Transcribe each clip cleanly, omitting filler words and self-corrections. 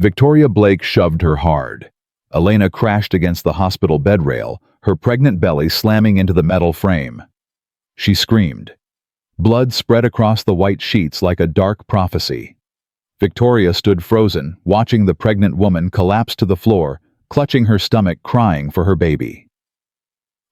Victoria Blake shoved her hard. Elena crashed against the hospital bed rail, her pregnant belly slamming into the metal frame. She screamed. Blood spread across the white sheets like a dark prophecy. Victoria stood frozen, watching the pregnant woman collapse to the floor, clutching her stomach, crying for her baby.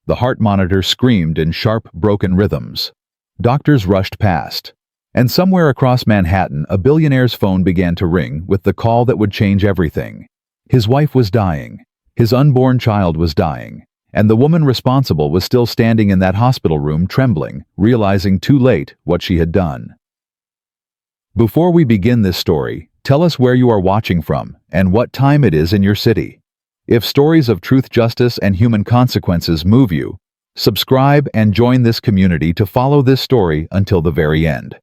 The heart monitor screamed in sharp, broken rhythms. Doctors rushed past. And somewhere across Manhattan, a billionaire's phone began to ring with the call that would change everything. His wife was dying. His unborn child was dying. And the woman responsible was still standing in that hospital room trembling, realizing too late what she had done. Before we begin this story, tell us where you are watching from and what time it is in your city. If stories of truth, justice, and human consequences move you, subscribe and join this community to follow this story until the very end.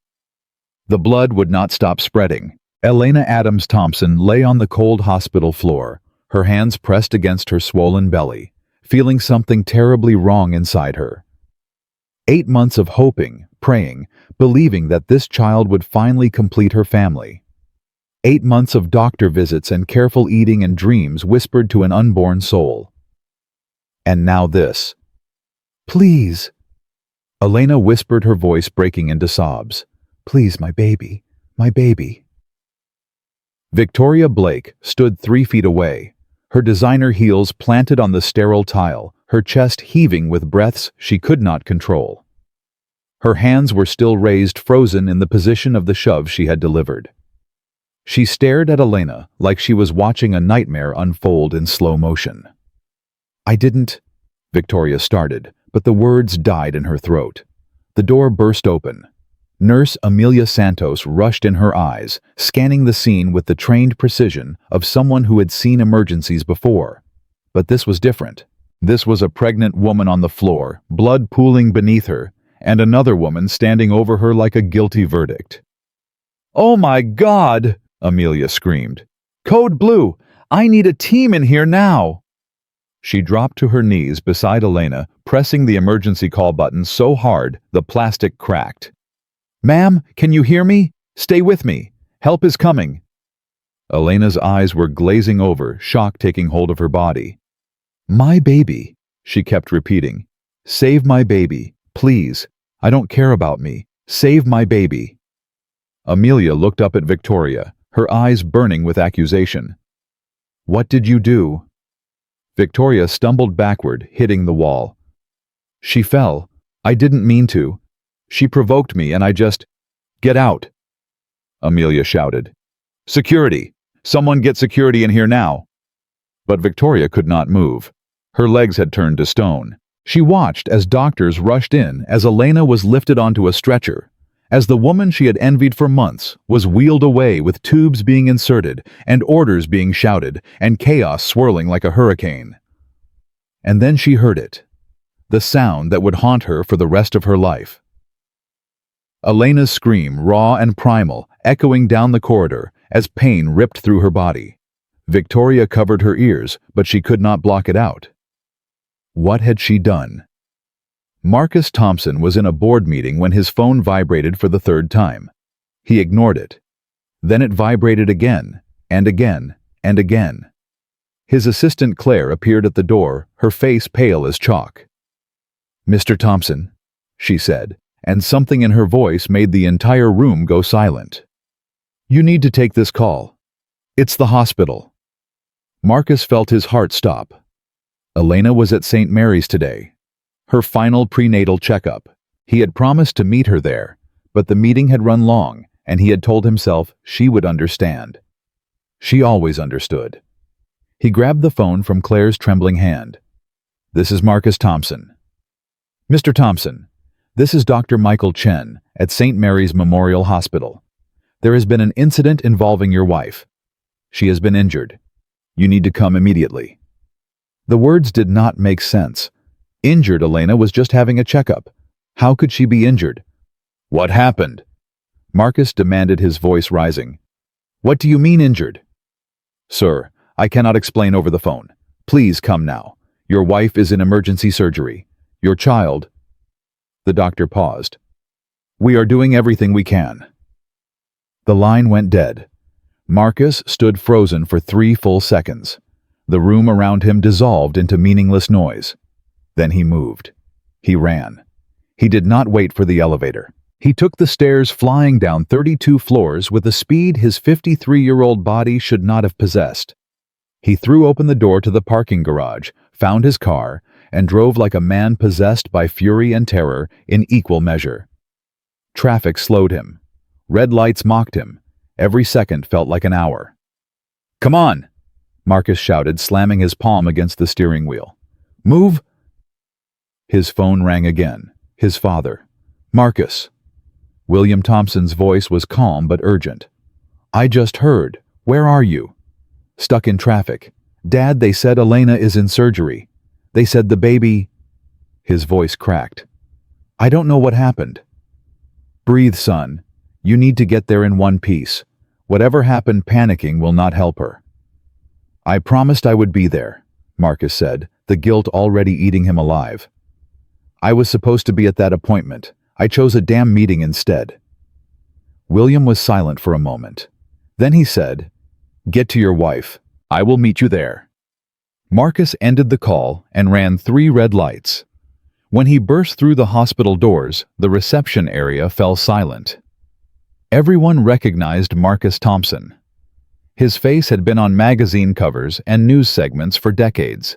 The blood would not stop spreading. Elena Adams Thompson lay on the cold hospital floor, her hands pressed against her swollen belly, feeling something terribly wrong inside her. 8 months of hoping, praying, believing that this child would finally complete her family. 8 months of doctor visits and careful eating and dreams whispered to an unborn soul. And now this. Please. Elena whispered, her voice breaking into sobs. Please, my baby, my baby. Victoria Blake stood 3 feet away, her designer heels planted on the sterile tile, her chest heaving with breaths she could not control. Her hands were still raised, frozen in the position of the shove she had delivered. She stared at Elena like she was watching a nightmare unfold in slow motion. I didn't, Victoria started, but the words died in her throat. The door burst open. Nurse Amelia Santos rushed in, her eyes, scanning the scene with the trained precision of someone who had seen emergencies before. But this was different. This was a pregnant woman on the floor, blood pooling beneath her, and another woman standing over her like a guilty verdict. "Oh my God!" Amelia screamed. "Code Blue! I need a team in here now!" She dropped to her knees beside Elena, pressing the emergency call button so hard the plastic cracked. "Ma'am, can you hear me? Stay with me. Help is coming." Elena's eyes were glazing over, shock taking hold of her body. "My baby," she kept repeating. "Save my baby, please. I don't care about me. Save my baby." Amelia looked up at Victoria, her eyes burning with accusation. "What did you do?" Victoria stumbled backward, hitting the wall. "She fell. I didn't mean to. She provoked me and I just... Get out!" Amelia shouted. "Security! Someone get security in here now!" But Victoria could not move. Her legs had turned to stone. She watched as doctors rushed in, as Elena was lifted onto a stretcher, as the woman she had envied for months was wheeled away with tubes being inserted and orders being shouted and chaos swirling like a hurricane. And then she heard it, the sound that would haunt her for the rest of her life. Elena's scream, raw and primal, echoing down the corridor as pain ripped through her body. Victoria covered her ears, but she could not block it out. What had she done? Marcus Thompson was in a board meeting when his phone vibrated for the 3rd time. He ignored it. Then it vibrated again, and again, and again. His assistant Claire appeared at the door, her face pale as chalk. "Mr. Thompson," she said, and something in her voice made the entire room go silent. "You need to take this call. It's the hospital." Marcus felt his heart stop. Elena was at St. Mary's today, her final prenatal checkup. He had promised to meet her there, but the meeting had run long, and he had told himself she would understand. She always understood. He grabbed the phone from Claire's trembling hand. "This is Marcus Thompson." "Mr. Thompson, this is Dr. Michael Chen at St. Mary's Memorial Hospital. There has been an incident involving your wife. She has been injured. You need to come immediately." The words did not make sense. Injured Elena was just having a checkup. How could she be injured? "What happened?" Marcus demanded, his voice rising. "What do you mean injured?" "Sir, I cannot explain over the phone. Please come now. Your wife is in emergency surgery. Your child..." The doctor paused. "We are doing everything we can." The line went dead. Marcus stood frozen for 3 full seconds. The room around him dissolved into meaningless noise. Then he moved. He ran. He did not wait for the elevator. He took the stairs, flying down 32 floors with a speed his 53-year-old body should not have possessed. He threw open the door to the parking garage, found his car, and drove like a man possessed by fury and terror in equal measure. Traffic slowed him. Red lights mocked him. Every second felt like an hour. "Come on!" Marcus shouted, slamming his palm against the steering wheel. "Move!" His phone rang again. His father. "Marcus." William Thompson's voice was calm but urgent. "I just heard. Where are you?" "Stuck in traffic. Dad, they said Elena is in surgery. They said the baby—" His voice cracked. "I don't know what happened." "Breathe, son. You need to get there in one piece. Whatever happened, panicking will not help her." "I promised I would be there," Marcus said, the guilt already eating him alive. "I was supposed to be at that appointment. I chose a damn meeting instead." William was silent for a moment. Then he said, "Get to your wife. I will meet you there." Marcus ended the call and ran 3 red lights. When he burst through the hospital doors, the reception area fell silent. Everyone recognized Marcus Thompson. His face had been on magazine covers and news segments for decades.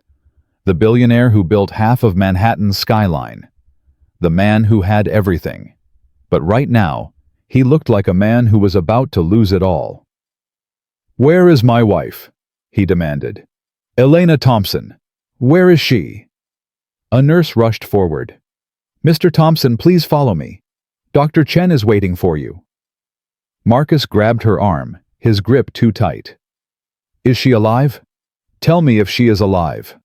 The billionaire who built half of Manhattan's skyline. The man who had everything. But right now, he looked like a man who was about to lose it all. "Where is my wife?" he demanded. "Elena Thompson. Where is she?" A nurse rushed forward. "Mr. Thompson, please follow me. Dr. Chen is waiting for you." Marcus grabbed her arm, his grip too tight. "Is she alive? Tell me if she is alive."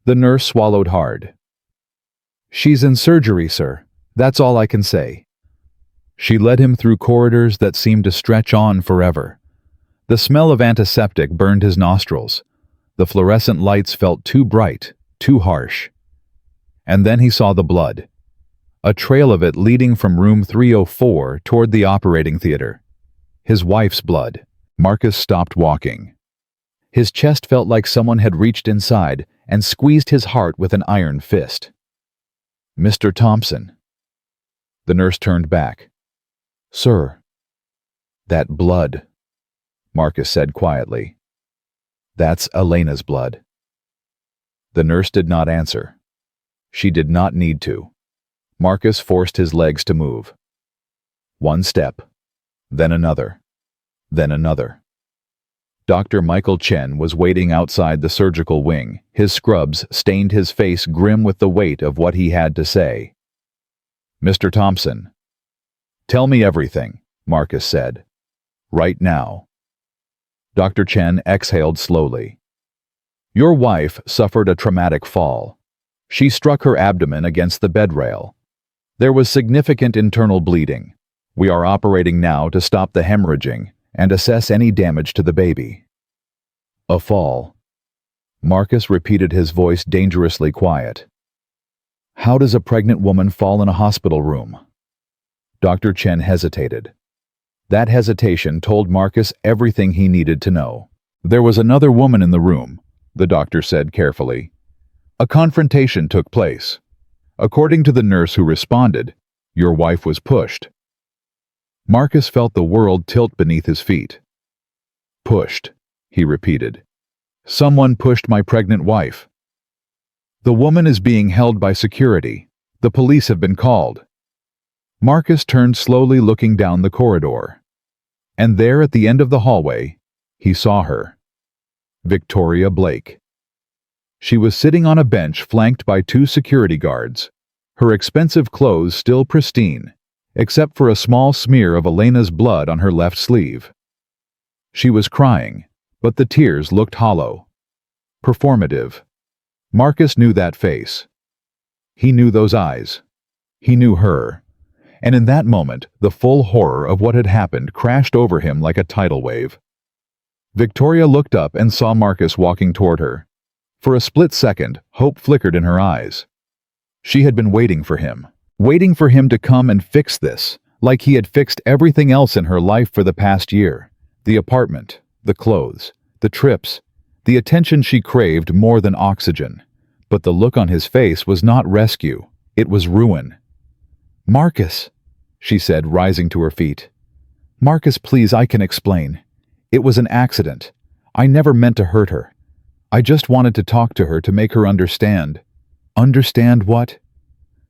The nurse swallowed hard. "She's in surgery, sir. That's all I can say." She led him through corridors that seemed to stretch on forever. The smell of antiseptic burned his nostrils. The fluorescent lights felt too bright, too harsh. And then he saw the blood. A trail of it leading from room 304 toward the operating theater. His wife's blood. Marcus stopped walking. His chest felt like someone had reached inside and squeezed his heart with an iron fist. "Mr. Thompson." The nurse turned back. "Sir." "That blood," Marcus said quietly. "That's Elena's blood." The nurse did not answer. She did not need to. Marcus forced his legs to move. One step, then another, then another. Dr. Michael Chen was waiting outside the surgical wing. His scrubs stained his face grim with the weight of what he had to say. "Mr. Thompson." "Tell me everything," Marcus said. "Right now." Dr. Chen exhaled slowly. "Your wife suffered a traumatic fall. She struck her abdomen against the bed rail. There was significant internal bleeding. We are operating now to stop the hemorrhaging and assess any damage to the baby." "A fall." Marcus repeated, his voice dangerously quiet. "How does a pregnant woman fall in a hospital room?" Dr. Chen hesitated. That hesitation told Marcus everything he needed to know. "There was another woman in the room," the doctor said carefully. "A confrontation took place. According to the nurse who responded, your wife was pushed." Marcus felt the world tilt beneath his feet. "Pushed," he repeated. "Someone pushed my pregnant wife." "The woman is being held by security. The police have been called." Marcus turned slowly, looking down the corridor. And there at the end of the hallway, he saw her. Victoria Blake. She was sitting on a bench flanked by 2 security guards, her expensive clothes still pristine, except for a small smear of Elena's blood on her left sleeve. She was crying, but the tears looked hollow. Performative. Marcus knew that face. He knew those eyes. He knew her. And in that moment, the full horror of what had happened crashed over him like a tidal wave. Victoria looked up and saw Marcus walking toward her. For a split second, hope flickered in her eyes. She had been waiting for him to come and fix this, like he had fixed everything else in her life for the past year. The apartment, the clothes, the trips, the attention she craved more than oxygen. But the look on his face was not rescue, it was ruin. "Marcus," she said, rising to her feet. "Marcus, please, I can explain. It was an accident. I never meant to hurt her. I just wanted to talk to her to make her understand." "Understand what?"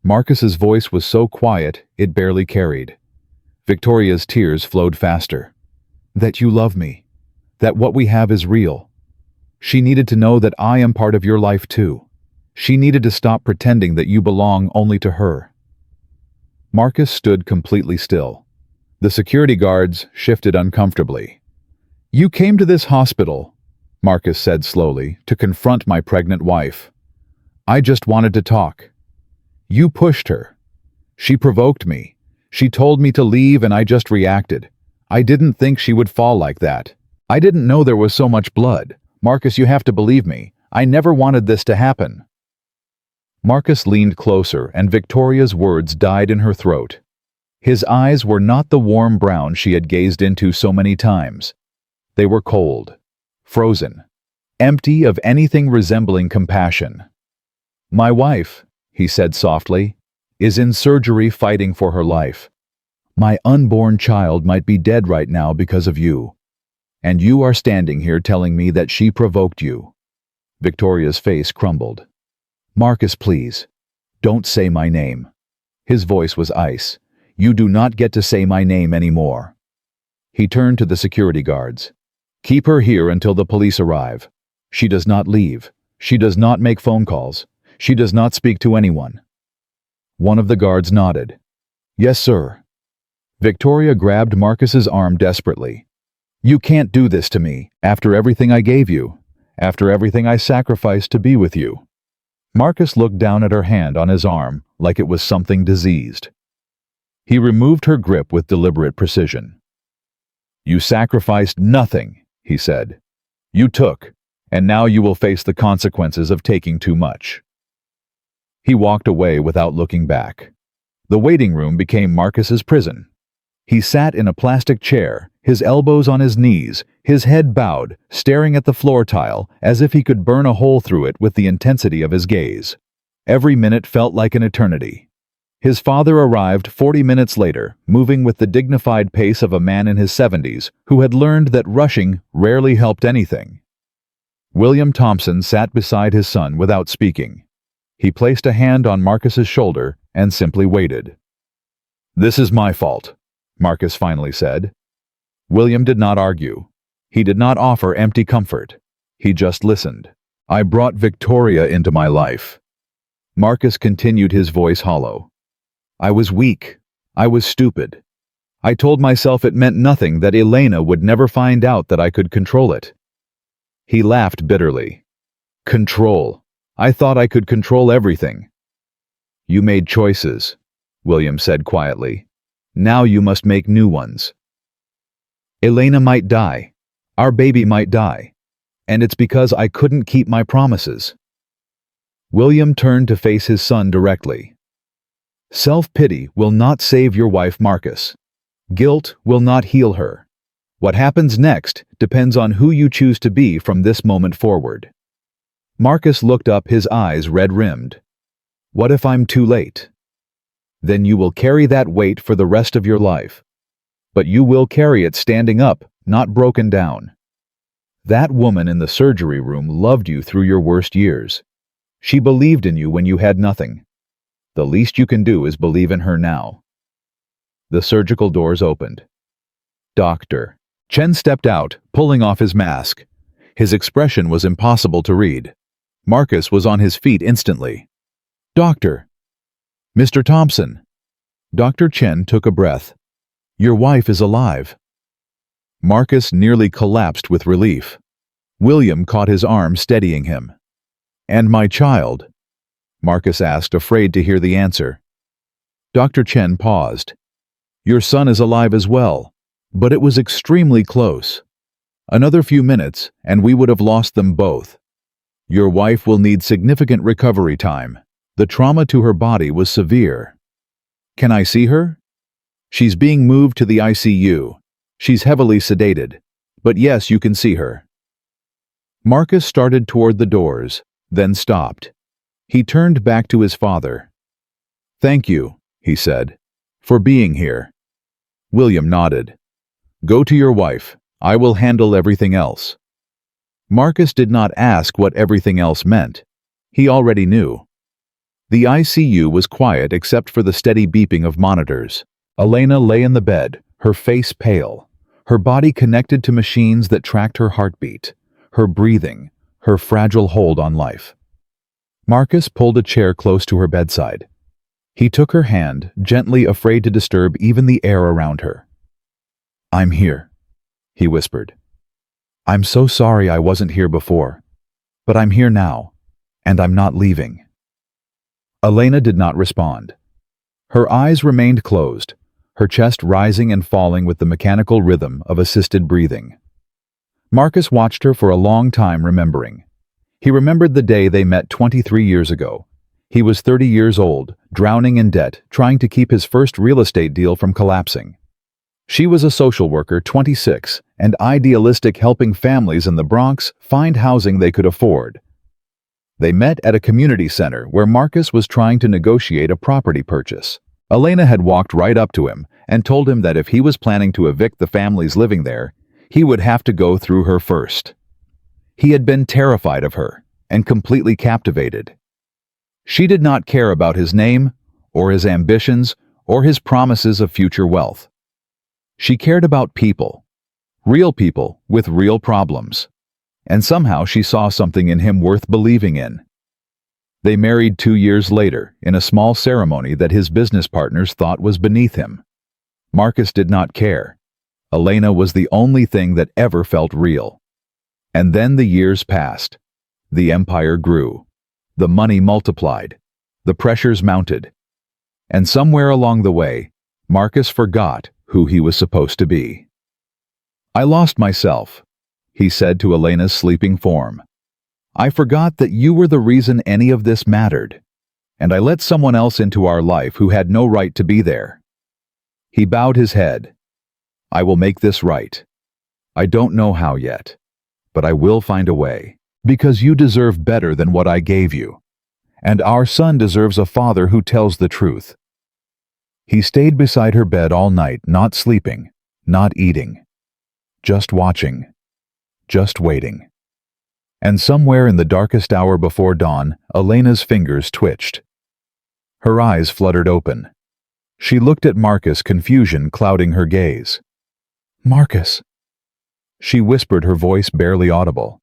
Marcus's voice was so quiet, it barely carried. Victoria's tears flowed faster. "That you love me. That what we have is real. She needed to know that I am part of your life too. She needed to stop pretending that you belong only to her." Marcus stood completely still. The security guards shifted uncomfortably. "You came to this hospital," Marcus said slowly, "to confront my pregnant wife. I just wanted to talk. You pushed her. She provoked me. She told me to leave and I just reacted. I didn't think she would fall like that. I didn't know there was so much blood. Marcus, you have to believe me. I never wanted this to happen." Marcus leaned closer and Victoria's words died in her throat. His eyes were not the warm brown she had gazed into so many times. They were cold, frozen, empty of anything resembling compassion. "My wife," he said softly, "is in surgery fighting for her life. My unborn child might be dead right now because of you. And you are standing here telling me that she provoked you." Victoria's face crumbled. "Marcus, please, don't say my name." His voice was ice. "You do not get to say my name anymore." He turned to the security guards. "Keep her here until the police arrive. She does not leave. She does not make phone calls. She does not speak to anyone." One of the guards nodded. "Yes, sir." Victoria grabbed Marcus's arm desperately. "You can't do this to me, after everything I gave you, after everything I sacrificed to be with you." Marcus looked down at her hand on his arm like it was something diseased. He removed her grip with deliberate precision. "You sacrificed nothing," he said. "You took, and now you will face the consequences of taking too much." He walked away without looking back. The waiting room became Marcus's prison. He sat in a plastic chair, his elbows on his knees, his head bowed, staring at the floor tile as if he could burn a hole through it with the intensity of his gaze. Every minute felt like an eternity. His father arrived 40 minutes later, moving with the dignified pace of a man in his 70s who had learned that rushing rarely helped anything. William Thompson sat beside his son without speaking. He placed a hand on Marcus's shoulder and simply waited. "This is my fault," Marcus finally said. William did not argue. He did not offer empty comfort. He just listened. "I brought Victoria into my life." Marcus continued, his voice hollow. "I was weak. I was stupid. I told myself it meant nothing, that Elena would never find out that I could control it." He laughed bitterly. "Control. I thought I could control everything." "You made choices," William said quietly. "Now you must make new ones. Elena might die. Our baby might die. And it's because I couldn't keep my promises." William turned to face his son directly. "Self-pity will not save your wife, Marcus. Guilt will not heal her. What happens next depends on who you choose to be from this moment forward." Marcus looked up, his eyes red-rimmed. "What if I'm too late?" "Then you will carry that weight for the rest of your life. But you will carry it standing up, not broken down. That woman in the surgery room loved you through your worst years. She believed in you when you had nothing. The least you can do is believe in her now." The surgical doors opened. "Doctor." Chen stepped out, pulling off his mask. His expression was impossible to read. Marcus was on his feet instantly. "Doctor." "Mr. Thompson." Dr. Chen took a breath. "Your wife is alive." Marcus nearly collapsed with relief. William caught his arm, steadying him. "And my child?" Marcus asked, afraid to hear the answer. Dr. Chen paused. "Your son is alive as well, but it was extremely close. Another few minutes, and we would have lost them both. Your wife will need significant recovery time. The trauma to her body was severe." "Can I see her?" "She's being moved to the ICU. She's heavily sedated. But yes, you can see her." Marcus started toward the doors, then stopped. He turned back to his father. "Thank you," he said, "for being here." William nodded. "Go to your wife. I will handle everything else." Marcus did not ask what everything else meant. He already knew. The ICU was quiet except for the steady beeping of monitors. Elena lay in the bed, her face pale, her body connected to machines that tracked her heartbeat, her breathing, her fragile hold on life. Marcus pulled a chair close to her bedside. He took her hand, gently, afraid to disturb even the air around her. "I'm here," he whispered. "I'm so sorry I wasn't here before, but I'm here now, and I'm not leaving." Elena did not respond. Her eyes remained closed, her chest rising and falling with the mechanical rhythm of assisted breathing. Marcus watched her for a long time, remembering. He remembered the day they met 23 years ago. He was 30 years old, drowning in debt, trying to keep his first real estate deal from collapsing. She was a social worker, 26, and idealistic, helping families in the Bronx find housing they could afford. They met at a community center where Marcus was trying to negotiate a property purchase. Elena had walked right up to him and told him that if he was planning to evict the families living there, he would have to go through her first. He had been terrified of her and completely captivated. She did not care about his name, or his ambitions, or his promises of future wealth. She cared about people, real people with real problems. And somehow she saw something in him worth believing in. They married 2 years later in a small ceremony that his business partners thought was beneath him. Marcus did not care. Elena was the only thing that ever felt real. And then the years passed. The empire grew. The money multiplied. The pressures mounted. And somewhere along the way, Marcus forgot who he was supposed to be. "I lost myself," he said to Elena's sleeping form. "I forgot that you were the reason any of this mattered, and I let someone else into our life who had no right to be there." He bowed his head. "I will make this right. I don't know how yet, but I will find a way, because you deserve better than what I gave you, and our son deserves a father who tells the truth." He stayed beside her bed all night, not sleeping, not eating, just watching. Just waiting. And somewhere in the darkest hour before dawn, Elena's fingers twitched. Her eyes fluttered open. She looked at Marcus, confusion clouding her gaze. "Marcus," she whispered, her voice barely audible.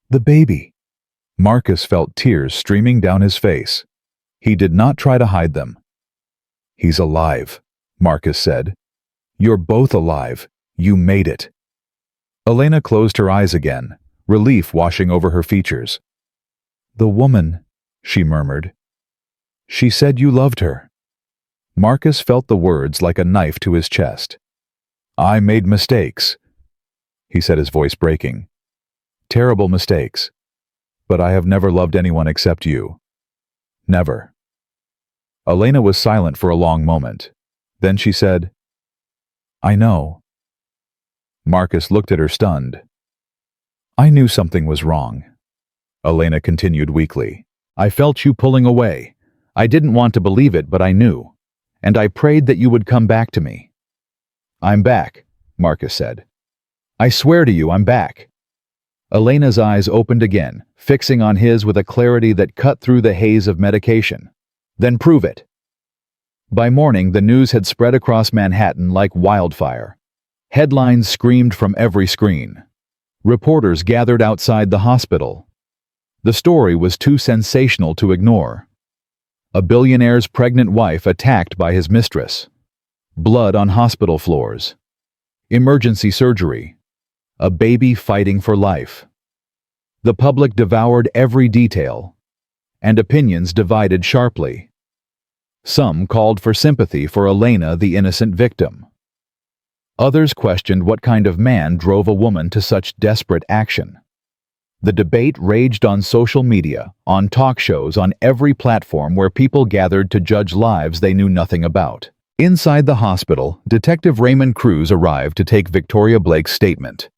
"The baby." Marcus felt tears streaming down his face. He did not try to hide them. "He's alive," Marcus said. "You're both alive. You made it." Elena closed her eyes again, relief washing over her features. "The woman," she murmured. "She said you loved her." Marcus felt the words like a knife to his chest. "I made mistakes," he said, his voice breaking. "Terrible mistakes. But I have never loved anyone except you. Never." Elena was silent for a long moment. Then she said, "I know." Marcus looked at her stunned. "I knew something was wrong," Elena continued weakly. "I felt you pulling away. I didn't want to believe it, but I knew. And I prayed that you would come back to me." "I'm back," Marcus said. "I swear to you, I'm back." Elena's eyes opened again, fixing on his with a clarity that cut through the haze of medication. "Then prove it." By morning, the news had spread across Manhattan like wildfire. Headlines screamed from every screen. Reporters gathered outside the hospital. The story was too sensational to ignore. A billionaire's pregnant wife attacked by his mistress. Blood on hospital floors. Emergency surgery. A baby fighting for life. The public devoured every detail, and opinions divided sharply. Some called for sympathy for Elena, the innocent victim. Others questioned what kind of man drove a woman to such desperate action. The debate raged on social media, on talk shows, on every platform where people gathered to judge lives they knew nothing about. Inside the hospital, Detective Raymond Cruz arrived to take Victoria Blake's statement.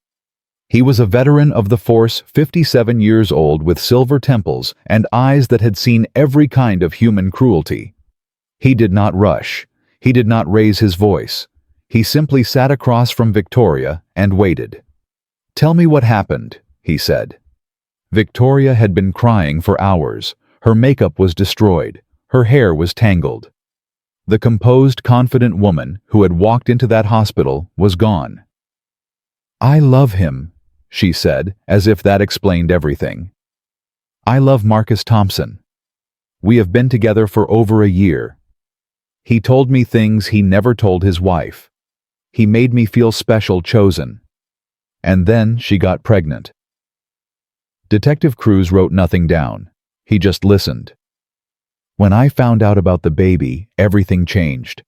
He was a veteran of the force, 57 years old, with silver temples and eyes that had seen every kind of human cruelty. He did not rush. He did not raise his voice. He simply sat across from Victoria and waited. "Tell me what happened," he said. Victoria had been crying for hours. Her makeup was destroyed. Her hair was tangled. The composed, confident woman who had walked into that hospital was gone. "I love him," she said, as if that explained everything. "I love Marcus Thompson. We have been together for over a year. He told me things he never told his wife. He made me feel special, chosen. And then she got pregnant." Detective Cruz wrote nothing down. He just listened. "When I found out about the baby, everything changed.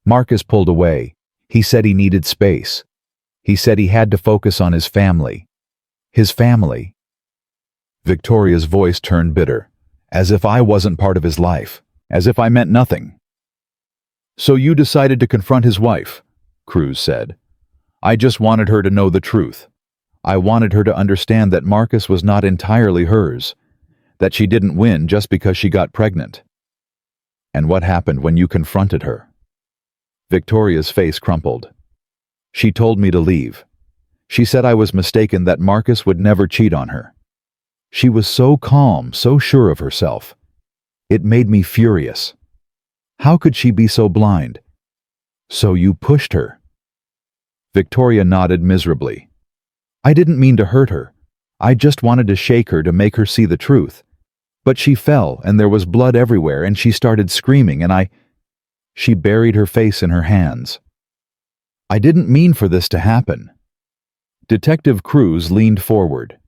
Marcus pulled away. He said he needed space. He said he had to focus on his family. His family." Victoria's voice turned bitter, as if I wasn't part of his life, as if I meant nothing. "So you decided to confront his wife," Cruz said. "I just wanted her to know the truth. I wanted her to understand that Marcus was not entirely hers, that she didn't win just because she got pregnant." "And what happened when you confronted her?" Victoria's face crumpled. "She told me to leave. She said I was mistaken, that Marcus would never cheat on her. She was so calm, so sure of herself. It made me furious. How could she be so blind? So you pushed her?" Victoria nodded miserably. "I didn't mean to hurt her. I just wanted to shake her to make her see the truth. But she fell, and there was blood everywhere, and she started screaming, and She buried her face in her hands. I didn't mean for this to happen." Detective Cruz leaned forward.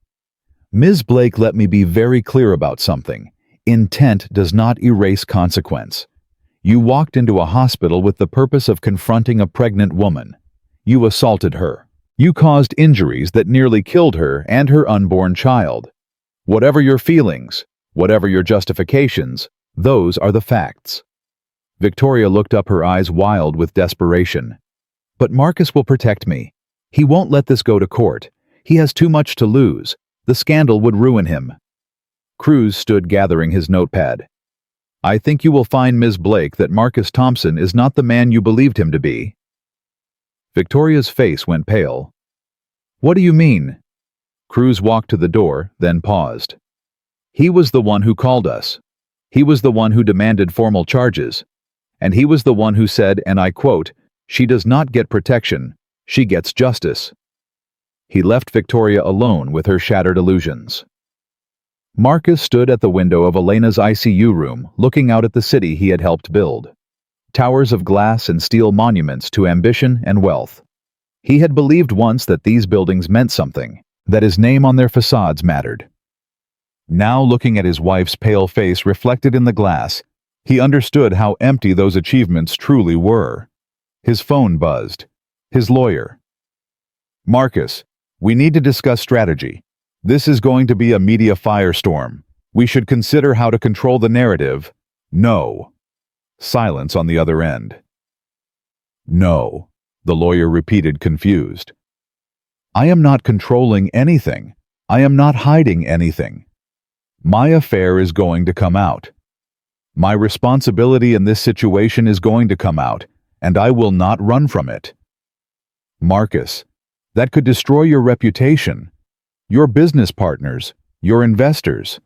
"Ms. Blake, let me be very clear about something. Intent does not erase consequence. You walked into a hospital with the purpose of confronting a pregnant woman. You assaulted her. You caused injuries that nearly killed her and her unborn child. Whatever your feelings, whatever your justifications, those are the facts." Victoria looked up, her eyes wild with desperation. "But Marcus will protect me. He won't let this go to court. He has too much to lose. The scandal would ruin him." Cruz stood gathering his notepad. "I think you will find, Ms. Blake, that Marcus Thompson is not the man you believed him to be." Victoria's face went pale. "What do you mean?" Cruz walked to the door, then paused. "He was the one who called us. He was the one who demanded formal charges. And he was the one who said, and I quote, 'She does not get protection, she gets justice.'" He left Victoria alone with her shattered illusions. Marcus stood at the window of Elena's ICU room, looking out at the city he had helped build. Towers of glass and steel, monuments to ambition and wealth. He had believed once that these buildings meant something, that his name on their facades mattered. Now, looking at his wife's pale face reflected in the glass, he understood how empty those achievements truly were. His phone buzzed. His lawyer. "Marcus, we need to discuss strategy. This is going to be a media firestorm. We should consider how to control the narrative." "No." Silence on the other end. "No," the lawyer repeated, confused. "I am not controlling anything. I am not hiding anything. My affair is going to come out. My responsibility in this situation is going to come out, and I will not run from it." "Marcus, that could destroy your reputation, your business partners, your investors.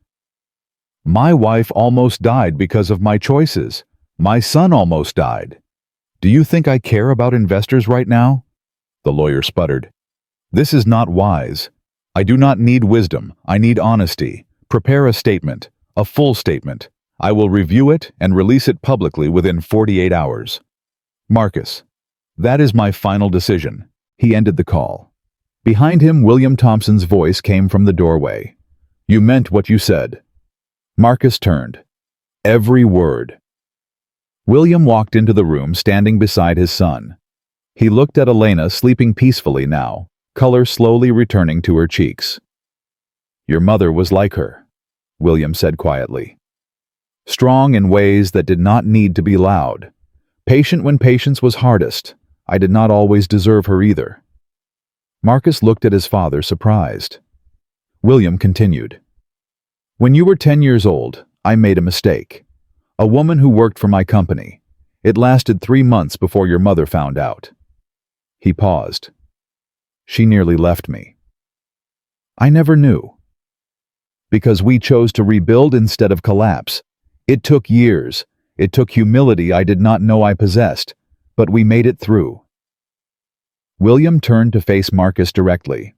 My wife almost died because of my choices. My son almost died. Do you think I care about investors right now?" The lawyer sputtered. "This is not wise. I do not need wisdom. I need honesty. Prepare a statement, a full statement. I will review it and release it publicly within 48 hours. Marcus, that is my final decision." He ended the call. Behind him, William Thompson's voice came from the doorway. "You meant what you said." Marcus turned. Every word. William walked into the room, standing beside his son. He looked at Elena, sleeping peacefully now, color slowly returning to her cheeks. "Your mother was like her," William said quietly. "Strong in ways that did not need to be loud. Patient when patience was hardest. I did not always deserve her either." Marcus looked at his father, surprised. William continued. When you were 10 years old, I made a mistake. A woman who worked for my company. It lasted 3 months before your mother found out. He paused. She nearly left me. I never knew. Because we chose to rebuild instead of collapse. It took years. It took humility I did not know I possessed, but we made it through. William turned to face Marcus directly.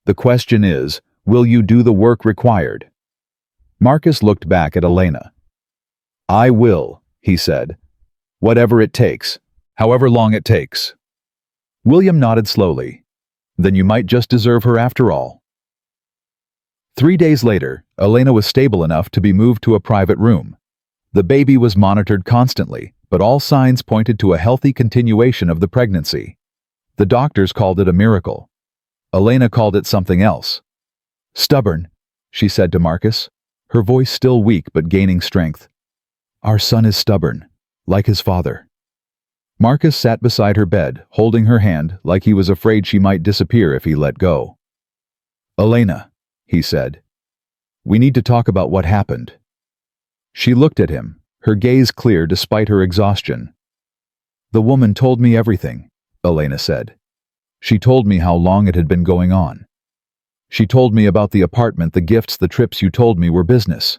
The question is, will you do the work required? Marcus looked back at Elena. I will, he said. Whatever it takes, however long it takes. William nodded slowly. Then you might just deserve her after all. 3 days later, Elena was stable enough to be moved to a private room. The baby was monitored constantly, but all signs pointed to a healthy continuation of the pregnancy. The doctors called it a miracle. Elena called it something else. Stubborn, she said to Marcus, her voice still weak but gaining strength. Our son is stubborn, like his father. Marcus sat beside her bed, holding her hand like he was afraid she might disappear if he let go. Elena, he said, we need to talk about what happened. She looked at him, her gaze clear despite her exhaustion. The woman told me everything, Elena said. She told me how long it had been going on. She told me about the apartment, the gifts, the trips. You told me were business.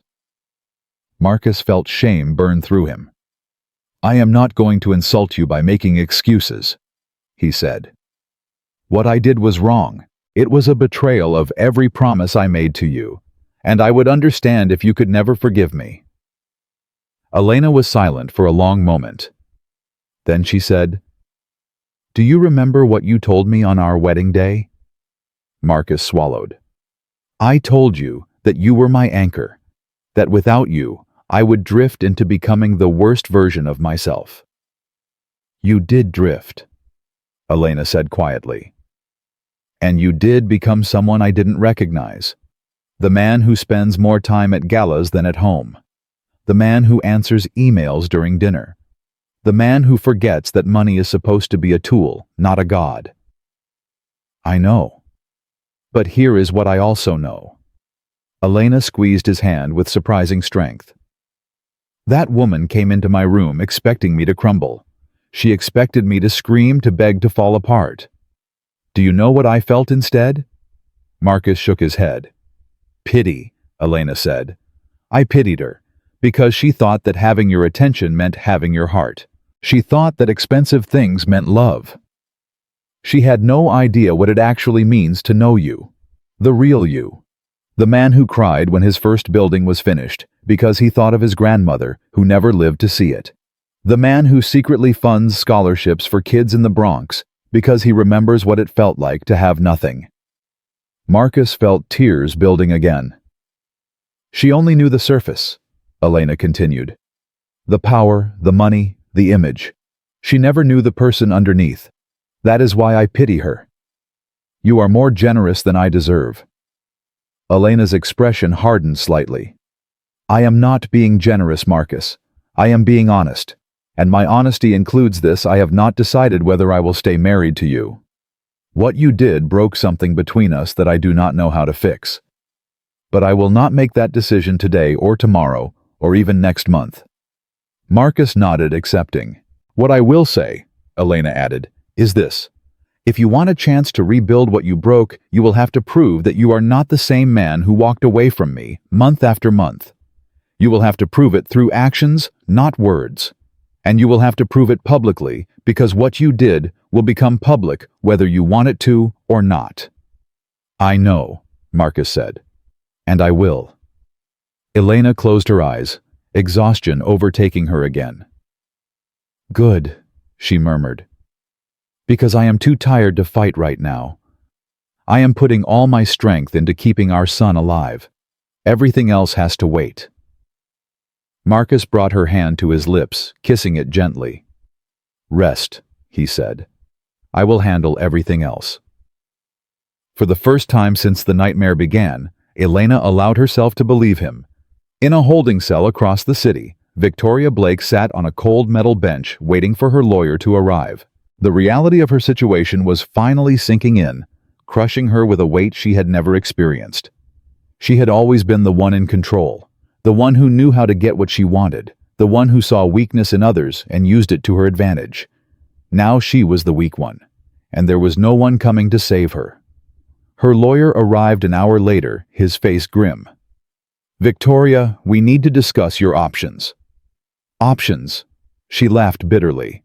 Marcus felt shame burn through him. I am not going to insult you by making excuses, he said. What I did was wrong. It was a betrayal of every promise I made to you, and I would understand if you could never forgive me. Elena was silent for a long moment. Then she said, Do you remember what you told me on our wedding day? Marcus swallowed. I told you that you were my anchor, that without you, I would drift into becoming the worst version of myself. You did drift, Elena said quietly. And you did become someone I didn't recognize. The man who spends more time at galas than at home. The man who answers emails during dinner. The man who forgets that money is supposed to be a tool, not a god. I know. But here is what I also know. Elena squeezed his hand with surprising strength. That woman came into my room expecting me to crumble. She expected me to scream, to beg, to fall apart. Do you know what I felt instead? Marcus shook his head. Pity, Elena said. I pitied her, because she thought that having your attention meant having your heart. She thought that expensive things meant love. She had no idea what it actually means to know you, the real you. The man who cried when his first building was finished because he thought of his grandmother who never lived to see it. The man who secretly funds scholarships for kids in the Bronx because he remembers what it felt like to have nothing. Marcus felt tears building again. She only knew the surface, Elena continued. The power, the money, the image. She never knew the person underneath. That is why I pity her. You are more generous than I deserve. Elena's expression hardened slightly. I am not being generous, Marcus. I am being honest. And my honesty includes this: I have not decided whether I will stay married to you. What you did broke something between us that I do not know how to fix. But I will not make that decision today or tomorrow or even next month. Marcus nodded, accepting. What I will say, Elena added, is this. If you want a chance to rebuild what you broke, you will have to prove that you are not the same man who walked away from me month after month. You will have to prove it through actions, not words. And you will have to prove it publicly, because what you did will become public whether you want it to or not. I know, Marcus said. And I will. Elena closed her eyes, exhaustion overtaking her again. Good, she murmured. Because I am too tired to fight right now. I am putting all my strength into keeping our son alive. Everything else has to wait. Marcus brought her hand to his lips, kissing it gently. Rest, he said. I will handle everything else. For the first time since the nightmare began, Elena allowed herself to believe him. In a holding cell across the city, Victoria Blake sat on a cold metal bench waiting for her lawyer to arrive. The reality of her situation was finally sinking in, crushing her with a weight she had never experienced. She had always been the one in control, the one who knew how to get what she wanted, the one who saw weakness in others and used it to her advantage. Now she was the weak one, and there was no one coming to save her. Her lawyer arrived an hour later, his face grim. "Victoria, we need to discuss your options." "Options?" She laughed bitterly.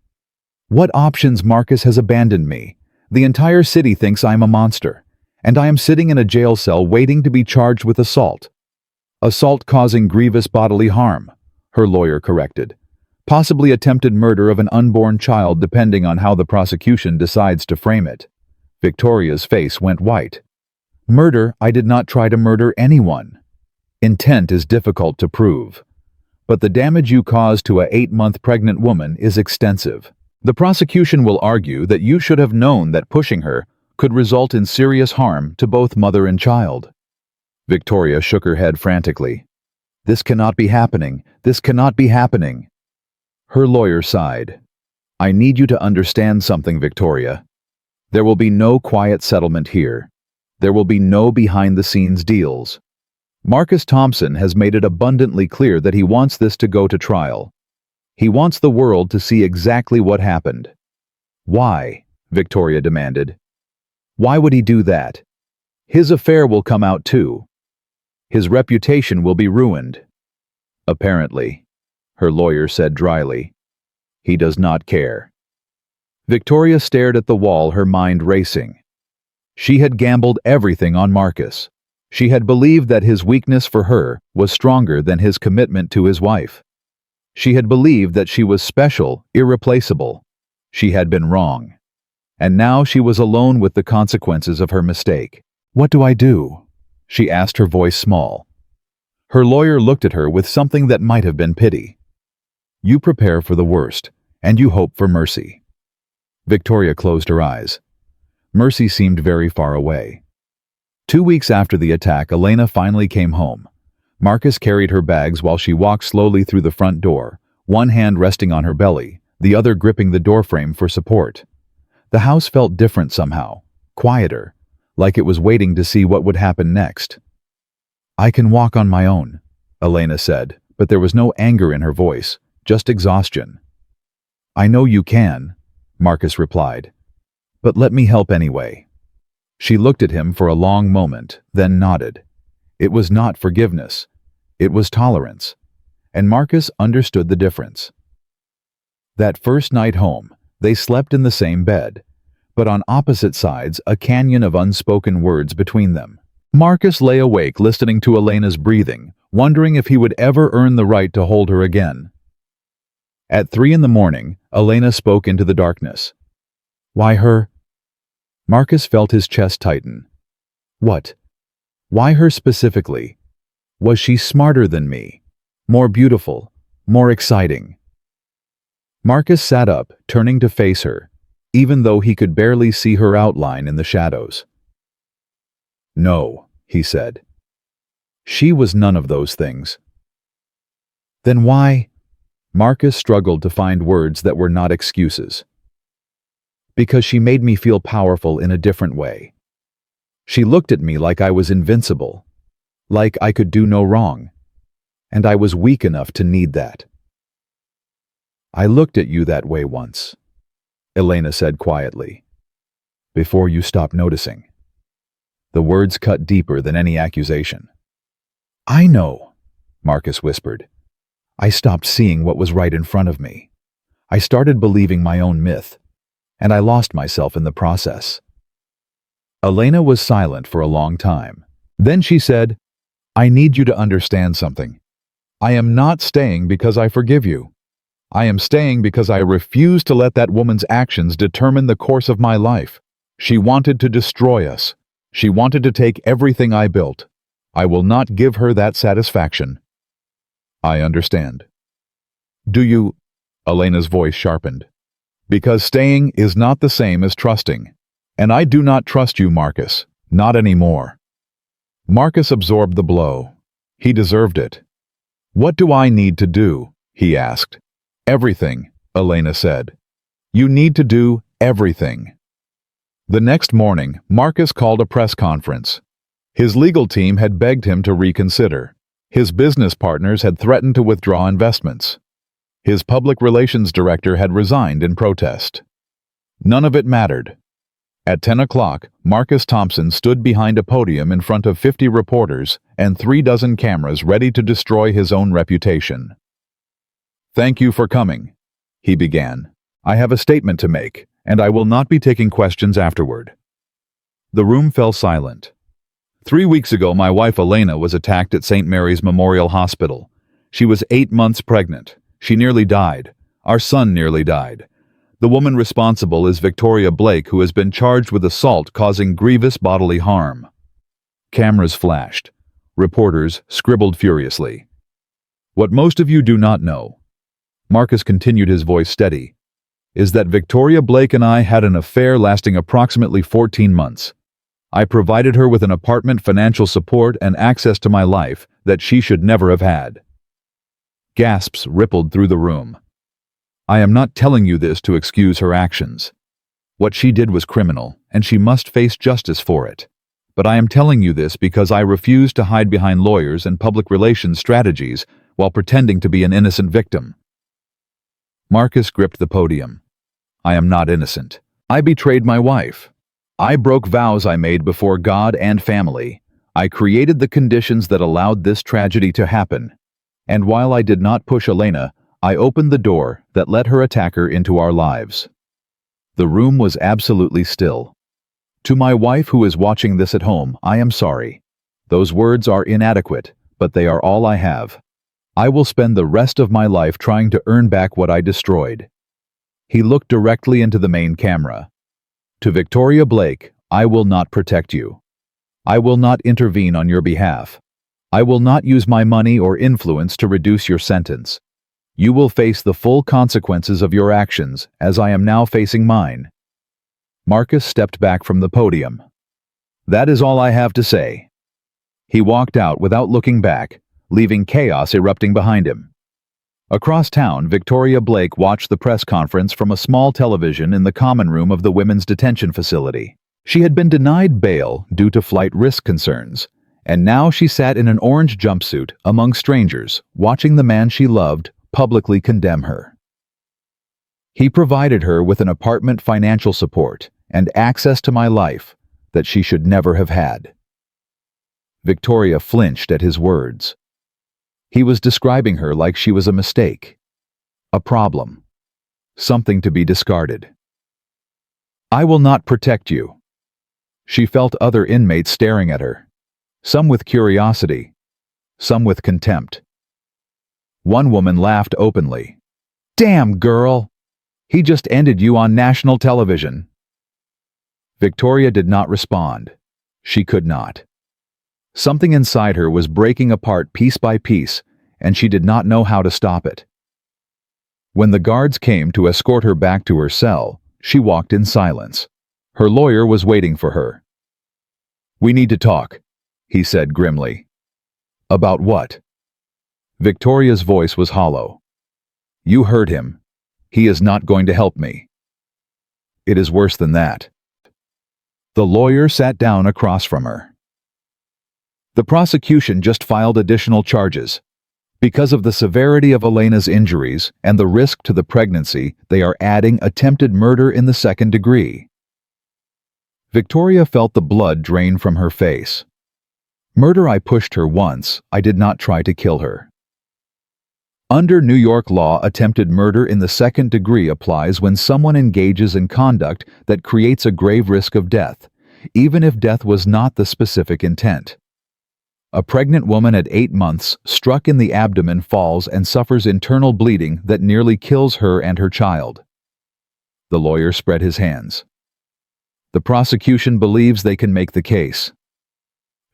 "What options? Marcus has abandoned me. The entire city thinks I am a monster, and I am sitting in a jail cell waiting to be charged with assault." "Assault causing grievous bodily harm," her lawyer corrected. "Possibly attempted murder of an unborn child depending on how the prosecution decides to frame it." Victoria's face went white. "Murder? I did not try to murder anyone. Intent is difficult to prove. But the damage you caused to a 8-month pregnant woman is extensive. The prosecution will argue that you should have known that pushing her could result in serious harm to both mother and child." Victoria shook her head frantically. "This cannot be happening. This cannot be happening." Her lawyer sighed. "I need you to understand something, Victoria. There will be no quiet settlement here. There will be no behind-the-scenes deals. Marcus Thompson has made it abundantly clear that he wants this to go to trial. He wants the world to see exactly what happened." "Why?" Victoria demanded. "Why would he do that? His affair will come out too. His reputation will be ruined." "Apparently," her lawyer said dryly. "He does not care." Victoria stared at the wall, her mind racing. She had gambled everything on Marcus. She had believed that his weakness for her was stronger than his commitment to his wife. She had believed that she was special, irreplaceable. She had been wrong. And now she was alone with the consequences of her mistake. "What do I do?" she asked, her voice small. Her lawyer looked at her with something that might have been pity. "You prepare for the worst, and you hope for mercy." Victoria closed her eyes. Mercy seemed very far away. 2 weeks after the attack, Elena finally came home. Marcus carried her bags while she walked slowly through the front door, one hand resting on her belly, the other gripping the doorframe for support. The house felt different somehow, quieter, like it was waiting to see what would happen next. "I can walk on my own," Elena said, but there was no anger in her voice, just exhaustion. "I know you can," Marcus replied, "but let me help anyway." She looked at him for a long moment, then nodded. It was not forgiveness. It was tolerance. And Marcus understood the difference. That first night home, they slept in the same bed, but on opposite sides, a canyon of unspoken words between them. Marcus lay awake listening to Elena's breathing, wondering if he would ever earn the right to hold her again. At 3 in the morning, Elena spoke into the darkness. "Why her?" Marcus felt his chest tighten. "What? Why her specifically? Was she smarter than me? More beautiful? More exciting?" Marcus sat up, turning to face her, even though he could barely see her outline in the shadows. "No," he said. "She was none of those things." "Then why?" Marcus struggled to find words that were not excuses. "Because she made me feel powerful in a different way. She looked at me like I was invincible, like I could do no wrong, and I was weak enough to need that." "I looked at you that way once," Elena said quietly, "before you stopped noticing." The words cut deeper than any accusation. "I know," Marcus whispered. "I stopped seeing what was right in front of me. I started believing my own myth, and I lost myself in the process." Elena was silent for a long time. Then she said, "I need you to understand something. I am not staying because I forgive you. I am staying because I refuse to let that woman's actions determine the course of my life. She wanted to destroy us. She wanted to take everything I built. I will not give her that satisfaction." "I understand." "Do you?" Elena's voice sharpened. "Because staying is not the same as trusting. And I do not trust you, Marcus. Not anymore." Marcus absorbed the blow. He deserved it. "What do I need to do?" he asked. "Everything," Elena said. "You need to do everything." The next morning, Marcus called a press conference. His legal team had begged him to reconsider. His business partners had threatened to withdraw investments. His public relations director had resigned in protest. None of it mattered. At 10 o'clock, Marcus Thompson stood behind a podium in front of 50 reporters and 36 cameras ready to destroy his own reputation. "Thank you for coming," he began. "I have a statement to make, and I will not be taking questions afterward." The room fell silent. 3 weeks ago, my wife Elena was attacked at St. Mary's Memorial Hospital. She was 8 months pregnant. She nearly died. Our son nearly died. The woman responsible is Victoria Blake, who has been charged with assault causing grievous bodily harm. Cameras flashed. Reporters scribbled furiously. "What most of you do not know," Marcus continued, his voice steady, "is that Victoria Blake and I had an affair lasting approximately 14 months. I provided her with an apartment, financial support, and access to my life that she should never have had." Gasps rippled through the room. "I am not telling you this to excuse her actions. What she did was criminal, and she must face justice for it. But I am telling you this because I refuse to hide behind lawyers and public relations strategies while pretending to be an innocent victim." Marcus gripped the podium. "I am not innocent. I betrayed my wife. I broke vows I made before God and family. I created the conditions that allowed this tragedy to happen. And while I did not push Elena, I opened the door that let her attacker into our lives." The room was absolutely still. To my wife who is watching this at home, I am sorry. Those words are inadequate, but they are all I have. I will spend the rest of my life trying to earn back what I destroyed. He looked directly into the main camera. "To Victoria Blake, I will not protect you. I will not intervene on your behalf. I will not use my money or influence to reduce your sentence. You will face the full consequences of your actions, as I am now facing mine." Marcus stepped back from the podium. "That is all I have to say." He walked out without looking back, leaving chaos erupting behind him. Across town, Victoria Blake watched the press conference from a small television in the common room of the women's detention facility. She had been denied bail due to flight risk concerns, and now she sat in an orange jumpsuit among strangers, watching the man she loved publicly condemn her. He provided her with an apartment, financial support, and access to my life that she should never have had. Victoria flinched at his words. He was describing her like she was a mistake, a problem, something to be discarded. "I will not protect you." She felt other inmates staring at her, some with curiosity, some with contempt. One woman laughed openly. "Damn, girl! He just ended you on national television." Victoria did not respond. She could not. Something inside her was breaking apart piece by piece, and she did not know how to stop it. When the guards came to escort her back to her cell, she walked in silence. Her lawyer was waiting for her. "We need to talk," he said grimly. "About what?" Victoria's voice was hollow. "You heard him. He is not going to help me." "It is worse than that." The lawyer sat down across from her. "The prosecution just filed additional charges. Because of the severity of Elena's injuries and the risk to the pregnancy, they are adding attempted murder in the second degree." Victoria felt the blood drain from her face. "Murder, I pushed her once. I did not try to kill her." Under New York law, attempted murder in the second degree applies when someone engages in conduct that creates a grave risk of death, even if death was not the specific intent. A pregnant woman at 8 months, struck in the abdomen, falls and suffers internal bleeding that nearly kills her and her child. The lawyer spread his hands. "The prosecution believes they can make the case."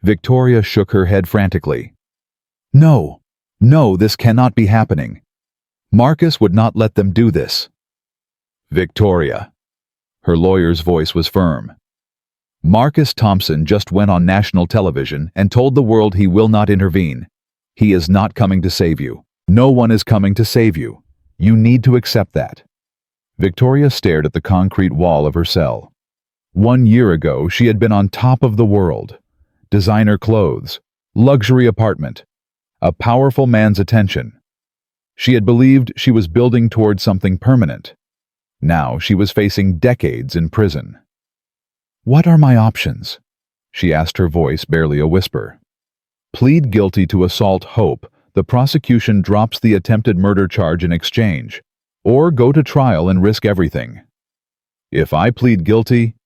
Victoria shook her head frantically. "No, no, this cannot be happening. Marcus would not let them do this." "Victoria." Her lawyer's voice was firm. "Marcus Thompson just went on national television and told the world he will not intervene. He is not coming to save you. No one is coming to save you. You need to accept that." Victoria stared at the concrete wall of her cell. 1 year ago, she had been on top of the world. Designer clothes, luxury apartment, a powerful man's attention. She had believed she was building toward something permanent. Now she was facing decades in prison. "What are my options?" she asked, her voice barely a whisper. "Plead guilty to assault Hope. The prosecution drops the attempted murder charge in exchange. Or go to trial and risk everything." "If I plead guilty,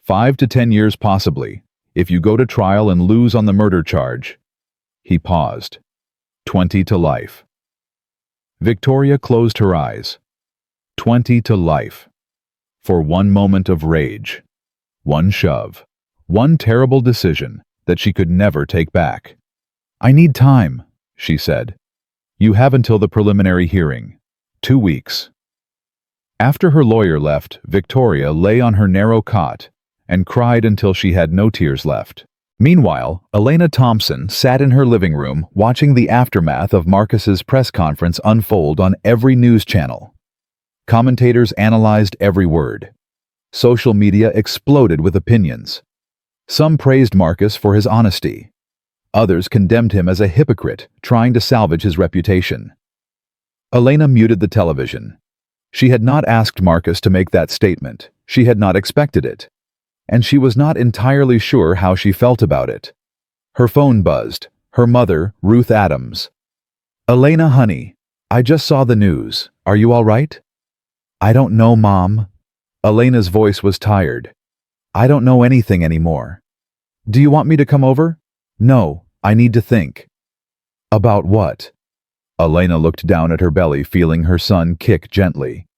5 to 10 years possibly. If you go to trial and lose on the murder charge." He paused. 20 to life. Victoria closed her eyes. 20 to life. For one moment of rage. One shove. One terrible decision that she could never take back. "I need time," she said. "You have until the preliminary hearing. 2 weeks." After her lawyer left, Victoria lay on her narrow cot and cried until she had no tears left. Meanwhile, Elena Thompson sat in her living room watching the aftermath of Marcus's press conference unfold on every news channel. Commentators analyzed every word. Social media exploded with opinions. Some praised Marcus for his honesty. Others condemned him as a hypocrite trying to salvage his reputation. Elena muted the television. She had not asked Marcus to make that statement. She had not expected it. And she was not entirely sure how she felt about it. Her phone buzzed. Her mother, Ruth Adams. "Elena, honey, I just saw the news. Are you all right?" "I don't know, Mom." Elena's voice was tired. "I don't know anything anymore." "Do you want me to come over?" "No, I need to think." "About what?" Elena looked down at her belly, feeling her son kick gently.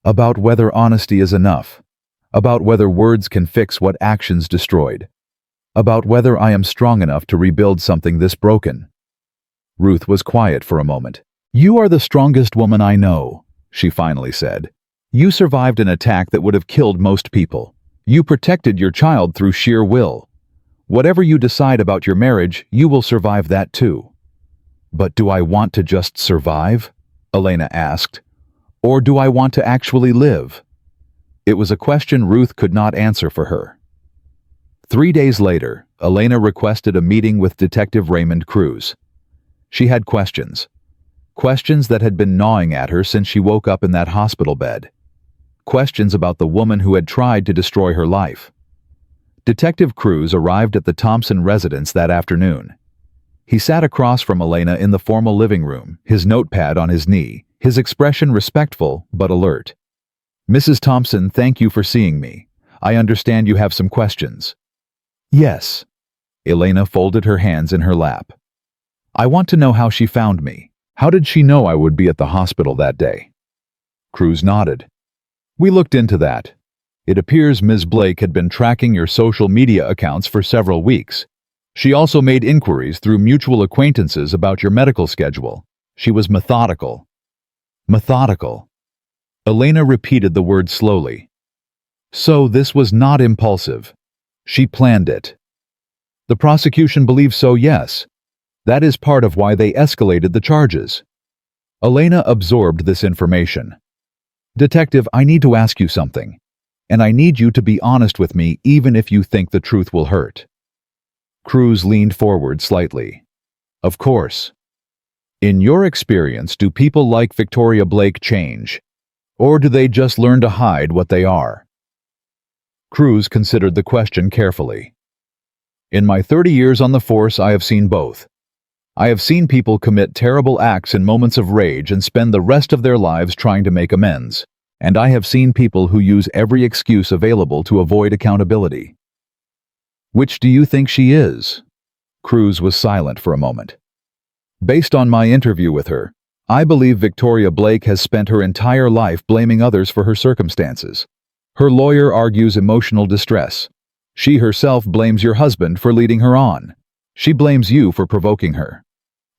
"About whether honesty is enough. About whether words can fix what actions destroyed. About whether I am strong enough to rebuild something this broken." Ruth was quiet for a moment. "You are the strongest woman I know," she finally said. "You survived an attack that would have killed most people. You protected your child through sheer will. Whatever you decide about your marriage, you will survive that too." "But do I want to just survive?" Elena asked. "Or do I want to actually live?" It was a question Ruth could not answer for her. 3 days later, Elena requested a meeting with Detective Raymond Cruz. She had questions. Questions that had been gnawing at her since she woke up in that hospital bed. Questions about the woman who had tried to destroy her life. Detective Cruz arrived at the Thompson residence that afternoon. He sat across from Elena in the formal living room, his notepad on his knee, his expression respectful but alert. "Mrs. Thompson, thank you for seeing me. I understand you have some questions." "Yes." Elena folded her hands in her lap. "I want to know how she found me. How did she know I would be at the hospital that day?" Cruz nodded. "We looked into that. It appears Ms. Blake had been tracking your social media accounts for several weeks. She also made inquiries through mutual acquaintances about your medical schedule. She was methodical." "Methodical." Elena repeated the word slowly. "So this was not impulsive. She planned it." "The prosecution believes so, yes. That is part of why they escalated the charges." Elena absorbed this information. "Detective, I need to ask you something. And I need you to be honest with me even if you think the truth will hurt." Cruz leaned forward slightly. "Of course. In your experience, do people like Victoria Blake change? Or do they just learn to hide what they are?" Cruz considered the question carefully. "In my 30 years on the force, I have seen both. I have seen people commit terrible acts in moments of rage and spend the rest of their lives trying to make amends. And I have seen people who use every excuse available to avoid accountability." "Which do you think she is?" Cruz was silent for a moment. "Based on my interview with her, I believe Victoria Blake has spent her entire life blaming others for her circumstances. Her lawyer argues emotional distress. She herself blames your husband for leading her on. She blames you for provoking her.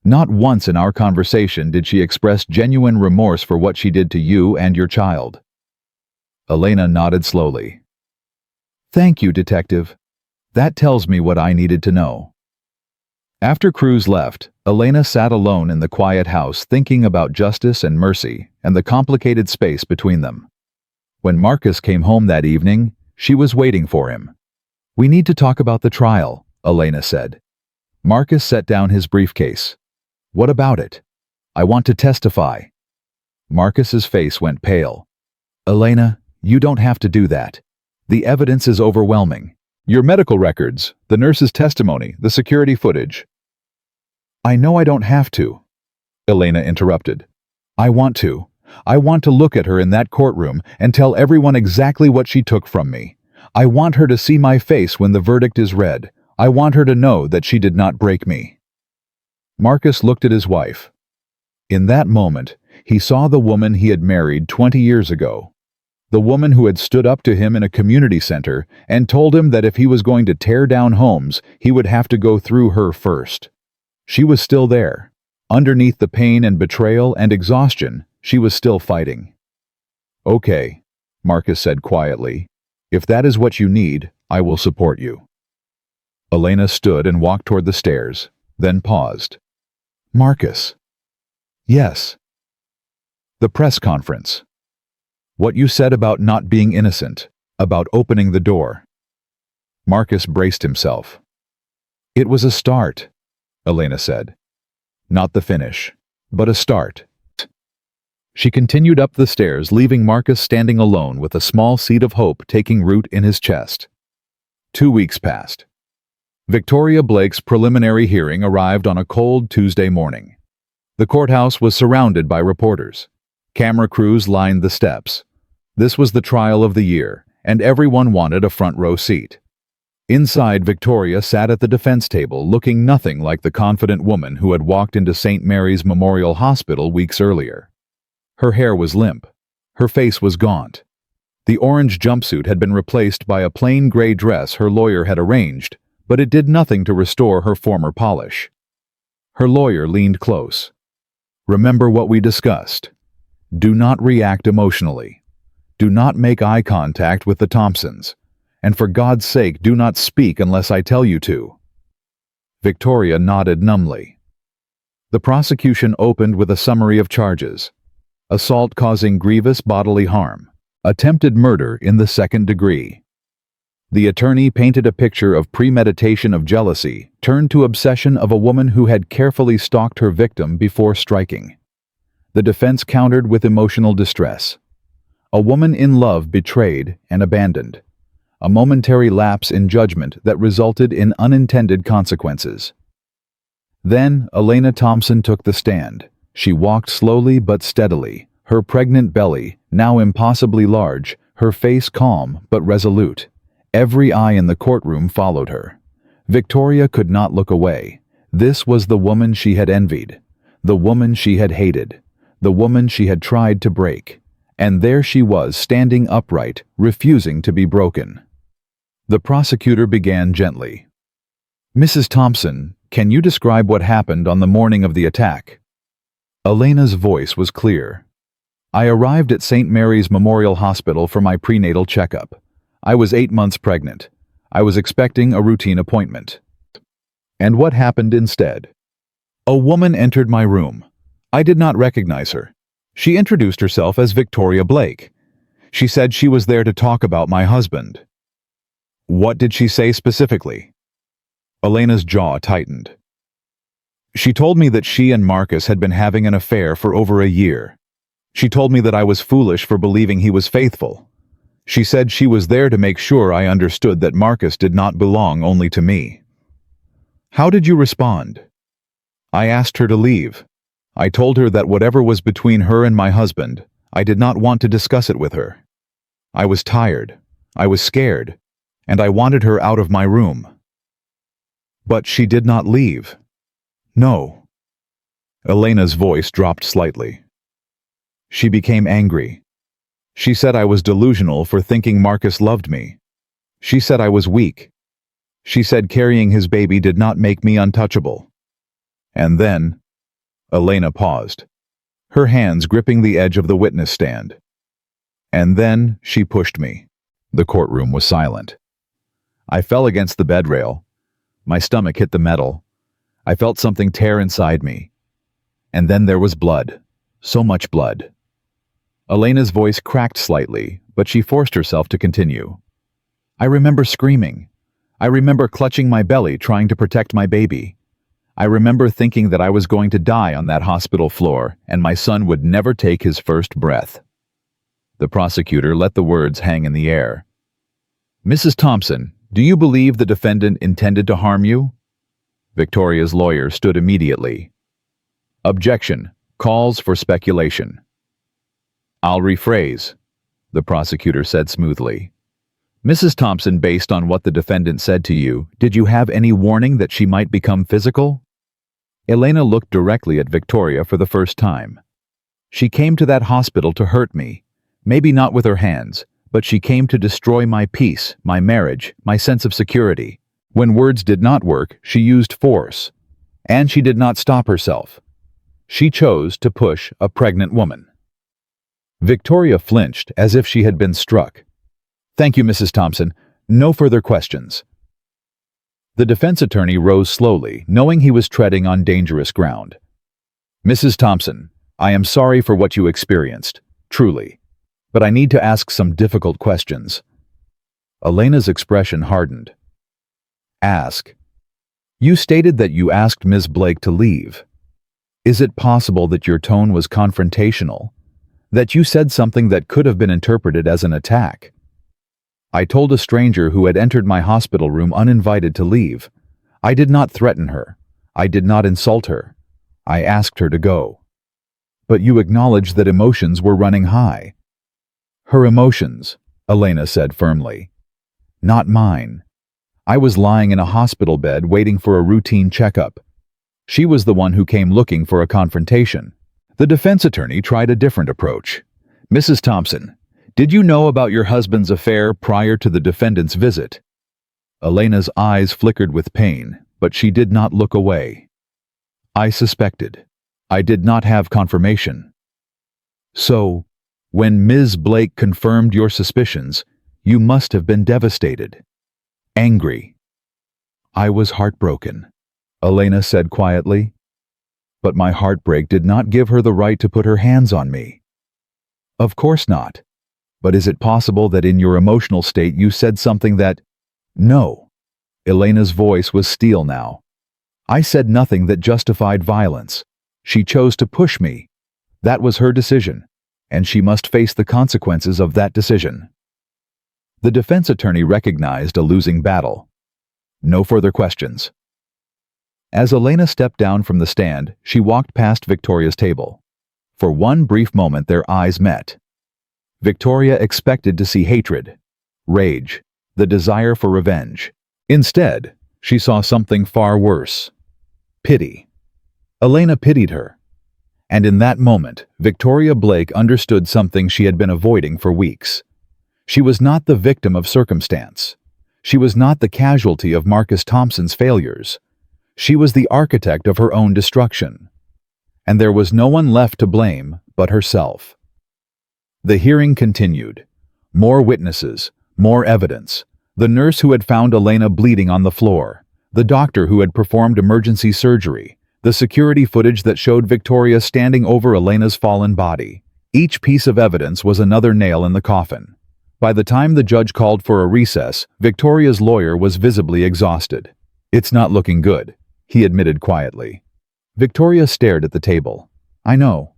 Not once in our conversation did she express genuine remorse for what she did to you and your child." Elena nodded slowly. "Thank you, Detective. That tells me what I needed to know." After Cruz left, Elena sat alone in the quiet house thinking about justice and mercy and the complicated space between them. When Marcus came home that evening, She was waiting for him. "We need to talk about the trial," Elena said. Marcus set down his briefcase. "What about it?" "I want to testify." Marcus's face went pale. "Elena, you don't have to do that. The evidence is overwhelming. Your medical records, the nurse's testimony, the security footage." "I know I don't have to," Elena interrupted. "I want to. I want to look at her in that courtroom and tell everyone exactly what she took from me. I want her to see my face when the verdict is read. I want her to know that she did not break me." Marcus looked at his wife. In that moment, he saw the woman he had married 20 years ago. The woman who had stood up to him in a community center and told him that if he was going to tear down homes, he would have to go through her first. She was still there. Underneath the pain and betrayal and exhaustion, she was still fighting. "Okay," Marcus said quietly. "If that is what you need, I will support you." Elena stood and walked toward the stairs, then paused. "Marcus." "Yes." "The press conference. What you said about not being innocent, about opening the door." Marcus braced himself. "It was a start," Elena said. "Not the finish, but a start." She continued up the stairs, leaving Marcus standing alone with a small seed of hope taking root in his chest. 2 weeks passed. Victoria Blake's preliminary hearing arrived on a cold Tuesday morning. The courthouse was surrounded by reporters. Camera crews lined the steps. This was the trial of the year, and everyone wanted a front-row seat. Inside, Victoria sat at the defense table looking nothing like the confident woman who had walked into St. Mary's Memorial Hospital weeks earlier. Her hair was limp. Her face was gaunt. The orange jumpsuit had been replaced by a plain gray dress her lawyer had arranged, but it did nothing to restore her former polish. Her lawyer leaned close. "Remember what we discussed. Do not react emotionally. Do not make eye contact with the Thompsons. And for God's sake, do not speak unless I tell you to." Victoria nodded numbly. The prosecution opened with a summary of charges: assault causing grievous bodily harm, attempted murder in the second degree. The attorney painted a picture of premeditation of jealousy turned to obsession of a woman who had carefully stalked her victim before striking. The defense countered with emotional distress. A woman in love betrayed and abandoned. A momentary lapse in judgment that resulted in unintended consequences. Then Elena Thompson took the stand. She walked slowly but steadily, her pregnant belly, now impossibly large, her face calm but resolute. Every eye in the courtroom followed her. Victoria could not look away. This was the woman she had envied, the woman she had hated, the woman she had tried to break. And there she was, standing upright, refusing to be broken. The prosecutor began gently. "Mrs. Thompson, can you describe what happened on the morning of the attack?" Elena's voice was clear. "I arrived at St. Mary's Memorial Hospital for my prenatal checkup. I was 8 months pregnant. I was expecting a routine appointment." "And what happened instead?" "A woman entered my room. I did not recognize her. She introduced herself as Victoria Blake. She said she was there to talk about my husband." "What did she say specifically?" Elena's jaw tightened. "She told me that she and Marcus had been having an affair for over a year. She told me that I was foolish for believing he was faithful. She said she was there to make sure I understood that Marcus did not belong only to me." "How did you respond?" "I asked her to leave. I told her that whatever was between her and my husband, I did not want to discuss it with her. I was tired. I was scared. And I wanted her out of my room." "But she did not leave." "No." Elena's voice dropped slightly. "She became angry. She said I was delusional for thinking Marcus loved me. She said I was weak. She said carrying his baby did not make me untouchable. And then..." Elena paused, her hands gripping the edge of the witness stand. "And then she pushed me." The courtroom was silent. I fell against the bed rail. My stomach hit the metal. I felt something tear inside me. And then there was blood. So much blood. Elena's voice cracked slightly, but she forced herself to continue. I remember screaming. I remember clutching my belly trying to protect my baby. I remember thinking that I was going to die on that hospital floor and my son would never take his first breath. The prosecutor let the words hang in the air. Mrs. Thompson, do you believe the defendant intended to harm you? Victoria's lawyer stood immediately. Objection. Calls for speculation. I'll rephrase, the prosecutor said smoothly. Mrs. Thompson, based on what the defendant said to you, did you have any warning that she might become physical? Elena looked directly at Victoria for the first time. She came to that hospital to hurt me, maybe not with her hands, but she came to destroy my peace, my marriage, my sense of security. When words did not work, she used force. And she did not stop herself. She chose to push a pregnant woman. Victoria flinched as if she had been struck. Thank you, Mrs. Thompson. No further questions. The defense attorney rose slowly, knowing he was treading on dangerous ground. Mrs. Thompson, I am sorry for what you experienced, truly. But I need to ask some difficult questions. Elena's expression hardened. Ask. You stated that you asked Ms. Blake to leave. Is it possible that your tone was confrontational? That you said something that could have been interpreted as an attack? I told a stranger who had entered my hospital room uninvited to leave. I did not threaten her. I did not insult her. I asked her to go. But you acknowledged that emotions were running high. Her emotions, Elena said firmly. Not mine. I was lying in a hospital bed waiting for a routine checkup. She was the one who came looking for a confrontation. The defense attorney tried a different approach. Mrs. Thompson, did you know about your husband's affair prior to the defendant's visit? Elena's eyes flickered with pain, but she did not look away. I suspected. I did not have confirmation. So, when Ms. Blake confirmed your suspicions, you must have been devastated. Angry. I was heartbroken, Elena said quietly. But my heartbreak did not give her the right to put her hands on me. Of course not. But is it possible that in your emotional state you said something that... No. Elena's voice was steel now. I said nothing that justified violence. She chose to push me. That was her decision, and she must face the consequences of that decision. The defense attorney recognized a losing battle. No further questions. As Elena stepped down from the stand, she walked past Victoria's table. For one brief moment their eyes met. Victoria expected to see hatred, rage, the desire for revenge. Instead, she saw something far worse. Pity. Elena pitied her. And in that moment, Victoria Blake understood something she had been avoiding for weeks. She was not the victim of circumstance. She was not the casualty of Marcus Thompson's failures. She was the architect of her own destruction. And there was no one left to blame but herself. The hearing continued. More witnesses, more evidence. The nurse who had found Elena bleeding on the floor. The doctor who had performed emergency surgery. The security footage that showed Victoria standing over Elena's fallen body. Each piece of evidence was another nail in the coffin. By the time the judge called for a recess, Victoria's lawyer was visibly exhausted. It's not looking good, he admitted quietly. Victoria stared at the table. I know.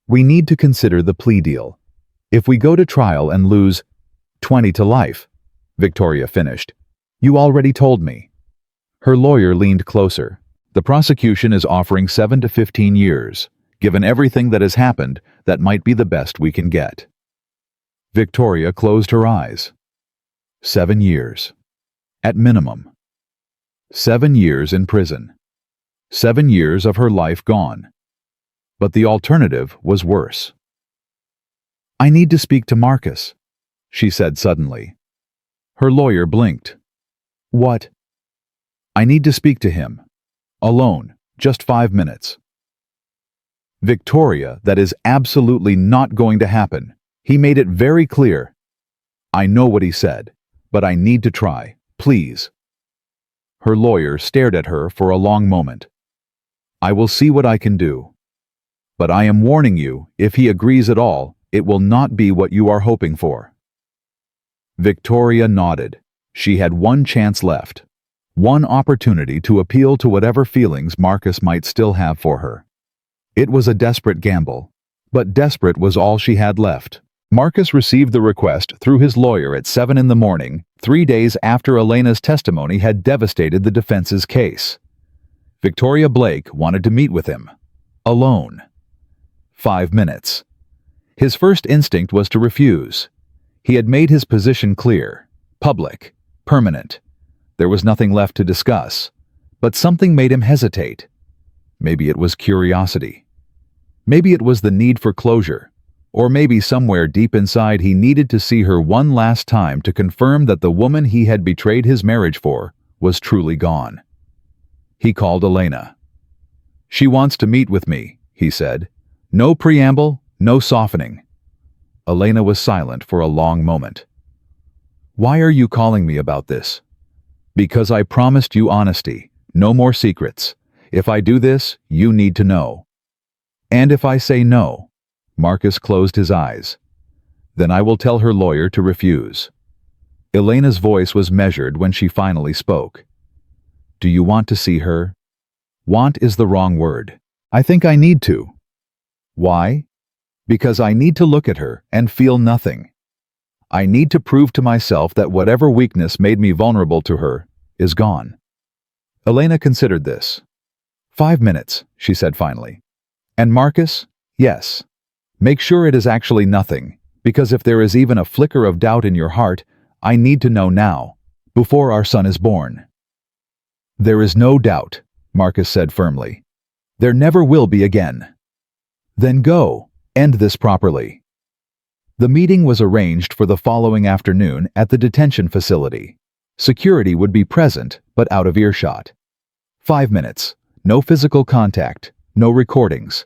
We need to consider the plea deal. If we go to trial and lose 20 to life, Victoria finished. You already told me. Her lawyer leaned closer. The prosecution is offering 7 to 15 years. Given everything that has happened, that might be the best we can get. Victoria closed her eyes. 7 years. At minimum. 7 years in prison. 7 years of her life gone. But the alternative was worse. I need to speak to Marcus, she said suddenly. Her lawyer blinked. What? I need to speak to him. Alone, just 5 minutes. Victoria, that is absolutely not going to happen. He made it very clear. I know what he said, but I need to try, please. Her lawyer stared at her for a long moment. I will see what I can do. But I am warning you, if he agrees at all, it will not be what you are hoping for. Victoria nodded. She had one chance left. One opportunity to appeal to whatever feelings Marcus might still have for her. It was a desperate gamble, but desperate was all she had left. Marcus received the request through his lawyer at 7 in the morning, 3 days after Elena's testimony had devastated the defense's case. Victoria Blake wanted to meet with him. Alone. 5 minutes. His first instinct was to refuse. He had made his position clear, public, permanent. There was nothing left to discuss, but something made him hesitate. Maybe it was curiosity. Maybe it was the need for closure, or maybe somewhere deep inside he needed to see her one last time to confirm that the woman he had betrayed his marriage for was truly gone. He called Elena. "She wants to meet with me," he said. No preamble, no softening. Elena was silent for a long moment. "Why are you calling me about this?" "Because I promised you honesty, no more secrets. If I do this, you need to know." "And if I say no?" Marcus closed his eyes. "Then I will tell her lawyer to refuse." Elena's voice was measured when she finally spoke. "Do you want to see her?" "Want is the wrong word. I think I need to." "Why?" "Because I need to look at her and feel nothing. I need to prove to myself that whatever weakness made me vulnerable to her is gone." Elena considered this. 5 minutes, she said finally. "And Marcus, yes. Make sure it is actually nothing, because if there is even a flicker of doubt in your heart, I need to know now, before our son is born." "There is no doubt," Marcus said firmly. "There never will be again." "Then go. End this properly." The meeting was arranged for the following afternoon at the detention facility. Security would be present, but out of earshot. 5 minutes. No physical contact. No recordings.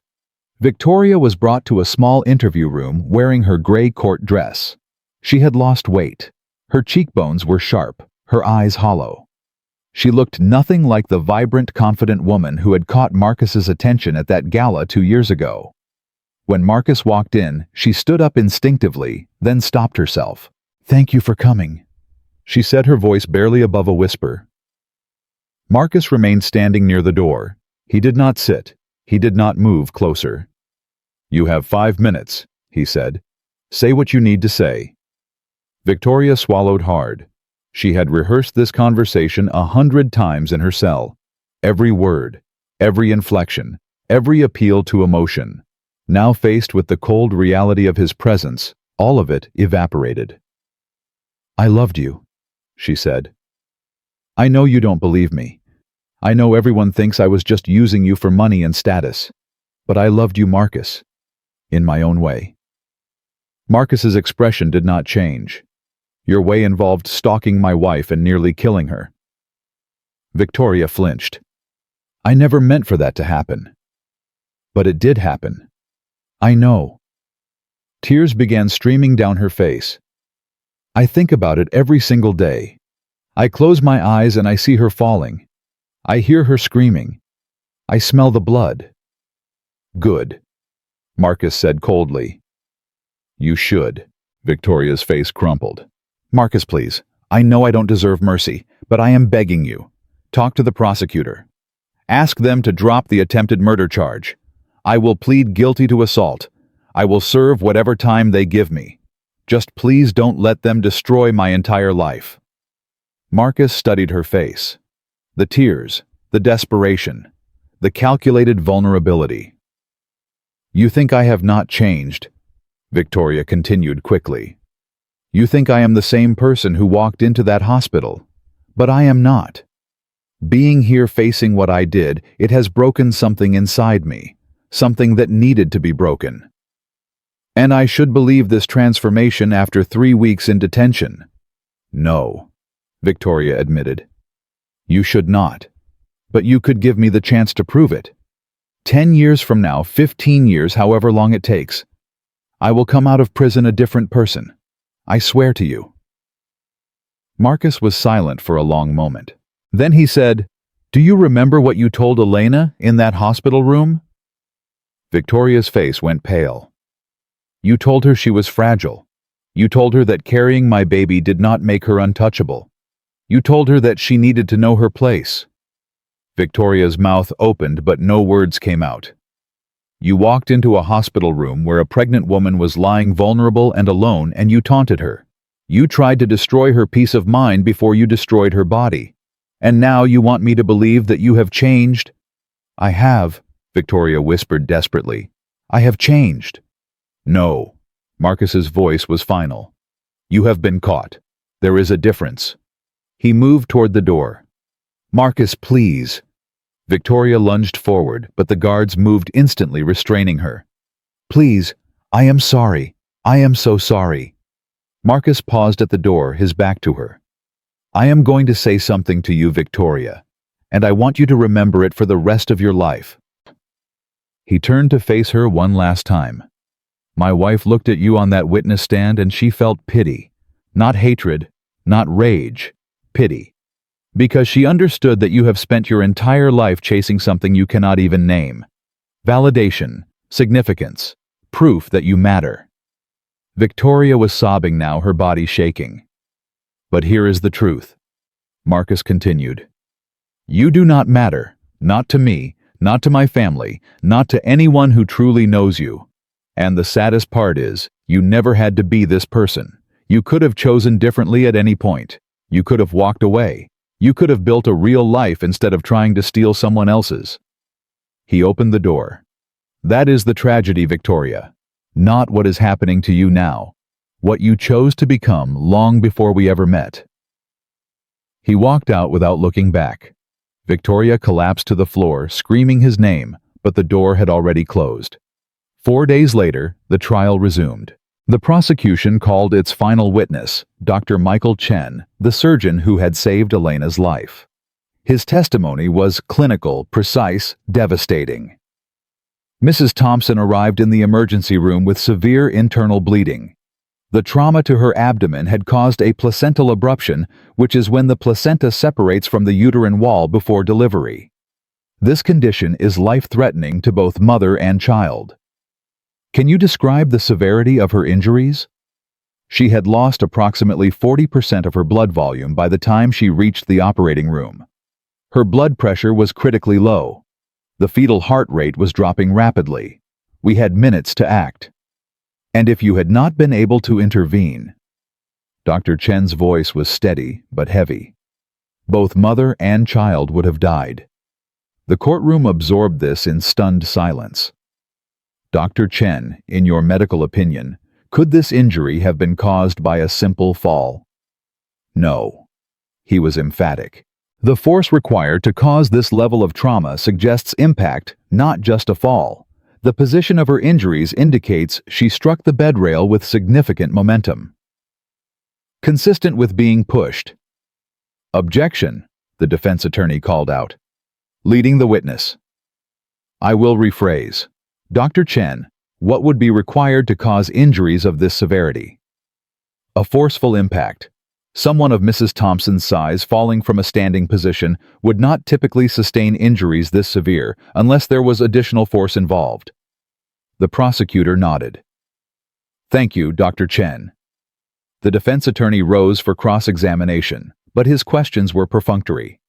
Victoria was brought to a small interview room wearing her gray court dress. She had lost weight. Her cheekbones were sharp, her eyes hollow. She looked nothing like the vibrant, confident woman who had caught Marcus's attention at that gala 2 years ago. When Marcus walked in, she stood up instinctively, then stopped herself. "Thank you for coming," she said, her voice barely above a whisper. Marcus remained standing near the door. He did not sit. He did not move closer. "You have 5 minutes," he said. "Say what you need to say." Victoria swallowed hard. She had rehearsed this conversation 100 times in her cell. Every word, every inflection, every appeal to emotion. Now faced with the cold reality of his presence, all of it evaporated. "I loved you," she said. "I know you don't believe me. I know everyone thinks I was just using you for money and status. But I loved you, Marcus. In my own way." Marcus's expression did not change. "Your way involved stalking my wife and nearly killing her." Victoria flinched. "I never meant for that to happen." "But it did happen." "I know." Tears began streaming down her face. "I think about it every single day. I close my eyes and I see her falling. I hear her screaming. I smell the blood." "Good," Marcus said coldly. "You should." Victoria's face crumpled. "Marcus, please. I know I don't deserve mercy, but I am begging you. Talk to the prosecutor. Ask them to drop the attempted murder charge. I will plead guilty to assault. I will serve whatever time they give me. Just please don't let them destroy my entire life." Marcus studied her face. The tears, the desperation, the calculated vulnerability. "You think I have not changed," Victoria continued quickly. "You think I am the same person who walked into that hospital, but I am not. Being here facing what I did, it has broken something inside me, something that needed to be broken. And I should believe this transformation after 3 weeks in detention." "No," Victoria admitted. "You should not. But you could give me the chance to prove it. 10 years from now, 15 years, however long it takes, I will come out of prison a different person. I swear to you." Marcus was silent for a long moment. Then he said, "Do you remember what you told Elena in that hospital room?" Victoria's face went pale. "You told her she was fragile. You told her that carrying my baby did not make her untouchable. You told her that she needed to know her place. Victoria's mouth opened, but no words came out. You walked into a hospital room where a pregnant woman was lying vulnerable and alone, and you taunted her. You tried to destroy her peace of mind before you destroyed her body. And now you want me to believe that you have changed? I have, Victoria whispered desperately. I have changed. No. Marcus's voice was final. You have been caught. There is a difference. He moved toward the door. Marcus, please. Victoria lunged forward, but the guards moved instantly, restraining her. Please, I am sorry. I am so sorry. Marcus paused at the door, his back to her. I am going to say something to you, Victoria, and I want you to remember it for the rest of your life. He turned to face her one last time. My wife looked at you on that witness stand and she felt pity. Not hatred, not rage, pity. Because she understood that you have spent your entire life chasing something you cannot even name. Validation, significance, proof that you matter. Victoria was sobbing now, her body shaking. But here is the truth. Marcus continued. You do not matter, not to me, not to my family, not to anyone who truly knows you. And the saddest part is, you never had to be this person. You could have chosen differently at any point. You could have walked away. You could have built a real life instead of trying to steal someone else's. He opened the door. That is the tragedy, Victoria. Not what is happening to you now. What you chose to become long before we ever met. He walked out without looking back. Victoria collapsed to the floor, screaming his name, but the door had already closed. 4 days later, the trial resumed. The prosecution called its final witness, Dr. Michael Chen, the surgeon who had saved Elena's life. His testimony was clinical, precise, devastating. Mrs. Thompson arrived in the emergency room with severe internal bleeding. The trauma to her abdomen had caused a placental abruption, which is when the placenta separates from the uterine wall before delivery. This condition is life-threatening to both mother and child. Can you describe the severity of her injuries? She had lost approximately 40% of her blood volume by the time she reached the operating room. Her blood pressure was critically low. The fetal heart rate was dropping rapidly. We had minutes to act. And if you had not been able to intervene... Dr. Chen's voice was steady but heavy. Both mother and child would have died. The courtroom absorbed this in stunned silence. Dr. Chen, in your medical opinion, could this injury have been caused by a simple fall? No. He was emphatic. The force required to cause this level of trauma suggests impact, not just a fall. The position of her injuries indicates she struck the bed rail with significant momentum. Consistent with being pushed. Objection, the defense attorney called out. Leading the witness. I will rephrase. Dr. Chen, what would be required to cause injuries of this severity? A forceful impact. Someone of Mrs. Thompson's size falling from a standing position would not typically sustain injuries this severe unless there was additional force involved. The prosecutor nodded. Thank you, Dr. Chen. The defense attorney rose for cross-examination, but his questions were perfunctory.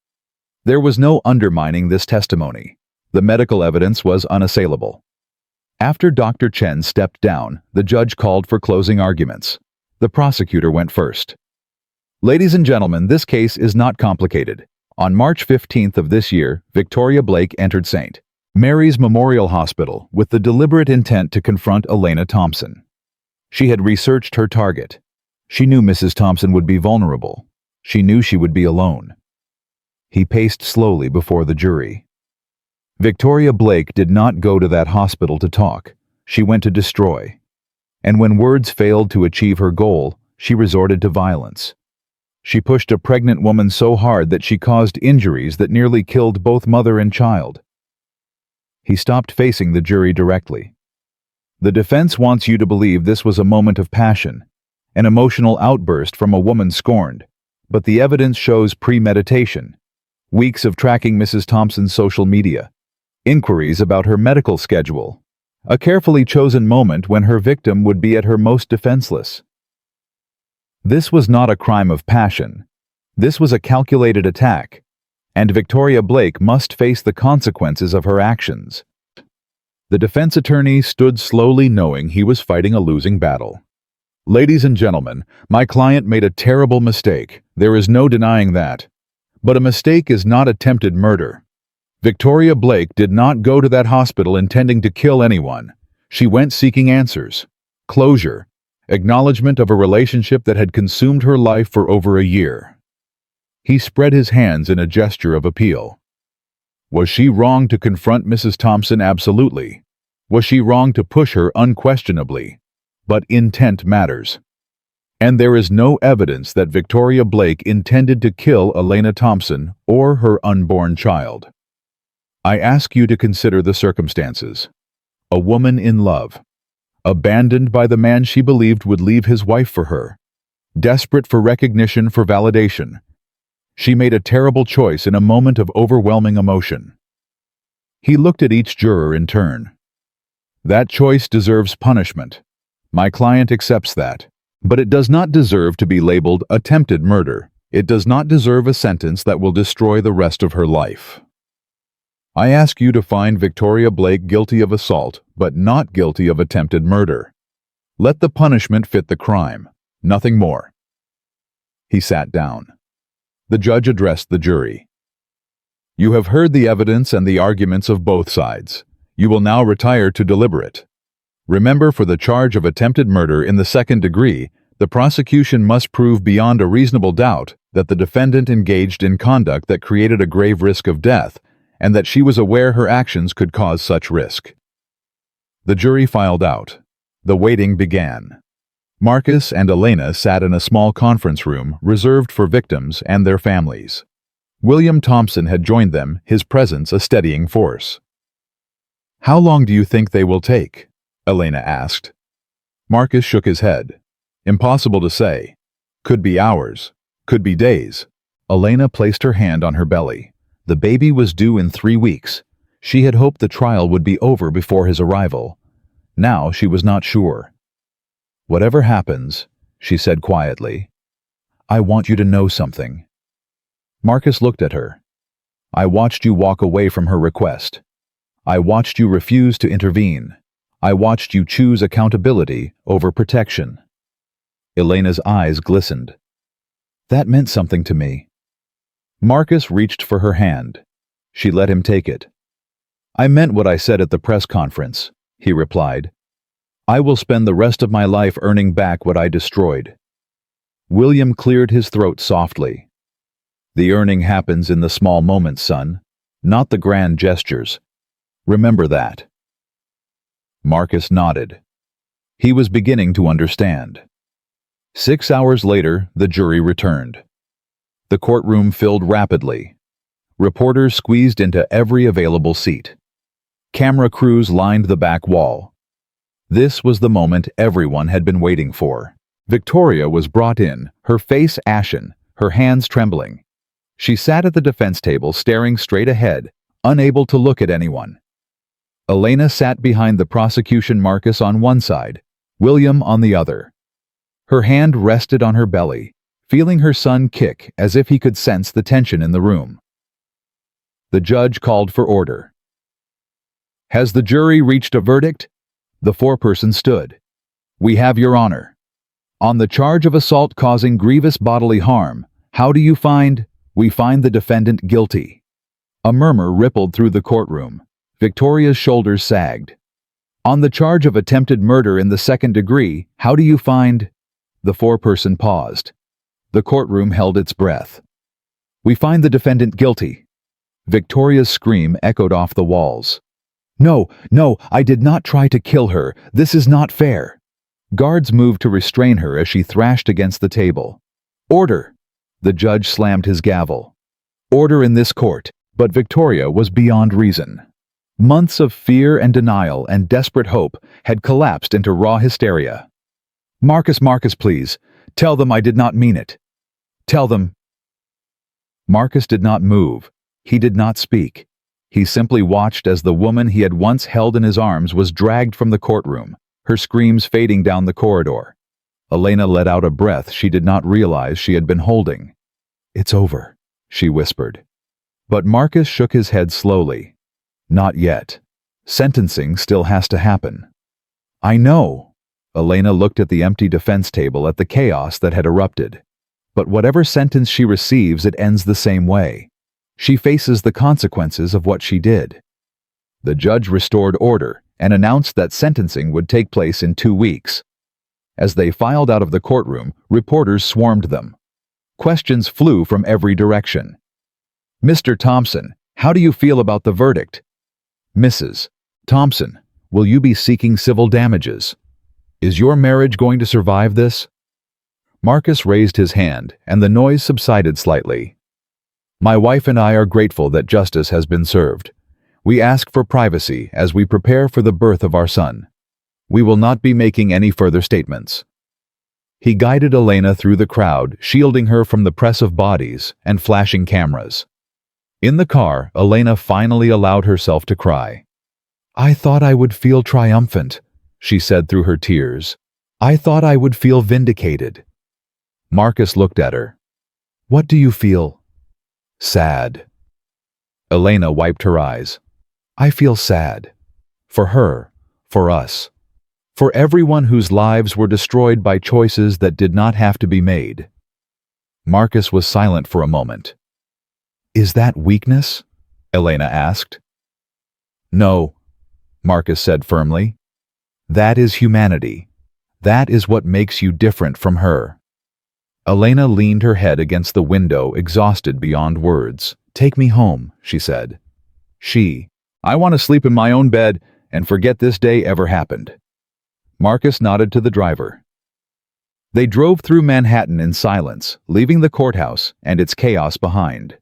There was no undermining this testimony. The medical evidence was unassailable. After Dr. Chen stepped down, the judge called for closing arguments. The prosecutor went first. Ladies and gentlemen, this case is not complicated. On March 15th of this year, Victoria Blake entered St. Mary's Memorial Hospital with the deliberate intent to confront Elena Thompson. She had researched her target. She knew Mrs. Thompson would be vulnerable. She knew she would be alone. He paced slowly before the jury. Victoria Blake did not go to that hospital to talk. She went to destroy. And when words failed to achieve her goal, she resorted to violence. She pushed a pregnant woman so hard that she caused injuries that nearly killed both mother and child. He stopped facing the jury directly. The defense wants you to believe this was a moment of passion, an emotional outburst from a woman scorned, but the evidence shows premeditation, weeks of tracking Mrs. Thompson's social media, inquiries about her medical schedule, a carefully chosen moment when her victim would be at her most defenseless. This was not a crime of passion. This was a calculated attack, and Victoria Blake must face the consequences of her actions. The defense attorney stood slowly, knowing he was fighting a losing battle. Ladies and gentlemen, my client made a terrible mistake. There is no denying that. But a mistake is not attempted murder. Victoria Blake did not go to that hospital intending to kill anyone. She went seeking answers, closure, acknowledgement of a relationship that had consumed her life for over a year. He spread his hands in a gesture of appeal. Was she wrong to confront Mrs. Thompson? Absolutely. Was she wrong to push her? Unquestionably. But intent matters. And there is no evidence that Victoria Blake intended to kill Elena Thompson or her unborn child. I ask you to consider the circumstances. A woman in love, abandoned by the man she believed would leave his wife for her, desperate for recognition, for validation. She made a terrible choice in a moment of overwhelming emotion. He looked at each juror in turn. That choice deserves punishment. My client accepts that. But it does not deserve to be labeled attempted murder. It does not deserve a sentence that will destroy the rest of her life. I ask you to find Victoria Blake guilty of assault, but not guilty of attempted murder. Let the punishment fit the crime. Nothing more. He sat down. The judge addressed the jury. You have heard the evidence and the arguments of both sides. You will now retire to deliberate. Remember, for the charge of attempted murder in the second degree, the prosecution must prove beyond a reasonable doubt that the defendant engaged in conduct that created a grave risk of death, and that she was aware her actions could cause such risk. The jury filed out. The waiting began. Marcus and Elena sat in a small conference room reserved for victims and their families. William Thompson had joined them, his presence a steadying force. How long do you think they will take? Elena asked. Marcus shook his head. Impossible to say. Could be hours. Could be days. Elena placed her hand on her belly. The baby was due in 3 weeks. She had hoped the trial would be over before his arrival. Now she was not sure. Whatever happens, she said quietly, I want you to know something. Marcus looked at her. I watched you walk away from her request. I watched you refuse to intervene. I watched you choose accountability over protection. Elena's eyes glistened. That meant something to me. Marcus reached for her hand. She let him take it. I meant what I said at the press conference, he replied. I will spend the rest of my life earning back what I destroyed. William cleared his throat softly. The earning happens in the small moments, son, not the grand gestures. Remember that. Marcus nodded. He was beginning to understand. 6 hours later, the jury returned. The courtroom filled rapidly. Reporters squeezed into every available seat. Camera crews lined the back wall. This was the moment everyone had been waiting for. Victoria was brought in, her face ashen, her hands trembling. She sat at the defense table, staring straight ahead, unable to look at anyone. Elena sat behind the prosecution, Marcus on one side, William on the other. Her hand rested on her belly, feeling her son kick as if he could sense the tension in the room. The judge called for order. Has the jury reached a verdict? The foreperson stood. We have, Your Honor. On the charge of assault causing grievous bodily harm, how do you find? We find the defendant guilty. A murmur rippled through the courtroom. Victoria's shoulders sagged. On the charge of attempted murder in the second degree, how do you find? The foreperson paused. The courtroom held its breath. We find the defendant guilty. Victoria's scream echoed off the walls. No, I did not try to kill her. This is not fair. Guards moved to restrain her as she thrashed against the table. Order! The judge slammed his gavel. Order in this court, but Victoria was beyond reason. Months of fear and denial and desperate hope had collapsed into raw hysteria. Marcus, please. Tell them I did not mean it. Tell them. Marcus did not move. He did not speak. He simply watched as the woman he had once held in his arms was dragged from the courtroom, her screams fading down the corridor. Elena let out a breath she did not realize she had been holding. "It's over," she whispered. But Marcus shook his head slowly. "Not yet. Sentencing still has to happen." "I know." Elena looked at the empty defense table at the chaos that had erupted. "But whatever sentence she receives, it ends the same way. She faces the consequences of what she did." The judge restored order and announced that sentencing would take place in 2 weeks. As they filed out of the courtroom, reporters swarmed them. Questions flew from every direction. "Mr. Thompson, how do you feel about the verdict?" "Mrs. Thompson, will you be seeking civil damages? Is your marriage going to survive this?" Marcus raised his hand, and the noise subsided slightly. "My wife and I are grateful that justice has been served. We ask for privacy as we prepare for the birth of our son. We will not be making any further statements." He guided Elena through the crowd, shielding her from the press of bodies and flashing cameras. In the car, Elena finally allowed herself to cry. "I thought I would feel triumphant," she said through her tears. "I thought I would feel vindicated." Marcus looked at her. "What do you feel?" "Sad." Elena wiped her eyes. "I feel sad. For her, for us, for everyone whose lives were destroyed by choices that did not have to be made." Marcus was silent for a moment. "Is that weakness?" Elena asked. "No," Marcus said firmly. "That is humanity. That is what makes you different from her." Elena leaned her head against the window, exhausted beyond words. "Take me home," she said. "I want to sleep in my own bed and forget this day ever happened." Marcus nodded to the driver. They drove through Manhattan in silence, leaving the courthouse and its chaos behind.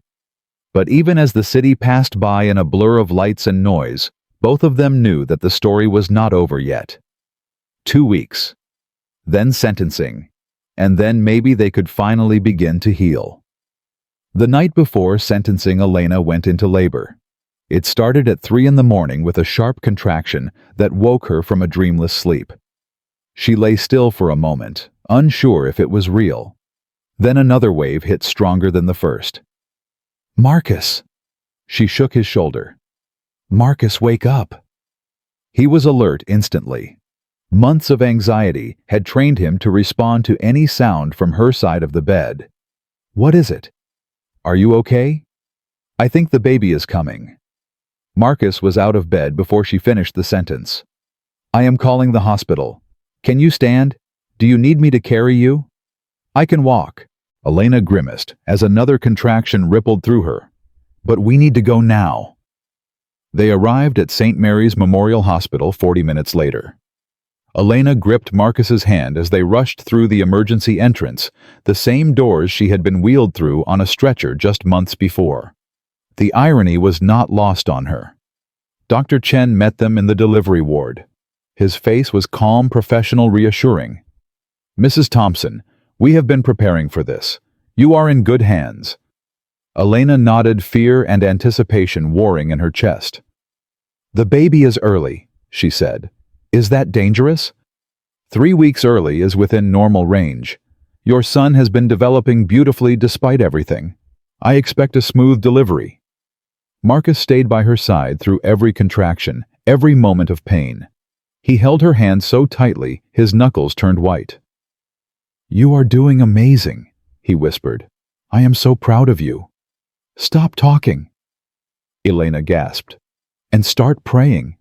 But even as the city passed by in a blur of lights and noise, both of them knew that the story was not over yet. 2 weeks. Then sentencing. And then maybe they could finally begin to heal. The night before sentencing, Elena went into labor. It started at 3 a.m. with a sharp contraction that woke her from a dreamless sleep. She lay still for a moment, unsure if it was real. Then another wave hit stronger than the first. "Marcus!" She shook his shoulder. "Marcus, wake up!" He was alert instantly. Months of anxiety had trained him to respond to any sound from her side of the bed. "What is it? Are you okay?" "I think the baby is coming." Marcus was out of bed before she finished the sentence. "I am calling the hospital. Can you stand? Do you need me to carry you?" "I can walk." Elena grimaced as another contraction rippled through her. "But we need to go now." They arrived at St. Mary's Memorial Hospital 40 minutes later. Elena gripped Marcus's hand as they rushed through the emergency entrance, the same doors she had been wheeled through on a stretcher just months before. The irony was not lost on her. Dr. Chen met them in the delivery ward. His face was calm, professional, reassuring. "Mrs. Thompson, we have been preparing for this. You are in good hands." Elena nodded, fear and anticipation warring in her chest. "The baby is early," she said. "Is that dangerous?" 3 weeks early is within normal range. Your son has been developing beautifully despite everything. I expect a smooth delivery." Marcus stayed by her side through every contraction, every moment of pain. He held her hand so tightly, his knuckles turned white. "You are doing amazing," he whispered. "I am so proud of you." "Stop talking," Elena gasped, "and start praying."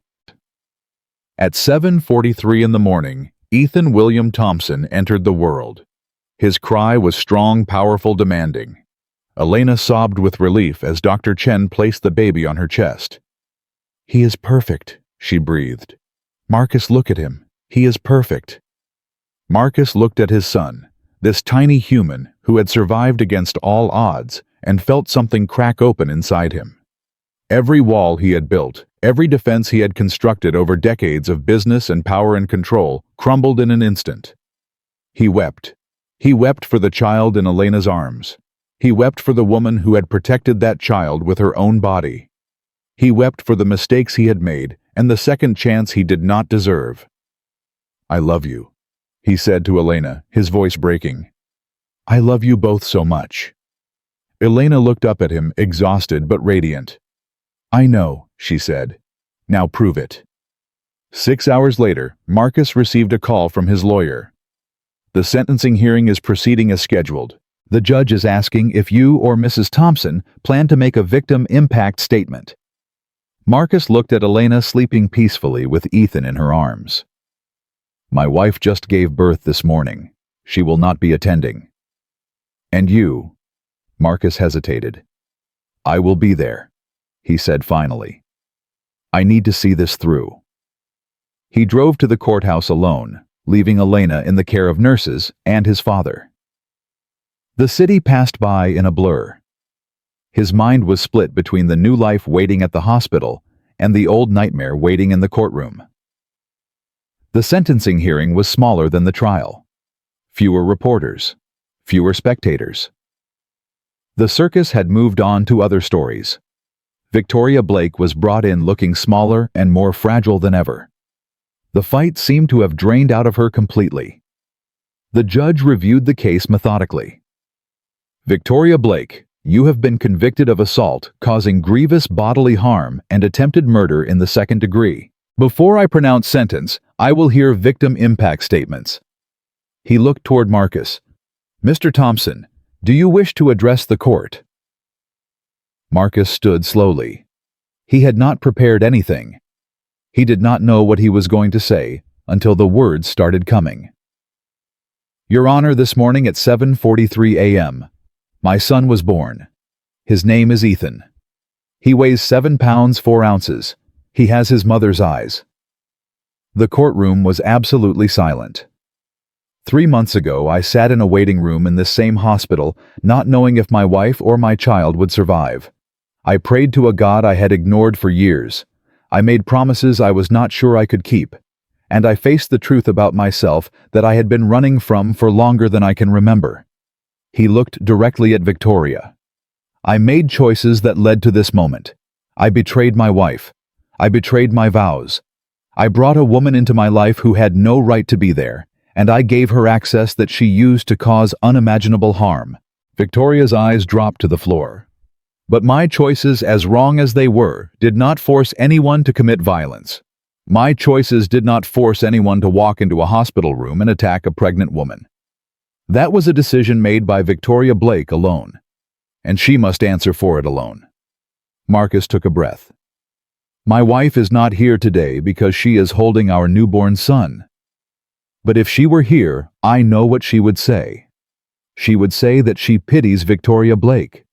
At 7:43 in the morning, Ethan William Thompson entered the world. His cry was strong, powerful, demanding. Elena sobbed with relief as Dr. Chen placed the baby on her chest. "He is perfect," she breathed. "Marcus, look at him. He is perfect." Marcus looked at his son, this tiny human who had survived against all odds, and felt something crack open inside him. Every wall he had built, every defense he had constructed over decades of business and power and control, crumbled in an instant. He wept. He wept for the child in Elena's arms. He wept for the woman who had protected that child with her own body. He wept for the mistakes he had made and the second chance he did not deserve. "I love you," he said to Elena, his voice breaking. "I love you both so much." Elena looked up at him, exhausted but radiant. "I know," she said. "Now prove it." 6 hours later, Marcus received a call from his lawyer. "The sentencing hearing is proceeding as scheduled. The judge is asking if you or Mrs. Thompson plan to make a victim impact statement." Marcus looked at Elena sleeping peacefully with Ethan in her arms. "My wife just gave birth this morning. She will not be attending." "And you?" Marcus hesitated. "I will be there," he said finally. "I need to see this through." He drove to the courthouse alone, leaving Elena in the care of nurses and his father. The city passed by in a blur. His mind was split between the new life waiting at the hospital and the old nightmare waiting in the courtroom. The sentencing hearing was smaller than the trial. Fewer reporters, fewer spectators. The circus had moved on to other stories. Victoria Blake was brought in looking smaller and more fragile than ever. The fight seemed to have drained out of her completely. The judge reviewed the case methodically. "Victoria Blake, you have been convicted of assault, causing grievous bodily harm, and attempted murder in the second degree. Before I pronounce sentence, I will hear victim impact statements." He looked toward Marcus. "Mr. Thompson, do you wish to address the court?" Marcus stood slowly. He had not prepared anything. He did not know what he was going to say until the words started coming. "Your Honor, this morning at 7:43 a.m., my son was born. His name is Ethan. He weighs 7 pounds 4 ounces. He has his mother's eyes." The courtroom was absolutely silent. 3 months ago, I sat in a waiting room in this same hospital, not knowing if my wife or my child would survive. I prayed to a God I had ignored for years. I made promises I was not sure I could keep. And I faced the truth about myself that I had been running from for longer than I can remember. He looked directly at Victoria. "I made choices that led to this moment. I betrayed my wife. I betrayed my vows. I brought a woman into my life who had no right to be there, and I gave her access that she used to cause unimaginable harm." Victoria's eyes dropped to the floor. "But my choices, as wrong as they were, did not force anyone to commit violence. My choices did not force anyone to walk into a hospital room and attack a pregnant woman. That was a decision made by Victoria Blake alone, and she must answer for it alone." Marcus took a breath. "My wife is not here today because she is holding our newborn son. But if she were here, I know what she would say. She would say that she pities Victoria Blake.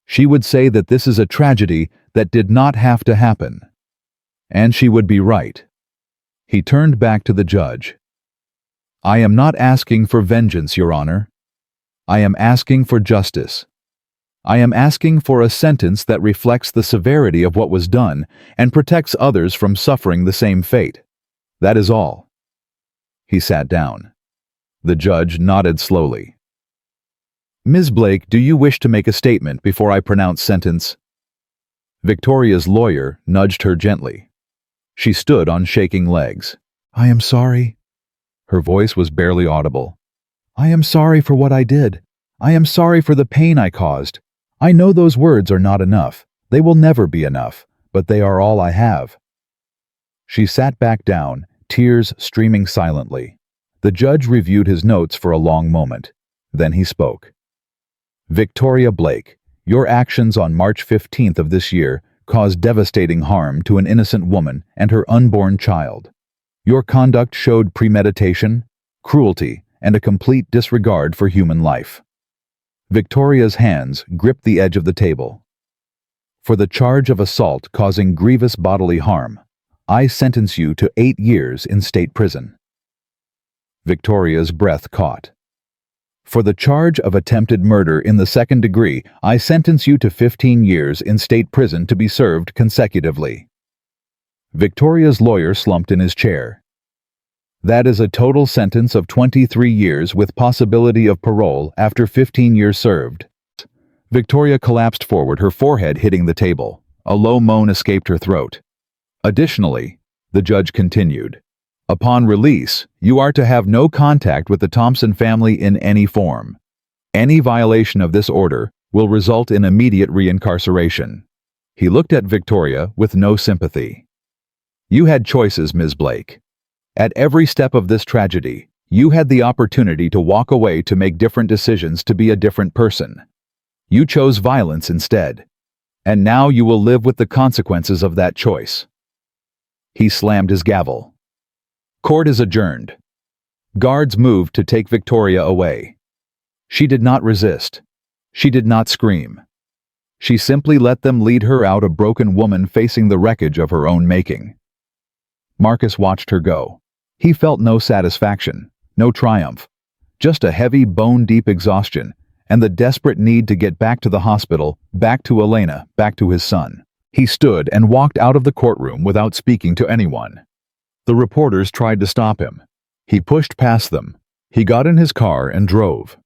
She would say that this is a tragedy that did not have to happen. And she would be right." He turned back to the judge. "I am not asking for vengeance, Your Honor. I am asking for justice. I am asking for a sentence that reflects the severity of what was done and protects others from suffering the same fate. That is all." He sat down. The judge nodded slowly. "Ms. Blake, do you wish to make a statement before I pronounce sentence?" Victoria's lawyer nudged her gently. She stood on shaking legs. "I am sorry." Her voice was barely audible. "I am sorry for what I did. I am sorry for the pain I caused. I know those words are not enough. They will never be enough, but they are all I have." She sat back down, tears streaming silently. The judge reviewed his notes for a long moment. Then he spoke. "Victoria Blake, your actions on March 15th of this year caused devastating harm to an innocent woman and her unborn child. Your conduct showed premeditation, cruelty, and a complete disregard for human life." Victoria's hands gripped the edge of the table. "For the charge of assault causing grievous bodily harm, I sentence you to 8 years in state prison." Victoria's breath caught. "For the charge of attempted murder in the second degree, I sentence you to 15 years in state prison to be served consecutively." Victoria's lawyer slumped in his chair. "That is a total sentence of 23 years with possibility of parole after 15 years served." Victoria collapsed forward, her forehead hitting the table. A low moan escaped her throat. "Additionally," the judge continued, Upon release, you are to have no contact with the Thompson family in any form. Any violation of this order will result in immediate reincarceration. He looked at Victoria with no sympathy. You had choices, Ms. Blake. At every step of this tragedy, you had the opportunity to walk away to make different decisions to be a different person. You chose violence instead. And now you will live with the consequences of that choice. He slammed his gavel. Court is adjourned. Guards moved to take Victoria away. She did not resist. She did not scream. She simply let them lead her out, a broken woman facing the wreckage of her own making. Marcus watched her go. He felt no satisfaction, no triumph, just a heavy, bone-deep exhaustion and the desperate need to get back to the hospital, back to Elena, back to his son. He stood and walked out of the courtroom without speaking to anyone. The reporters tried to stop him. He pushed past them. He got in his car and drove.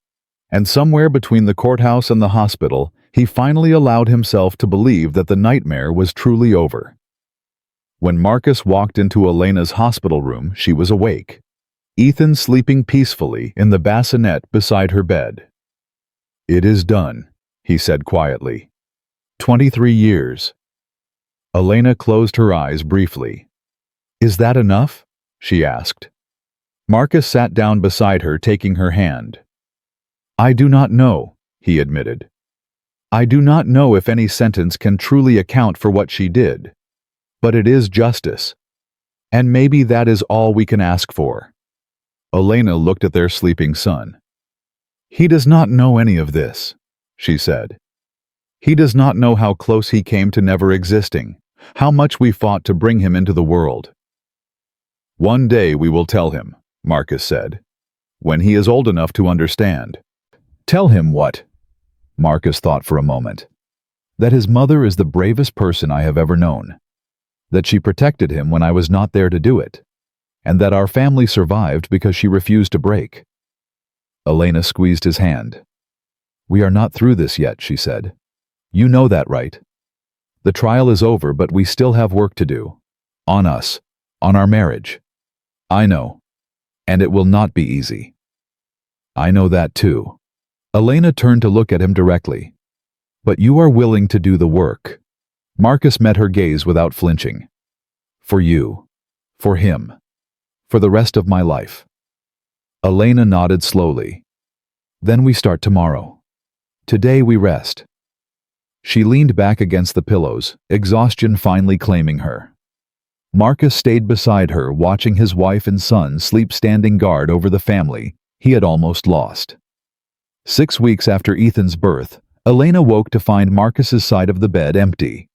And somewhere between the courthouse and the hospital, he finally allowed himself to believe that the nightmare was truly over. When Marcus walked into Elena's hospital room, she was awake. Ethan sleeping peacefully in the bassinet beside her bed. "It is done," he said quietly. 23 years. Elena closed her eyes briefly. "Is that enough?" she asked. Marcus sat down beside her, taking her hand. "I do not know," he admitted. "I do not know if any sentence can truly account for what she did. But it is justice. And maybe that is all we can ask for." Elena looked at their sleeping son. "He does not know any of this," she said. "He does not know how close he came to never existing, how much we fought to bring him into the world." "One day we will tell him," Marcus said, "when he is old enough to understand." "Tell him what?" Marcus thought for a moment. "That his mother is the bravest person I have ever known. That she protected him when I was not there to do it. And that our family survived because she refused to break." Elena squeezed his hand. "We are not through this yet," she said. "You know that, right? The trial is over, but we still have work to do. On us. On our marriage. I know. And it will not be easy." "I know that too." Elena turned to look at him directly. "But you are willing to do the work." Marcus met her gaze without flinching. "For you. For him. For the rest of my life." Elena nodded slowly. "Then we start tomorrow. Today we rest." She leaned back against the pillows, exhaustion finally claiming her. Marcus stayed beside her, watching his wife and son sleep, standing guard over the family he had almost lost. 6 weeks after Ethan's birth, Elena woke to find Marcus's side of the bed empty.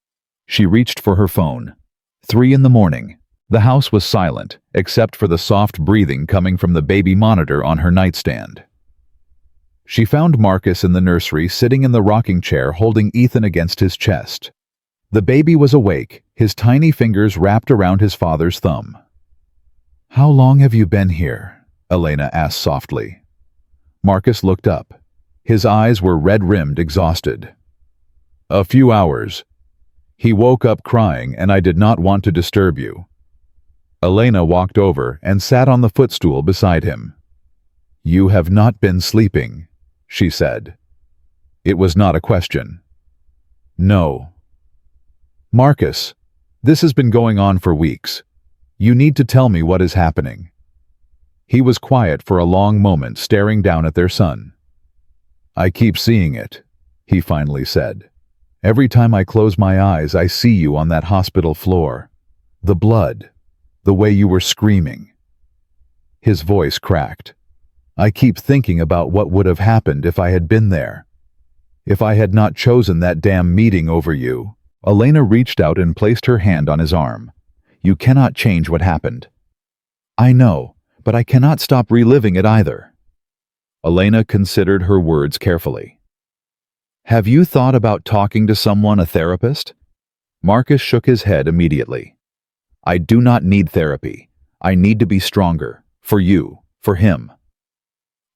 She reached for her phone. 3 in the morning. The house was silent, except for the soft breathing coming from the baby monitor on her nightstand. She found Marcus in the nursery, sitting in the rocking chair, holding Ethan against his chest. The baby was awake, his tiny fingers wrapped around his father's thumb. "How long have you been here?" Elena asked softly. Marcus looked up. His eyes were red-rimmed, exhausted. "A few hours. He woke up crying, and I did not want to disturb you." Elena walked over and sat on the footstool beside him. "You have not been sleeping," she said. It was not a question. "No." "Marcus, this has been going on for weeks. You need to tell me what is happening." He was quiet for a long moment, staring down at their son. "I keep seeing it," he finally said. "Every time I close my eyes, I see you on that hospital floor. The blood. The way you were screaming." His voice cracked. "I keep thinking about what would have happened if I had been there. If I had not chosen that damn meeting over you." Elena reached out and placed her hand on his arm. "You cannot change what happened." "I know, but I cannot stop reliving it either." Elena considered her words carefully. "Have you thought about talking to someone, a therapist?" Marcus shook his head immediately. "I do not need therapy. I need to be stronger. For you. For him."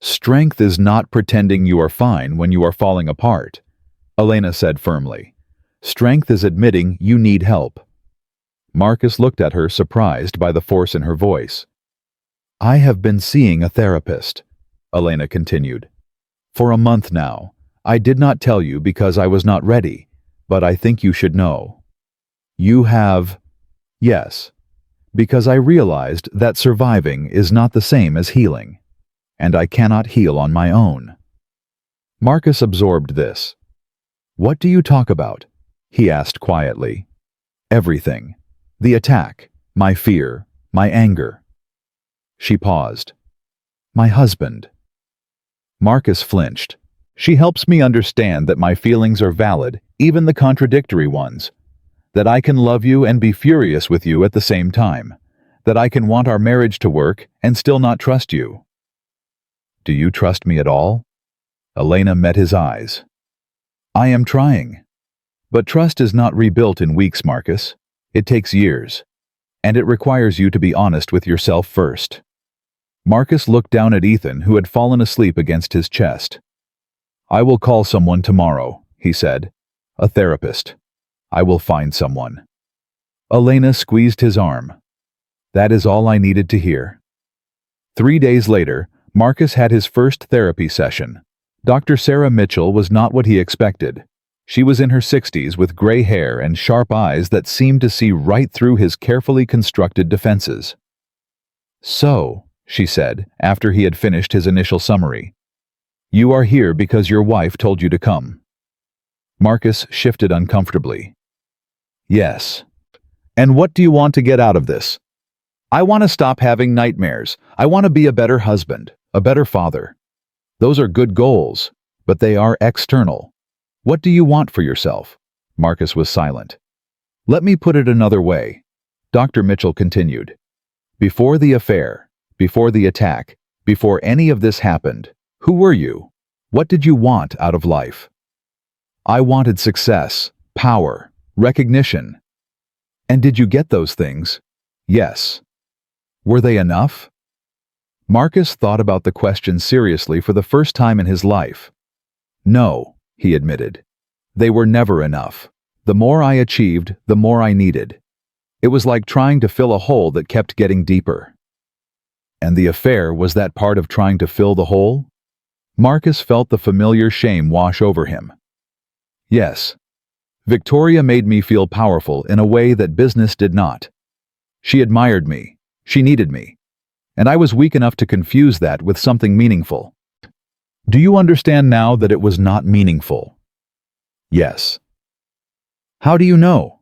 "Strength is not pretending you are fine when you are falling apart," Elena said firmly. "Strength is admitting you need help." Marcus looked at her, surprised by the force in her voice. I have been seeing a therapist, Elena continued. For a month now. I did not tell you because I was not ready, but I think you should know. You have... Yes, because I realized that surviving is not the same as healing, and I cannot heal on my own. Marcus absorbed this. What do you talk about? He asked quietly. Everything. The attack, my fear, my anger. She paused. My husband. Marcus flinched. She helps me understand that my feelings are valid, even the contradictory ones. That I can love you and be furious with you at the same time. That I can want our marriage to work and still not trust you. Do you trust me at all? Elena met his eyes. I am trying. But trust is not rebuilt in weeks, Marcus. It takes years. And it requires you to be honest with yourself first. Marcus looked down at Ethan, who had fallen asleep against his chest. I will call someone tomorrow, he said. A therapist. I will find someone. Elena squeezed his arm. That is all I needed to hear. 3 days later, Marcus had his first therapy session. Dr. Sarah Mitchell was not what he expected. She was in her 60s with gray hair and sharp eyes that seemed to see right through his carefully constructed defenses. So, she said, after he had finished his initial summary, you are here because your wife told you to come. Marcus shifted uncomfortably. Yes. And what do you want to get out of this? I want to stop having nightmares. I want to be a better husband, a better father. Those are good goals, but they are external. What do you want for yourself? Marcus was silent. Let me put it another way. Dr. Mitchell continued. Before the affair, before the attack, before any of this happened, who were you? What did you want out of life? I wanted success, power, recognition. And did you get those things? Yes. Were they enough? Marcus thought about the question seriously for the first time in his life. No, he admitted. They were never enough. The more I achieved, the more I needed. It was like trying to fill a hole that kept getting deeper. And the affair was that part of trying to fill the hole? Marcus felt the familiar shame wash over him. Yes. Victoria made me feel powerful in a way that business did not. She admired me. She needed me. And I was weak enough to confuse that with something meaningful. Do you understand now that it was not meaningful? Yes. How do you know?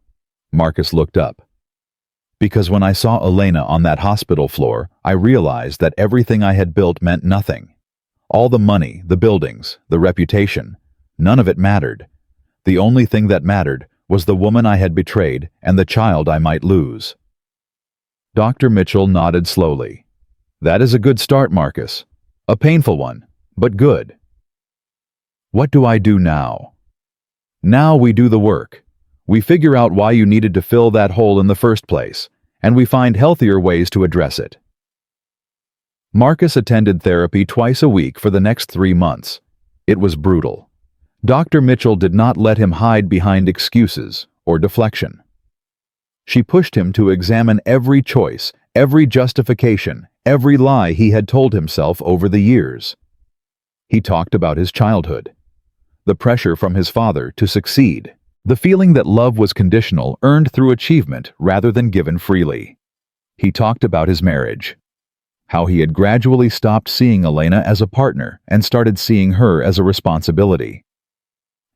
Marcus looked up. Because when I saw Elena on that hospital floor, I realized that everything I had built meant nothing. All the money, the buildings, the reputation, none of it mattered. The only thing that mattered was the woman I had betrayed and the child I might lose. Dr. Mitchell nodded slowly. That is a good start, Marcus. A painful one, but good. What do I do now? Now we do the work. We figure out why you needed to fill that hole in the first place, and we find healthier ways to address it. Marcus attended therapy twice a week for the next 3 months. It was brutal. Dr. Mitchell did not let him hide behind excuses or deflection. She pushed him to examine every choice, every justification, every lie he had told himself over the years. He talked about his childhood, the pressure from his father to succeed, the feeling that love was conditional, earned through achievement rather than given freely. He talked about his marriage, how he had gradually stopped seeing Elena as a partner and started seeing her as a responsibility.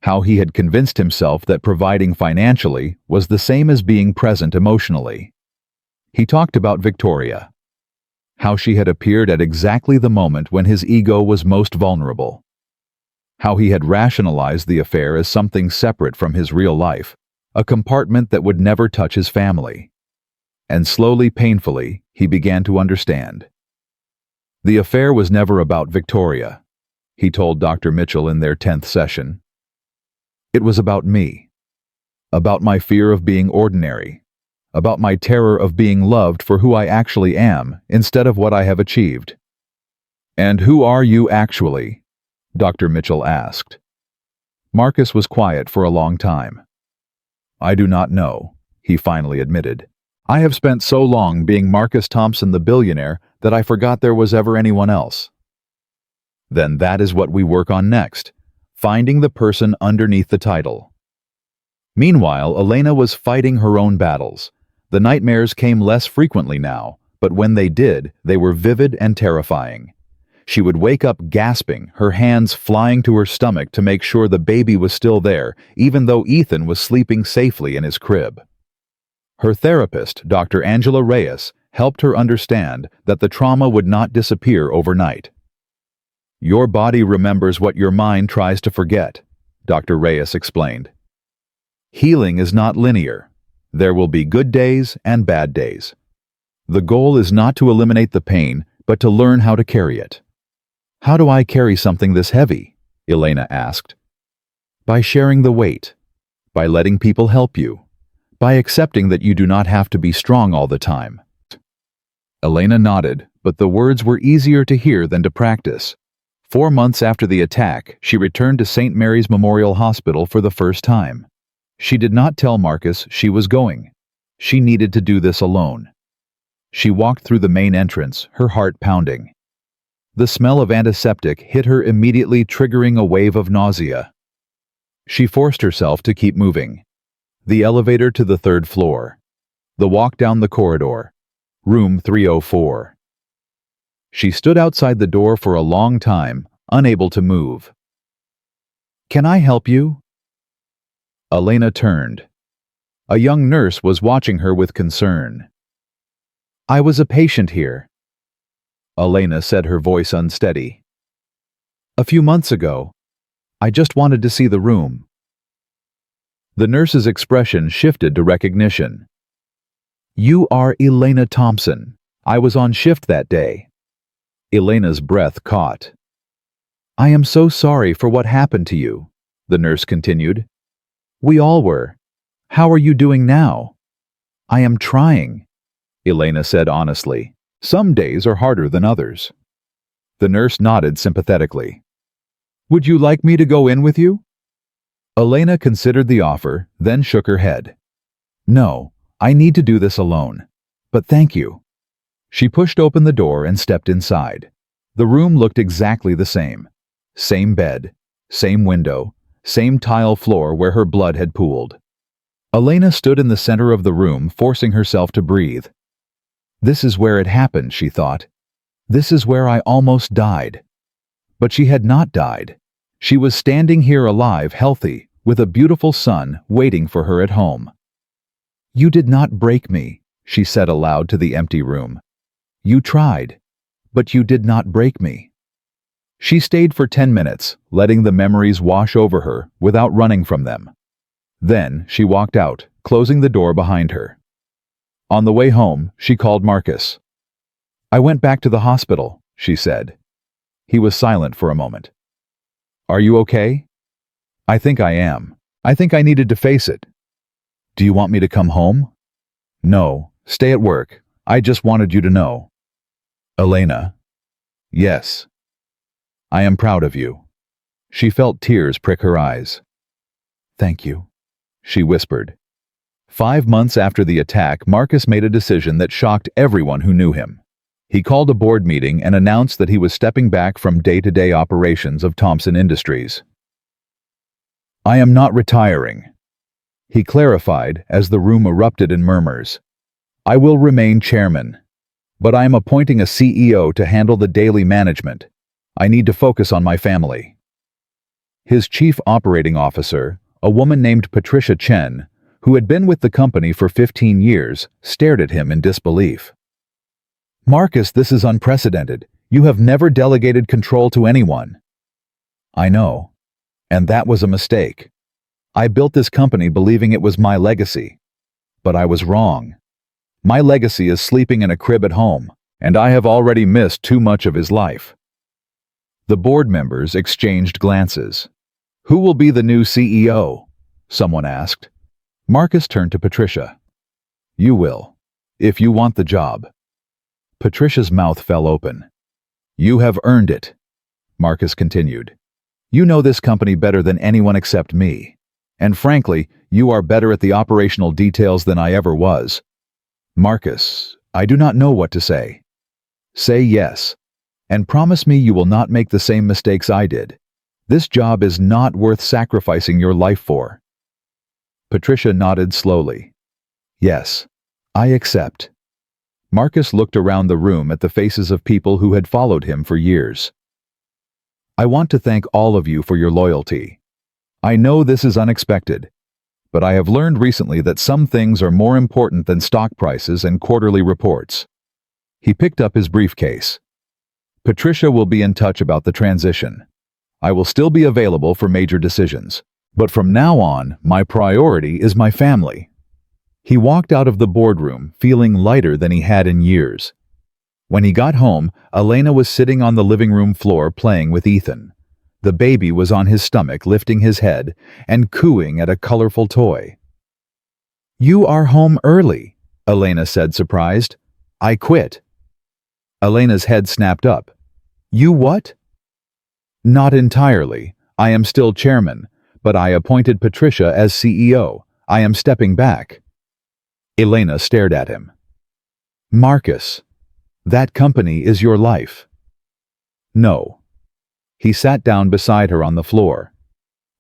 How he had convinced himself that providing financially was the same as being present emotionally. He talked about Victoria, how she had appeared at exactly the moment when his ego was most vulnerable, how he had rationalized the affair as something separate from his real life, a compartment that would never touch his family. And slowly, painfully, he began to understand. The affair was never about Victoria, he told Dr. Mitchell in their 10th session. It was about me, about my fear of being ordinary, about my terror of being loved for who I actually am instead of what I have achieved. And who are you actually? Dr. Mitchell asked. Marcus was quiet for a long time. I do not know, he finally admitted. I have spent so long being Marcus Thompson the billionaire that I forgot there was ever anyone else. Then that is what we work on next, finding the person underneath the title. Meanwhile, Elena was fighting her own battles. The nightmares came less frequently now, but when they did, they were vivid and terrifying. She would wake up gasping, her hands flying to her stomach to make sure the baby was still there, even though Ethan was sleeping safely in his crib. Her therapist, Dr. Angela Reyes, helped her understand that the trauma would not disappear overnight. Your body remembers what your mind tries to forget, Dr. Reyes explained. Healing is not linear. There will be good days and bad days. The goal is not to eliminate the pain, but to learn how to carry it. How do I carry something this heavy? Elena asked. By sharing the weight. By letting people help you. By accepting that you do not have to be strong all the time. Elena nodded, but the words were easier to hear than to practice. 4 months after the attack, she returned to St. Mary's Memorial Hospital for the first time. She did not tell Marcus she was going. She needed to do this alone. She walked through the main entrance, her heart pounding. The smell of antiseptic hit her immediately, triggering a wave of nausea. She forced herself to keep moving. The elevator to the 3rd floor. The walk down the corridor. Room 304. She stood outside the door for a long time, unable to move. Can I help you? Elena turned. A young nurse was watching her with concern. I was a patient here. Elena said, her voice unsteady. A few months ago. I just wanted to see the room. The nurse's expression shifted to recognition. You are Elena Thompson. I was on shift that day. Elena's breath caught. I am so sorry for what happened to you, the nurse continued. We all were. How are you doing now? I am trying, Elena said honestly. Some days are harder than others. The nurse nodded sympathetically. Would you like me to go in with you? Elena considered the offer, then shook her head. No, I need to do this alone. But thank you. She pushed open the door and stepped inside. The room looked exactly the same. Same bed, same window, same tile floor where her blood had pooled. Elena stood in the center of the room, forcing herself to breathe. This is where it happened, she thought. This is where I almost died. But she had not died. She was standing here alive, healthy, with a beautiful son waiting for her at home. You did not break me, she said aloud to the empty room. You tried, but you did not break me. She stayed for 10 minutes, letting the memories wash over her without running from them. Then she walked out, closing the door behind her. On the way home, she called Marcus. I went back to the hospital, she said. He was silent for a moment. Are you okay? I think I am. I think I needed to face it. Do you want me to come home? No, stay at work. I just wanted you to know. Elena. Yes. I am proud of you. She felt tears prick her eyes. Thank you, she whispered. 5 months after the attack, Marcus made a decision that shocked everyone who knew him. He called a board meeting and announced that he was stepping back from day-to-day operations of Thompson Industries. I am not retiring, he clarified as the room erupted in murmurs. I will remain chairman, but I am appointing a CEO to handle the daily management. I need to focus on my family. His chief operating officer, a woman named Patricia Chen, who had been with the company for 15 years, stared at him in disbelief. Marcus, this is unprecedented. You have never delegated control to anyone. I know. And that was a mistake. I built this company believing it was my legacy. But I was wrong. My legacy is sleeping in a crib at home, and I have already missed too much of his life. The board members exchanged glances. Who will be the new CEO? Someone asked. Marcus turned to Patricia. You will, if you want the job. Patricia's mouth fell open. You have earned it, Marcus continued. You know this company better than anyone except me. And frankly, you are better at the operational details than I ever was. Marcus, I do not know what to say. Say yes, and promise me you will not make the same mistakes I did. This job is not worth sacrificing your life for. Patricia nodded slowly. Yes, I accept. Marcus looked around the room at the faces of people who had followed him for years. I want to thank all of you for your loyalty. I know this is unexpected, but I have learned recently that some things are more important than stock prices and quarterly reports. He picked up his briefcase. Patricia will be in touch about the transition. I will still be available for major decisions, but from now on, my priority is my family. He walked out of the boardroom feeling lighter than he had in years. When he got home, Elena was sitting on the living room floor playing with Ethan. The baby was on his stomach lifting his head and cooing at a colorful toy. You are home early, Elena said, surprised. I quit. Elena's head snapped up. You what? Not entirely. I am still chairman, but I appointed Patricia as CEO. I am stepping back. Elena stared at him. Marcus, that company is your life. No. He sat down beside her on the floor.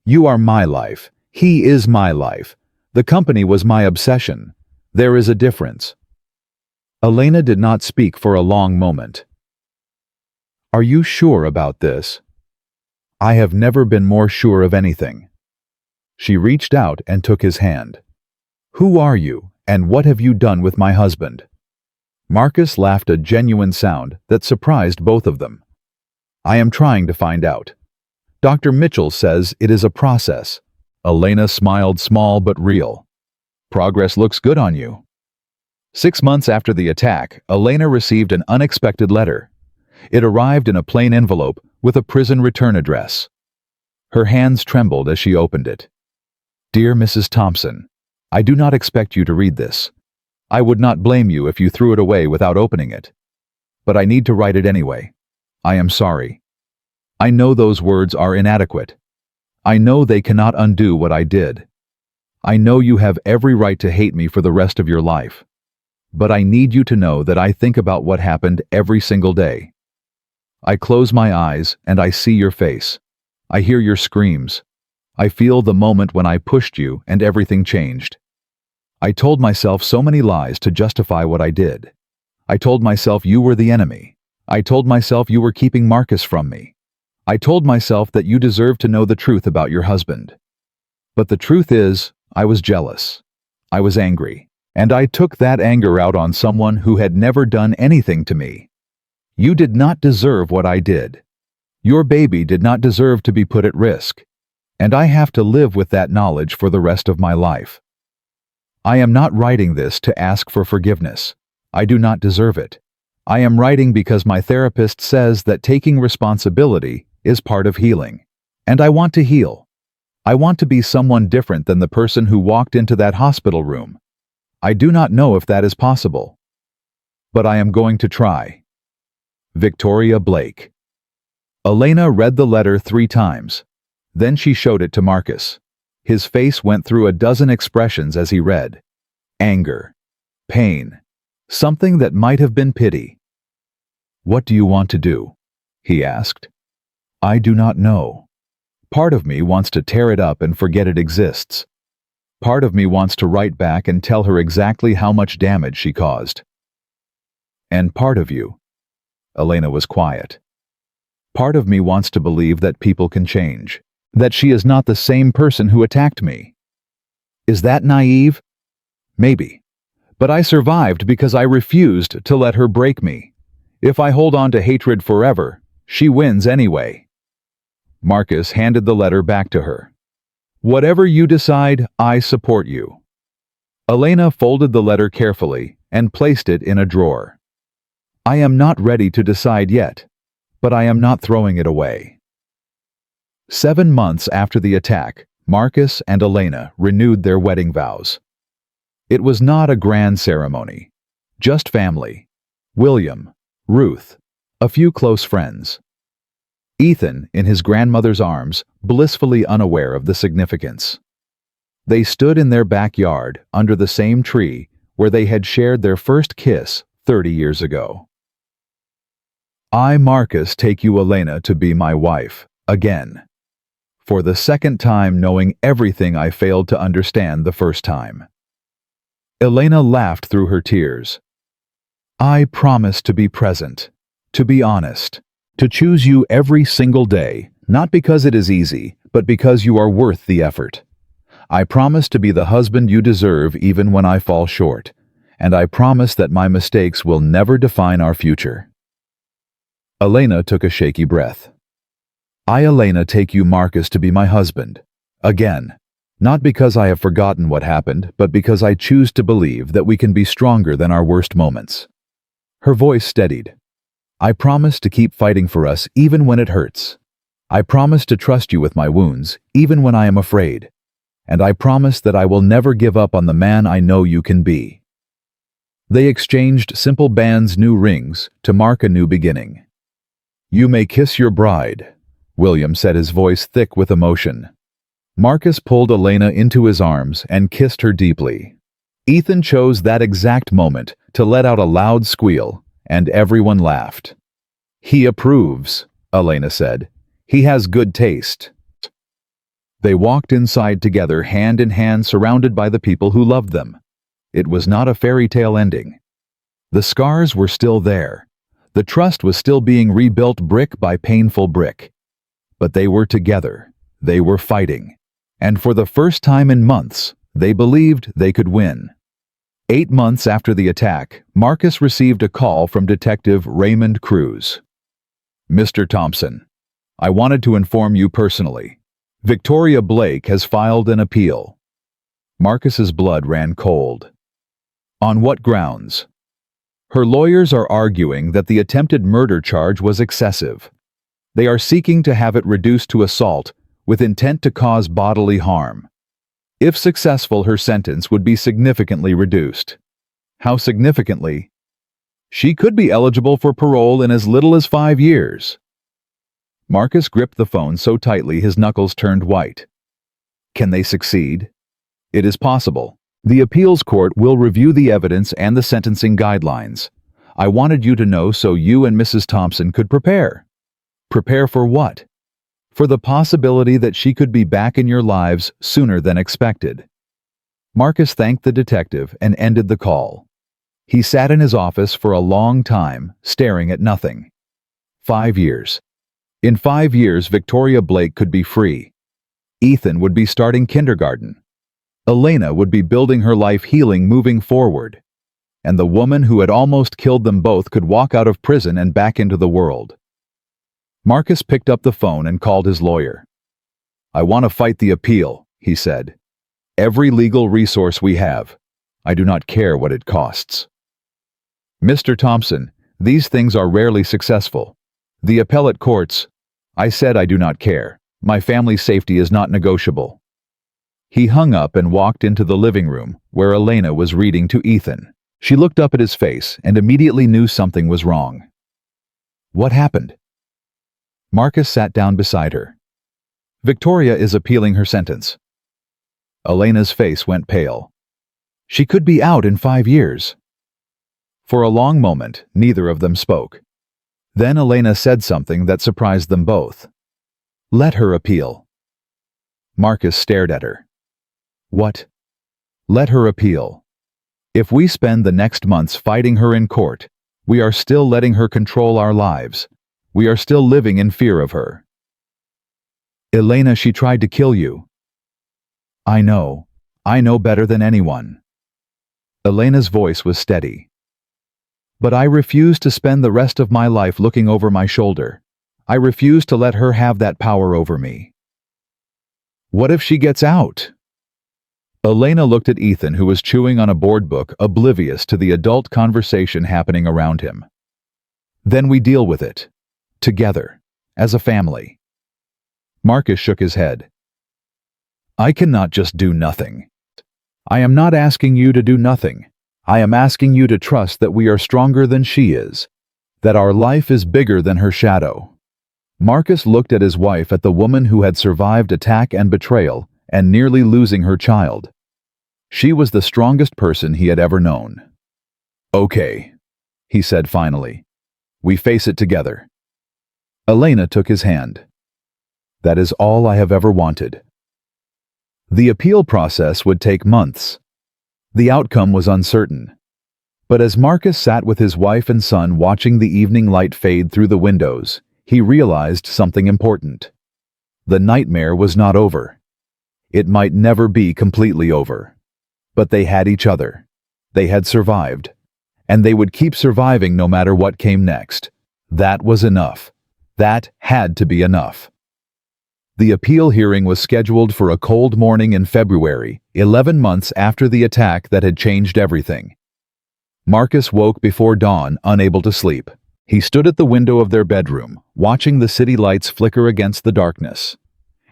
You are my life. He is my life. The company was my obsession. There is a difference. Elena did not speak for a long moment. Are you sure about this? I have never been more sure of anything. She reached out and took his hand. Who are you, and what have you done with my husband? Marcus laughed a genuine sound that surprised both of them. I am trying to find out. Dr. Mitchell says it is a process. Elena smiled, small but real. Progress looks good on you. 6 months after the attack, Elena received an unexpected letter. It arrived in a plain envelope with a prison return address. Her hands trembled as she opened it. Dear Mrs. Thompson, I do not expect you to read this. I would not blame you if you threw it away without opening it. But I need to write it anyway. I am sorry. I know those words are inadequate. I know they cannot undo what I did. I know you have every right to hate me for the rest of your life. But I need you to know that I think about what happened every single day. I close my eyes and I see your face. I hear your screams. I feel the moment when I pushed you and everything changed. I told myself so many lies to justify what I did. I told myself you were the enemy. I told myself you were keeping Marcus from me. I told myself that you deserved to know the truth about your husband. But the truth is, I was jealous. I was angry. And I took that anger out on someone who had never done anything to me. You did not deserve what I did. Your baby did not deserve to be put at risk. And I have to live with that knowledge for the rest of my life. I am not writing this to ask for forgiveness. I do not deserve it. I am writing because my therapist says that taking responsibility is part of healing. And I want to heal. I want to be someone different than the person who walked into that hospital room. I do not know if that is possible. But I am going to try. Victoria Blake. Elena read the letter 3 times. Then she showed it to Marcus. His face went through a dozen expressions as he read. Anger. Pain. Something that might have been pity. What do you want to do? He asked. I do not know. Part of me wants to tear it up and forget it exists. Part of me wants to write back and tell her exactly how much damage she caused. And part of you. Elena was quiet. Part of me wants to believe that people can change. That she is not the same person who attacked me. Is that naive? Maybe. But I survived because I refused to let her break me. If I hold on to hatred forever, she wins anyway. Marcus handed the letter back to her. Whatever you decide, I support you. Elena folded the letter carefully and placed it in a drawer. I am not ready to decide yet, but I am not throwing it away. 7 months after the attack, Marcus and Elena renewed their wedding vows. It was not a grand ceremony, just family. William, Ruth, a few close friends. Ethan in his grandmother's arms, blissfully unaware of the significance. They stood in their backyard under the same tree where they had shared their first kiss 30 years ago. I, Marcus, take you, Elena, to be my wife, again. For the second time, knowing everything I failed to understand the first time. Elena laughed through her tears. I promise to be present, to be honest, to choose you every single day, not because it is easy, but because you are worth the effort. I promise to be the husband you deserve even when I fall short, and I promise that my mistakes will never define our future. Elena took a shaky breath. I, Elena, take you, Marcus, to be my husband, again, not because I have forgotten what happened, but because I choose to believe that we can be stronger than our worst moments. Her voice steadied. I promise to keep fighting for us even when it hurts. I promise to trust you with my wounds, even when I am afraid. And I promise that I will never give up on the man I know you can be. They exchanged simple bands, new rings, to mark a new beginning. You may kiss your bride, William said, his voice thick with emotion. Marcus pulled Elena into his arms and kissed her deeply. Ethan chose that exact moment to let out a loud squeal, and everyone laughed. He approves, Elena said. He has good taste. They walked inside together, hand in hand, surrounded by the people who loved them. It was not a fairy tale ending. The scars were still there. The trust was still being rebuilt brick by painful brick. But they were together. They were fighting. And for the first time in months, they believed they could win. 8 months after the attack, Marcus received a call from Detective Raymond Cruz. Mr. Thompson, I wanted to inform you personally. Victoria Blake has filed an appeal. Marcus's blood ran cold. On what grounds? Her lawyers are arguing that the attempted murder charge was excessive. They are seeking to have it reduced to assault with intent to cause bodily harm. If successful, her sentence would be significantly reduced. How significantly? She could be eligible for parole in as little as 5 years. Marcus gripped the phone so tightly his knuckles turned white. Can they succeed? It is possible. The appeals court will review the evidence and the sentencing guidelines. I wanted you to know so you and Mrs. Thompson could prepare. Prepare for what? For the possibility that she could be back in your lives sooner than expected. Marcus thanked the detective and ended the call. He sat in his office for a long time, staring at nothing. 5 years. In 5 years, Victoria Blake could be free. Ethan would be starting kindergarten. Elena would be building her life, healing, moving forward. And the woman who had almost killed them both could walk out of prison and back into the world. Marcus picked up the phone and called his lawyer. I want to fight the appeal, he said. Every legal resource we have. I do not care what it costs. Mr. Thompson, these things are rarely successful. The appellate courts. I said I do not care. My family's safety is not negotiable. He hung up and walked into the living room, where Elena was reading to Ethan. She looked up at his face and immediately knew something was wrong. What happened? Marcus sat down beside her. Victoria is appealing her sentence. Elena's face went pale. She could be out in 5 years. For a long moment, neither of them spoke. Then Elena said something that surprised them both. Let her appeal. Marcus stared at her. What? Let her appeal. If we spend the next months fighting her in court, we are still letting her control our lives. We are still living in fear of her. Elena, she tried to kill you. I know better than anyone. Elena's voice was steady. But I refuse to spend the rest of my life looking over my shoulder. I refuse to let her have that power over me. What if she gets out? Elena looked at Ethan, who was chewing on a board book, oblivious to the adult conversation happening around him. Then we deal with it. Together, as a family. Marcus shook his head. I cannot just do nothing. I am not asking you to do nothing. I am asking you to trust that we are stronger than she is, that our life is bigger than her shadow. Marcus looked at his wife, at the woman who had survived attack and betrayal, and nearly losing her child. She was the strongest person he had ever known. "Okay," he said finally. "We face it together." Elena took his hand. "That is all I have ever wanted." The appeal process would take months. The outcome was uncertain. But as Marcus sat with his wife and son watching the evening light fade through the windows, he realized something important. The nightmare was not over. It might never be completely over. But they had each other. They had survived. And they would keep surviving no matter what came next. That was enough. That had to be enough. The appeal hearing was scheduled for a cold morning in February, 11 months after the attack that had changed everything. Marcus woke before dawn, unable to sleep. He stood at the window of their bedroom, watching the city lights flicker against the darkness.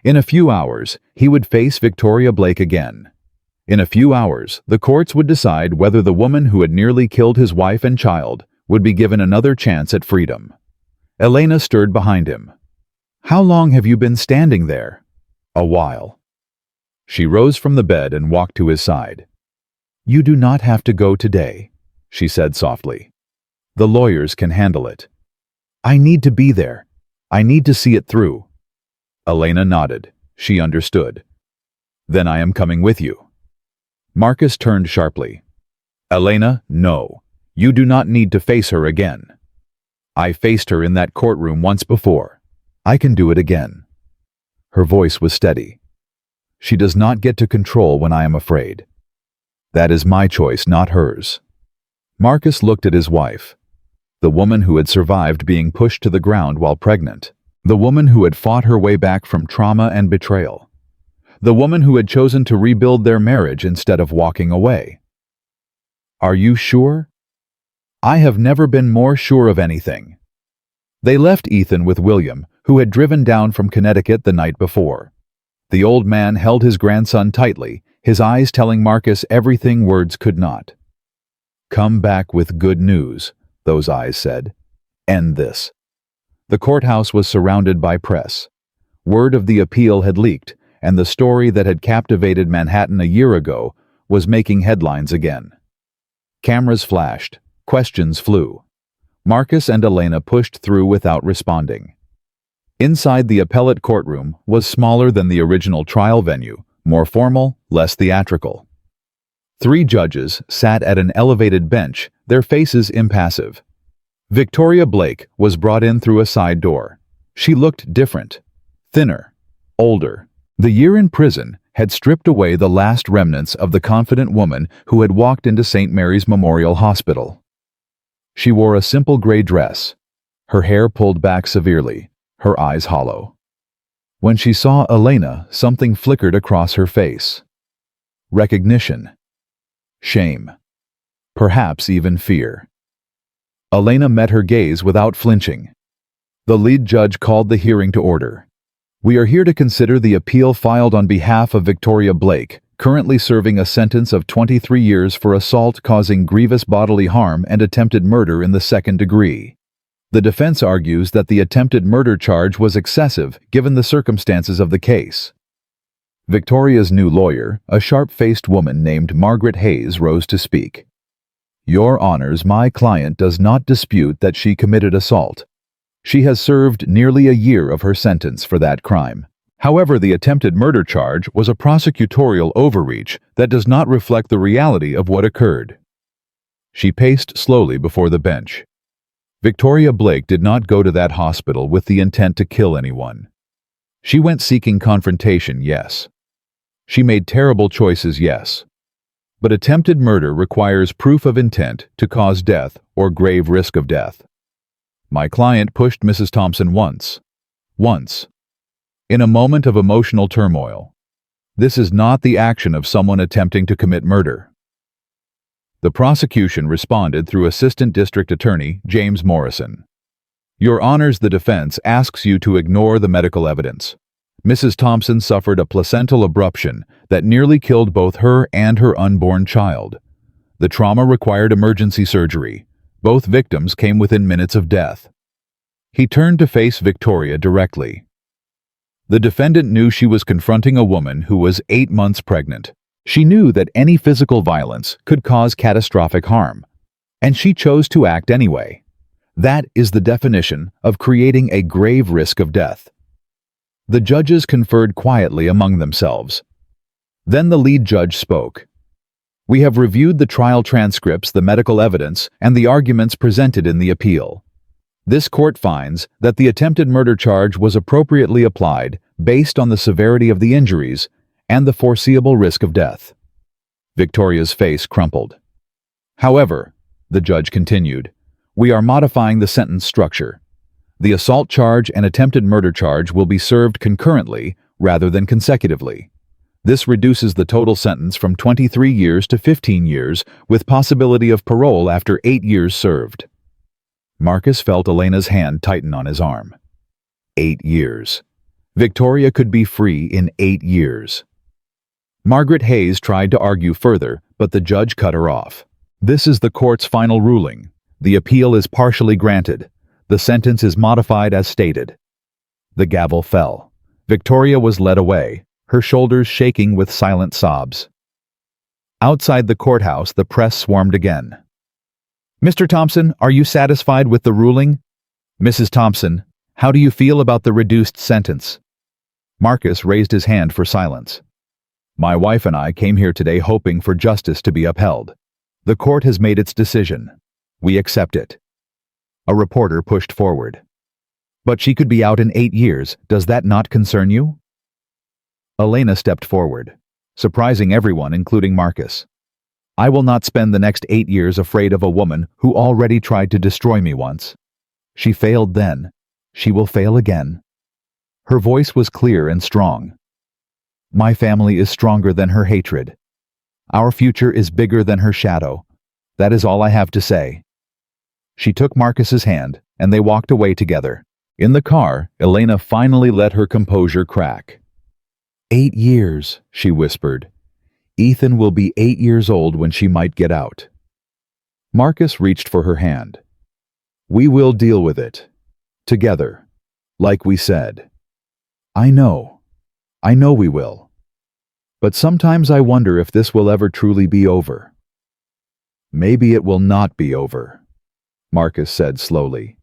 In a few hours, he would face Victoria Blake again. In a few hours, the courts would decide whether the woman who had nearly killed his wife and child would be given another chance at freedom. Elena stirred behind him. "How long have you been standing there?" "A while." She rose from the bed and walked to his side. "You do not have to go today," she said softly. "The lawyers can handle it." "I need to be there. I need to see it through." Elena nodded. She understood. "Then I am coming with you." Marcus turned sharply. "Elena, no. You do not need to face her again. I faced her in that courtroom once before. I can do it again." Her voice was steady. "She does not get to control when I am afraid. That is my choice, not hers." Marcus looked at his wife. The woman who had survived being pushed to the ground while pregnant. The woman who had fought her way back from trauma and betrayal. The woman who had chosen to rebuild their marriage instead of walking away. "Are you sure?" "I have never been more sure of anything." They left Ethan with William, who had driven down from Connecticut the night before. The old man held his grandson tightly, his eyes telling Marcus everything words could not. "Come back with good news," those eyes said. "End this." The courthouse was surrounded by press. Word of the appeal had leaked, and the story that had captivated Manhattan a year ago was making headlines again. Cameras flashed. Questions flew. Marcus and Elena pushed through without responding. Inside the appellate courtroom was smaller than the original trial venue, more formal, less theatrical. 3 judges sat at an elevated bench, their faces impassive. Victoria Blake was brought in through a side door. She looked different, thinner, older. The year in prison had stripped away the last remnants of the confident woman who had walked into St. Mary's Memorial Hospital. She wore a simple gray dress, her hair pulled back severely, her eyes hollow. When she saw Elena, something flickered across her face. Recognition. Shame. Perhaps even fear. Elena met her gaze without flinching. The lead judge called the hearing to order. "We are here to consider the appeal filed on behalf of Victoria Blake, currently serving a sentence of 23 years for assault causing grievous bodily harm and attempted murder in the 2nd degree. The defense argues that the attempted murder charge was excessive given the circumstances of the case." Victoria's new lawyer, a sharp-faced woman named Margaret Hayes, rose to speak. "Your Honors, my client does not dispute that she committed assault. She has served nearly a year of her sentence for that crime. However, the attempted murder charge was a prosecutorial overreach that does not reflect the reality of what occurred." She paced slowly before the bench. Victoria Blake did not go to that hospital with the intent to kill anyone. She went seeking confrontation, yes. She made terrible choices, yes. But attempted murder requires proof of intent to cause death or grave risk of death. My client pushed Mrs. Thompson once. In a moment of emotional turmoil. This is not the action of someone attempting to commit murder. The prosecution responded through Assistant District Attorney James Morrison. "Your Honors, the defense asks you to ignore the medical evidence. Mrs. Thompson suffered a placental abruption that nearly killed both her and her unborn child. The trauma required emergency surgery. Both victims came within minutes of death." He turned to face Victoria directly. The defendant knew she was confronting a woman who was 8 months pregnant, She knew that any physical violence could cause catastrophic harm, and she chose to act anyway. That is the definition of creating a grave risk of death. The judges conferred quietly among themselves. Then the lead judge spoke. "We have reviewed the trial transcripts, the medical evidence, and the arguments presented in the appeal. This court finds that the attempted murder charge was appropriately applied based on the severity of the injuries and the foreseeable risk of death." Victoria's face crumpled. "However," the judge continued, "we are modifying the sentence structure. The assault charge and attempted murder charge will be served concurrently rather than consecutively. This reduces the total sentence from 23 years to 15 years, with possibility of parole after 8 years served." Marcus felt Elena's hand tighten on his arm. 8 years. Victoria could be free in 8 years. Margaret Hayes tried to argue further, but the judge cut her off. "This is the court's final ruling. The appeal is partially granted. The sentence is modified as stated." The gavel fell. Victoria was led away, her shoulders shaking with silent sobs. Outside the courthouse, the press swarmed again. "Mr. Thompson, are you satisfied with the ruling?" "Mrs. Thompson, how do you feel about the reduced sentence?" Marcus raised his hand for silence. "My wife and I came here today hoping for justice to be upheld. The court has made its decision. We accept it." A reporter pushed forward. "But she could be out in 8 years. Does that not concern you?" Elena stepped forward, surprising everyone, including Marcus. "I will not spend the next 8 years afraid of a woman who already tried to destroy me once. She failed then. She will fail again." Her voice was clear and strong. "My family is stronger than her hatred. Our future is bigger than her shadow. That is all I have to say." She took Marcus's hand, and they walked away together. In the car, Elena finally let her composure crack. 8 years, she whispered. Ethan will be 8 years old when she might get out. Marcus reached for her hand. "We will deal with it. Together. Like we said." I know we will. But sometimes I wonder if this will ever truly be over." "Maybe it will not be over," Marcus said slowly.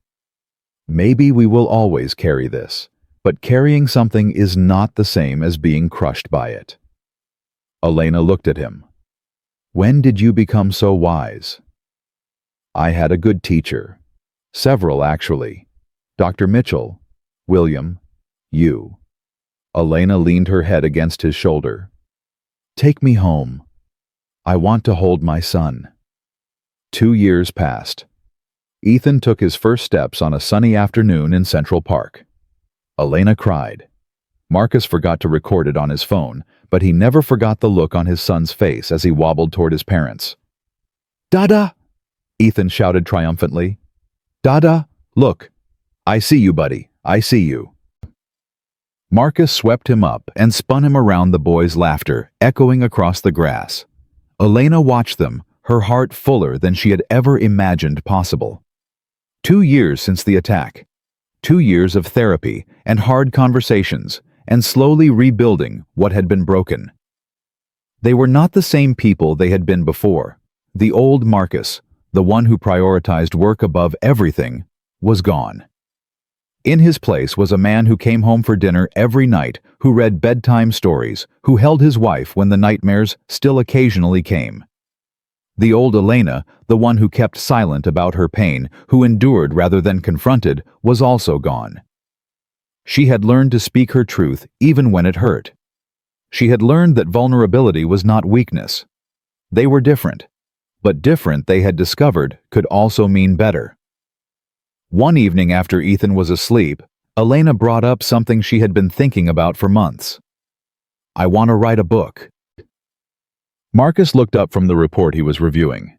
"Maybe we will always carry this, but carrying something is not the same as being crushed by it." Elena looked at him. "When did you become so wise?" "I had a good teacher. Several, actually. Dr. Mitchell, William, you." Elena leaned her head against his shoulder. "Take me home. I want to hold my son." 2 years passed. Ethan took his first steps on a sunny afternoon in Central Park. Elena cried. Marcus forgot to record it on his phone, but he never forgot the look on his son's face as he wobbled toward his parents. "Dada!" Ethan shouted triumphantly. "Dada, look. I see you, buddy. I see you." Marcus swept him up and spun him around, the boys' laughter echoing across the grass. Elena watched them, her heart fuller than she had ever imagined possible. 2 years since the attack. 2 years of therapy and hard conversations, and slowly rebuilding what had been broken. They were not the same people they had been before. The old Marcus, the one who prioritized work above everything, was gone. In his place was a man who came home for dinner every night, who read bedtime stories, who held his wife when the nightmares still occasionally came. The old Elena, the one who kept silent about her pain, who endured rather than confronted, was also gone. She had learned to speak her truth even when it hurt. She had learned that vulnerability was not weakness. They were different, but different, they had discovered, could also mean better. One evening after Ethan was asleep, Elena brought up something she had been thinking about for months. "I want to write a book." Marcus looked up from the report he was reviewing.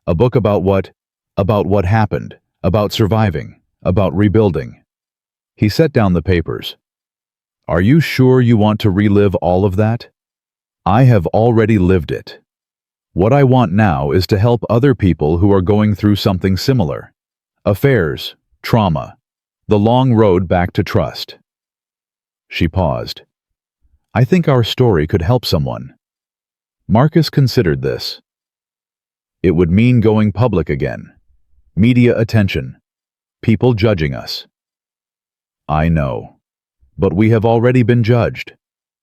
"A book about what? About what happened, about surviving, about rebuilding." He set down the papers. "Are you sure you want to relive all of that? I have already lived it. What I want now is to help other people who are going through something similar. Affairs, trauma, the long road back to trust." She paused. "I think our story could help someone." Marcus considered this. It would mean going public again. Media attention. People judging us. I know. But we have already been judged.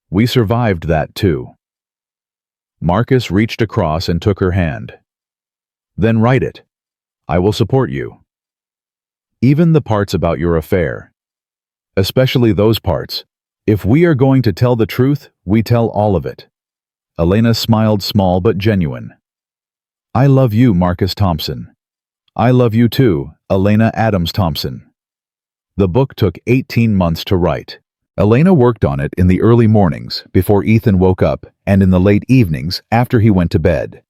We survived that too. Marcus reached across and took her hand. Then write it. I will support you. Even the parts about your affair. Especially those parts. If we are going to tell the truth, we tell all of it. Elena smiled, small but genuine. I love you, Marcus Thompson. I love you too, Elena Adams Thompson. The book took 18 months to write. Elena worked on it in the early mornings before Ethan woke up and in the late evenings after he went to bed.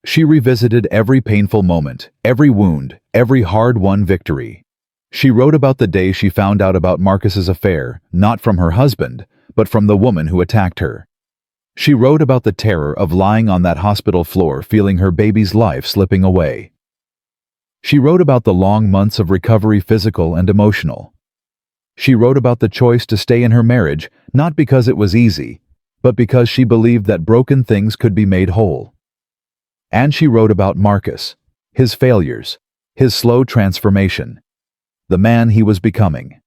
She revisited every painful moment, every wound, every hard-won victory. She wrote about the day she found out about Marcus's affair, not from her husband, but from the woman who attacked her. She wrote about the terror of lying on that hospital floor feeling her baby's life slipping away. She wrote about the long months of recovery, physical and emotional. She wrote about the choice to stay in her marriage, not because it was easy, but because she believed that broken things could be made whole. And she wrote about Marcus, his failures, his slow transformation, the man he was becoming.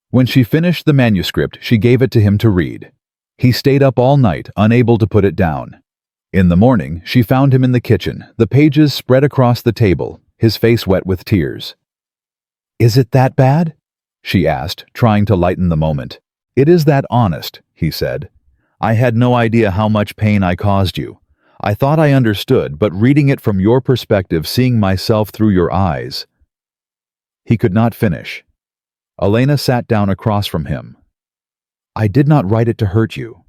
When she finished the manuscript, she gave it to him to read. He stayed up all night, unable to put it down. In the morning, she found him in the kitchen, the pages spread across the table, his face wet with tears. Is it that bad? She asked, trying to lighten the moment. It is that honest, he said. I had no idea how much pain I caused you. I thought I understood, but reading it from your perspective, seeing myself through your eyes. He could not finish. Elena sat down across from him. I did not write it to hurt you.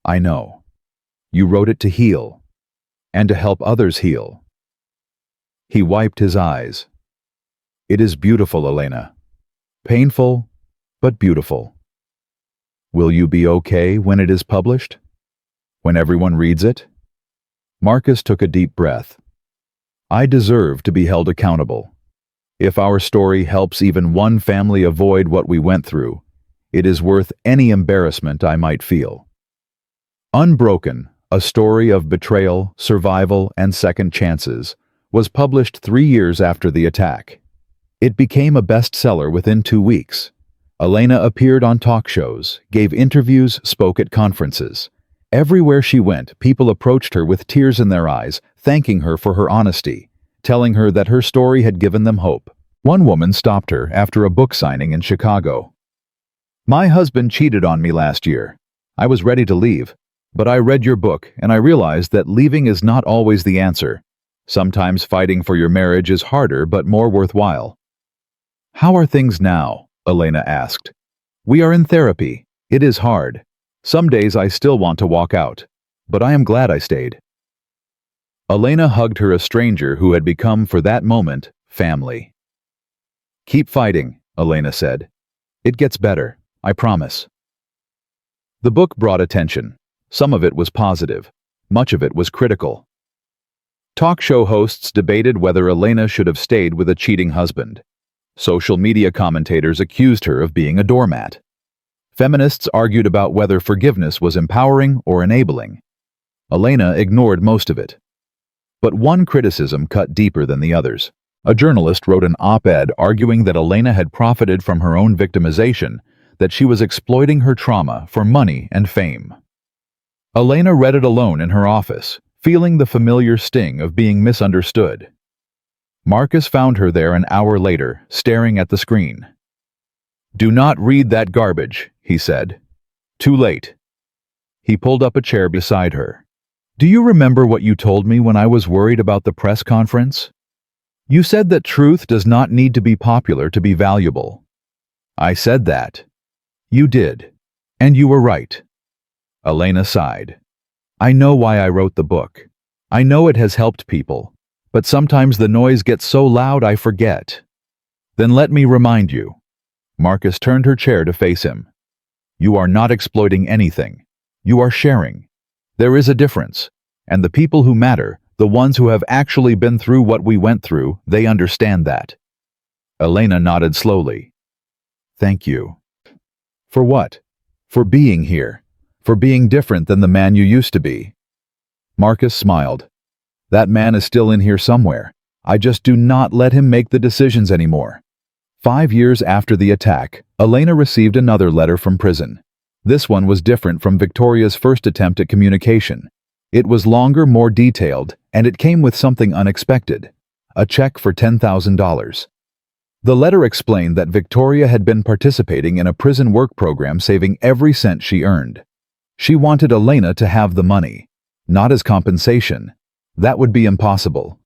I know. You wrote it to heal, and to help others heal. He wiped his eyes. It is beautiful, Elena. Painful, but beautiful. Will you be okay when it is published? When everyone reads it? Marcus took a deep breath. I deserve to be held accountable. If our story helps even one family avoid what we went through, it is worth any embarrassment I might feel. Unbroken, a story of betrayal, survival, and second chances, was published 3 years after the attack. It became a bestseller within 2 weeks. Elena appeared on talk shows, gave interviews, spoke at conferences. Everywhere she went, people approached her with tears in their eyes, thanking her for her honesty, telling her that her story had given them hope. One woman stopped her after a book signing in Chicago. My husband cheated on me last year. I was ready to leave, but I read your book and I realized that leaving is not always the answer. Sometimes fighting for your marriage is harder but more worthwhile. How are things now? Elena asked. We are in therapy. It is hard. Some days I still want to walk out, but I am glad I stayed. Elena hugged her, a stranger who had become, for that moment, family. Keep fighting, Elena said. It gets better, I promise. The book brought attention. Some of it was positive. Much of it was critical. Talk show hosts debated whether Elena should have stayed with a cheating husband. Social media commentators accused her of being a doormat. Feminists argued about whether forgiveness was empowering or enabling. Elena ignored most of it. But one criticism cut deeper than the others. A journalist wrote an op-ed arguing that Elena had profited from her own victimization, that she was exploiting her trauma for money and fame. Elena read it alone in her office, feeling the familiar sting of being misunderstood. Marcus found her there an hour later, staring at the screen. Do not read that garbage, he said. Too late. He pulled up a chair beside her. Do you remember what you told me when I was worried about the press conference? You said that truth does not need to be popular to be valuable. I said that. You did. And you were right. Elena sighed. I know why I wrote the book. I know it has helped people, but sometimes the noise gets so loud I forget. Then let me remind you. Marcus turned her chair to face him. You are not exploiting anything. You are sharing. There is a difference, and the people who matter, the ones who have actually been through what we went through, they understand that. Elena nodded slowly. Thank you. For what? For being here. For being different than the man you used to be. Marcus smiled. That man is still in here somewhere. I just do not let him make the decisions anymore. 5 years after the attack, Elena received another letter from prison. This one was different from Victoria's first attempt at communication. It was longer, more detailed, and it came with something unexpected. A check for $10,000. The letter explained that Victoria had been participating in a prison work program, saving every cent she earned. She wanted Elena to have the money, not as compensation. That would be impossible.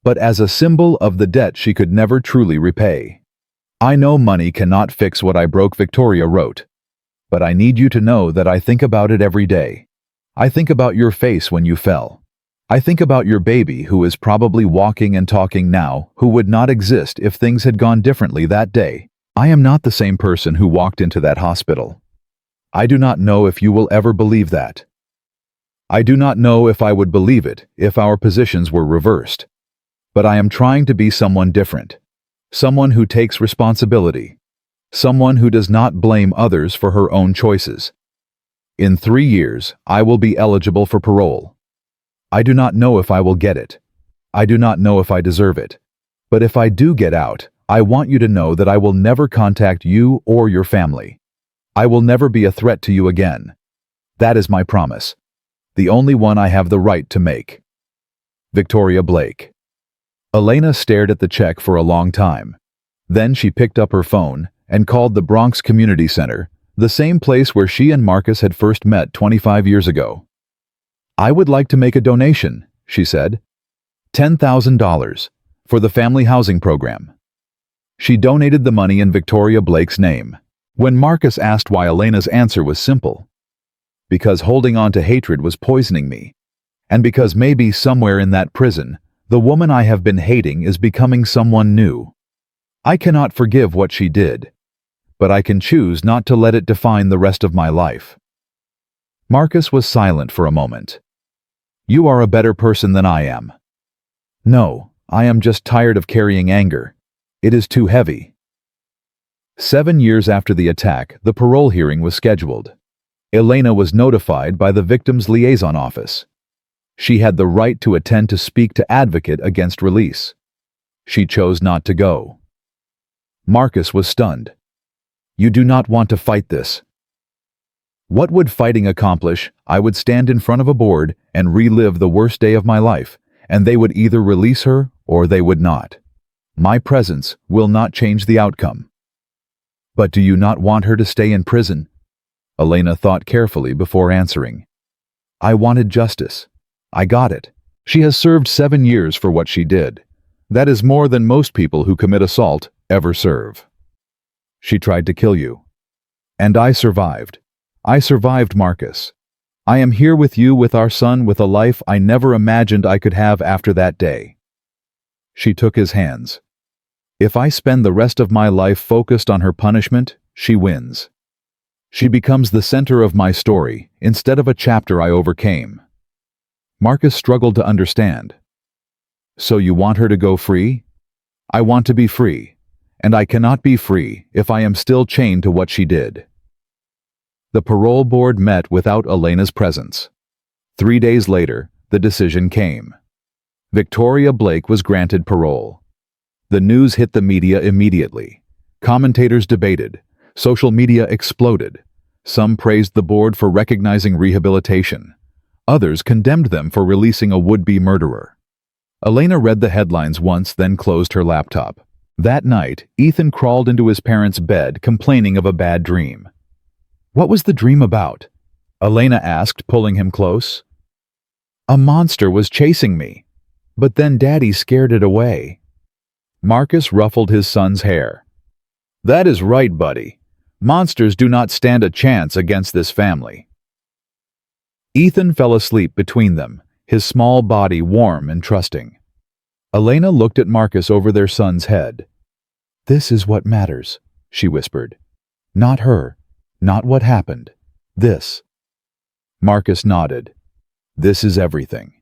But as a symbol of the debt she could never truly repay. I know money cannot fix what I broke, Victoria wrote. But I need you to know that I think about it every day. I think about your face when you fell. I think about your baby who is probably walking and talking now, who would not exist if things had gone differently that day. I am not the same person who walked into that hospital. I do not know if you will ever believe that. I do not know if I would believe it if our positions were reversed. But I am trying to be someone different. Someone who takes responsibility. Someone who does not blame others for her own choices. In 3 years, I will be eligible for parole. I do not know if I will get it. I do not know if I deserve it. But if I do get out, I want you to know that I will never contact you or your family. I will never be a threat to you again. That is my promise. The only one I have the right to make. Victoria Blake. Elena stared at the check for a long time. Then she picked up her phone and called the Bronx Community Center, the same place where she and Marcus had first met 25 years ago. I would like to make a donation, she said. $10,000 for the family housing program. She donated the money in Victoria Blake's name. When Marcus asked why, Elena's answer was simple. Because holding on to hatred was poisoning me. And because maybe somewhere in that prison, the woman I have been hating is becoming someone new. I cannot forgive what she did, but I can choose not to let it define the rest of my life. Marcus was silent for a moment. You are a better person than I am. No, I am just tired of carrying anger. It is too heavy. 7 years after the attack, the parole hearing was scheduled. Elena was notified by the victim's liaison office. She had the right to attend to speak to advocate against release. She chose not to go. Marcus was stunned. You do not want to fight this. What would fighting accomplish? I would stand in front of a board and relive the worst day of my life, and they would either release her or they would not. My presence will not change the outcome. But do you not want her to stay in prison? Elena thought carefully before answering. I wanted justice. I got it. She has served 7 years for what she did. That is more than most people who commit assault ever serve. She tried to kill you. And I survived. I survived, Marcus. I am here with you, with our son, with a life I never imagined I could have after that day. She took his hands. If I spend the rest of my life focused on her punishment, she wins. She becomes the center of my story, instead of a chapter I overcame. Marcus struggled to understand. So you want her to go free? I want to be free, and I cannot be free if I am still chained to what she did. The parole board met without Elena's presence. 3 days later, the decision came. Victoria Blake was granted parole. The news hit the media immediately. Commentators debated. Social media exploded. Some praised the board for recognizing rehabilitation. Others condemned them for releasing a would-be murderer. Elena read the headlines once, then closed her laptop. That night, Ethan crawled into his parents' bed, complaining of a bad dream. What was the dream about? Elena asked, pulling him close. A monster was chasing me, but then Daddy scared it away. Marcus ruffled his son's hair. That is right, buddy. Monsters do not stand a chance against this family. Ethan fell asleep between them, his small body warm and trusting. Elena looked at Marcus over their son's head. This is what matters, she whispered. Not her, not what happened. This. Marcus nodded. This is everything.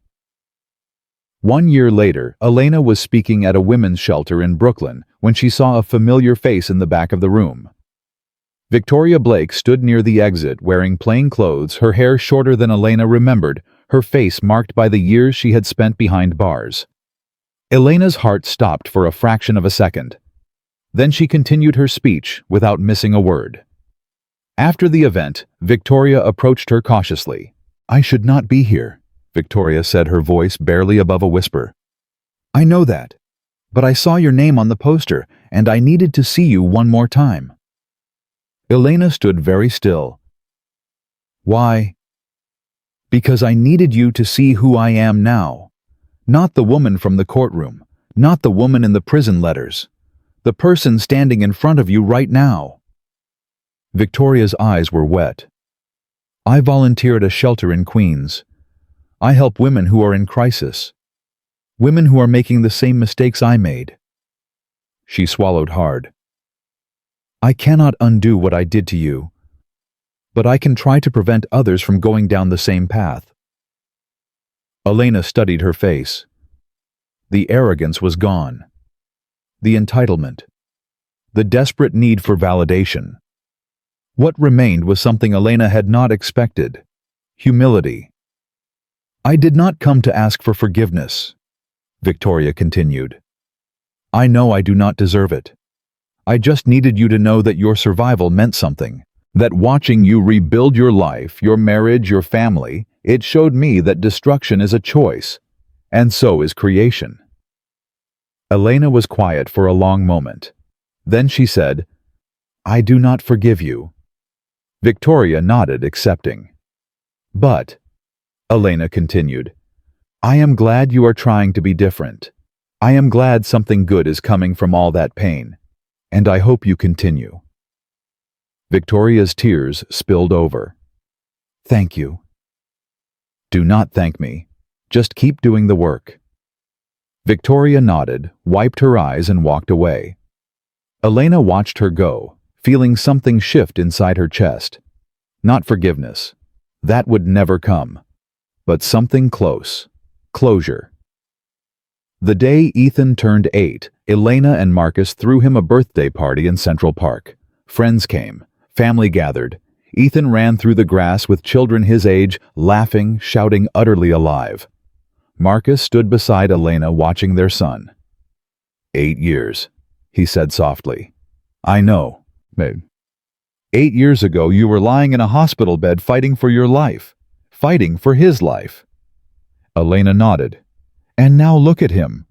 1 year later, Elena was speaking at a women's shelter in Brooklyn when she saw a familiar face in the back of the room. Victoria Blake stood near the exit wearing plain clothes, her hair shorter than Elena remembered, her face marked by the years she had spent behind bars. Elena's heart stopped for a fraction of a second. Then she continued her speech without missing a word. After the event, Victoria approached her cautiously. "I should not be here," Victoria said, her voice barely above a whisper. "I know that, but I saw your name on the poster, and I needed to see you one more time." Elena stood very still. "Why?" "Because I needed you to see who I am now. Not the woman from the courtroom, not the woman in the prison letters. The person standing in front of you right now." Victoria's eyes were wet. "I volunteer at a shelter in Queens. I help women who are in crisis. Women who are making the same mistakes I made." She swallowed hard. "I cannot undo what I did to you, but I can try to prevent others from going down the same path." Elena studied her face. The arrogance was gone. The entitlement. The desperate need for validation. What remained was something Elena had not expected: humility. "I did not come to ask for forgiveness," Victoria continued. "I know I do not deserve it. I just needed you to know that your survival meant something, that watching you rebuild your life, your marriage, your family, it showed me that destruction is a choice, and so is creation." Elena was quiet for a long moment. Then she said, "I do not forgive you." Victoria nodded, accepting. "But," Elena continued, "I am glad you are trying to be different. I am glad something good is coming from all that pain, and I hope you continue." Victoria's tears spilled over. "Thank you." "Do not thank me. Just keep doing the work." Victoria nodded, wiped her eyes, and walked away. Elena watched her go, feeling something shift inside her chest. Not forgiveness. That would never come. But something close. Closure. The day Ethan turned 8, Elena and Marcus threw him a birthday party in Central Park. Friends came. Family gathered. Ethan ran through the grass with children his age, laughing, shouting, utterly alive. Marcus stood beside Elena watching their son. 8 years, he said softly. "I know, babe. 8 years ago you were lying in a hospital bed fighting for your life, fighting for his life." Elena nodded. "And now look at him."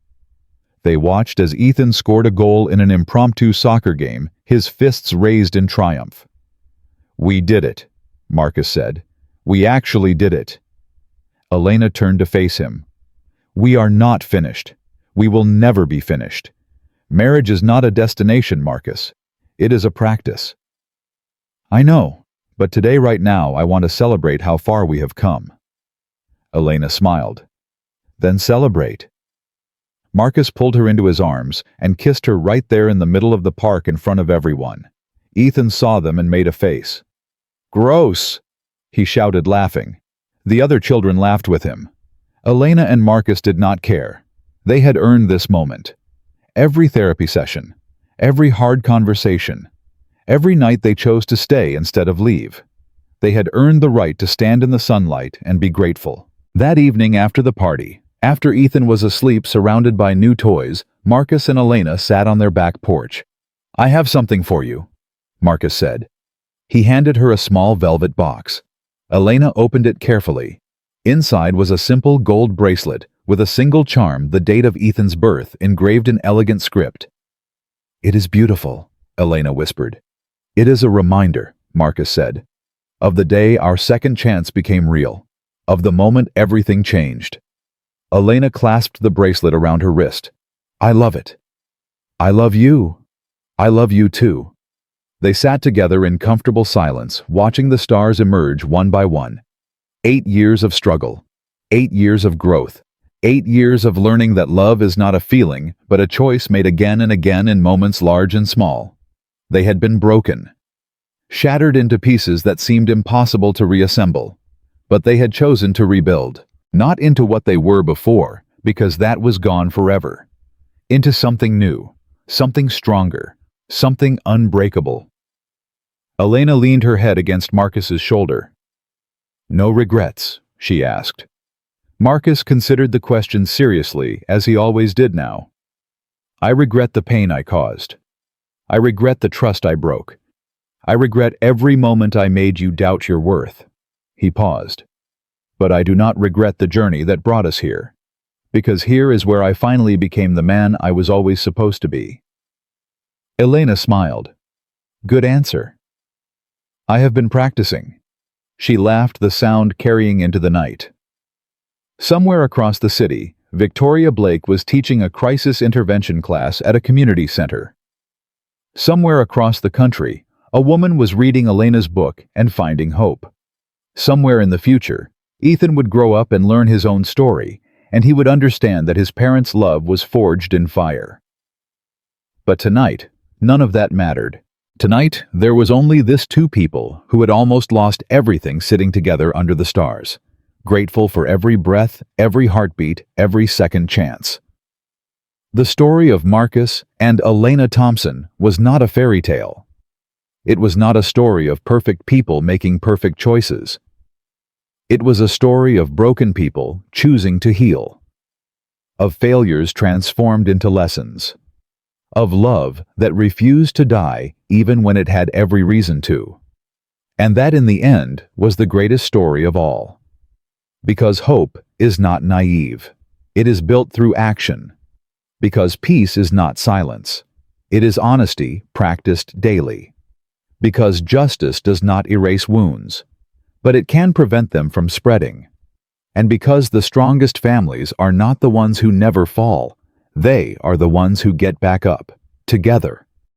They watched as Ethan scored a goal in an impromptu soccer game, his fists raised in triumph. "We did it," Marcus said. "We actually did it." Elena turned to face him. "We are not finished. We will never be finished. Marriage is not a destination, Marcus. It is a practice." "I know, but today, right now, I want to celebrate how far we have come." Elena smiled. "Then celebrate." Marcus pulled her into his arms and kissed her right there in the middle of the park in front of everyone. Ethan saw them and made a face. "Gross!" he shouted, laughing. The other children laughed with him. Elena and Marcus did not care. They had earned this moment. Every therapy session, every hard conversation, every night they chose to stay instead of leave. They had earned the right to stand in the sunlight and be grateful. That evening after the party, after Ethan was asleep surrounded by new toys, Marcus and Elena sat on their back porch. "I have something for you," Marcus said. He handed her a small velvet box. Elena opened it carefully. Inside was a simple gold bracelet with a single charm, the date of Ethan's birth, engraved in elegant script. "It is beautiful," Elena whispered. "It is a reminder," Marcus said, "of the day our second chance became real, of the moment everything changed." Elena clasped the bracelet around her wrist. "I love it." "I love you." "I love you too." They sat together in comfortable silence, watching the stars emerge one by one. 8 years of struggle. 8 years of growth. 8 years of learning that love is not a feeling, but a choice made again and again in moments large and small. They had been broken, shattered into pieces that seemed impossible to reassemble. But they had chosen to rebuild, not into what they were before, because that was gone forever. Into something new, something stronger, something unbreakable. Elena leaned her head against Marcus's shoulder. "No regrets?" she asked. Marcus considered the question seriously, as he always did now. "I regret the pain I caused. I regret the trust I broke. I regret every moment I made you doubt your worth." He paused. "But I do not regret the journey that brought us here, because here is where I finally became the man I was always supposed to be." Elena smiled. "Good answer." "I have been practicing." She laughed, the sound carrying into the night. Somewhere across the city, Victoria Blake was teaching a crisis intervention class at a community center. Somewhere across the country, a woman was reading Elena's book and finding hope. Somewhere in the future, Ethan would grow up and learn his own story, and he would understand that his parents' love was forged in fire. But tonight, none of that mattered. Tonight, there was only this two people who had almost lost everything sitting together under the stars, grateful for every breath, every heartbeat, every second chance. The story of Marcus and Elena Thompson was not a fairy tale. It was not a story of perfect people making perfect choices. It was a story of broken people choosing to heal, of failures transformed into lessons, of love that refused to die even when it had every reason to. And that in the end was the greatest story of all. Because hope is not naive. It is built through action. Because peace is not silence. It is honesty practiced daily. Because justice does not erase wounds, but it can prevent them from spreading. And because the strongest families are not the ones who never fall, they are the ones who get back up, together.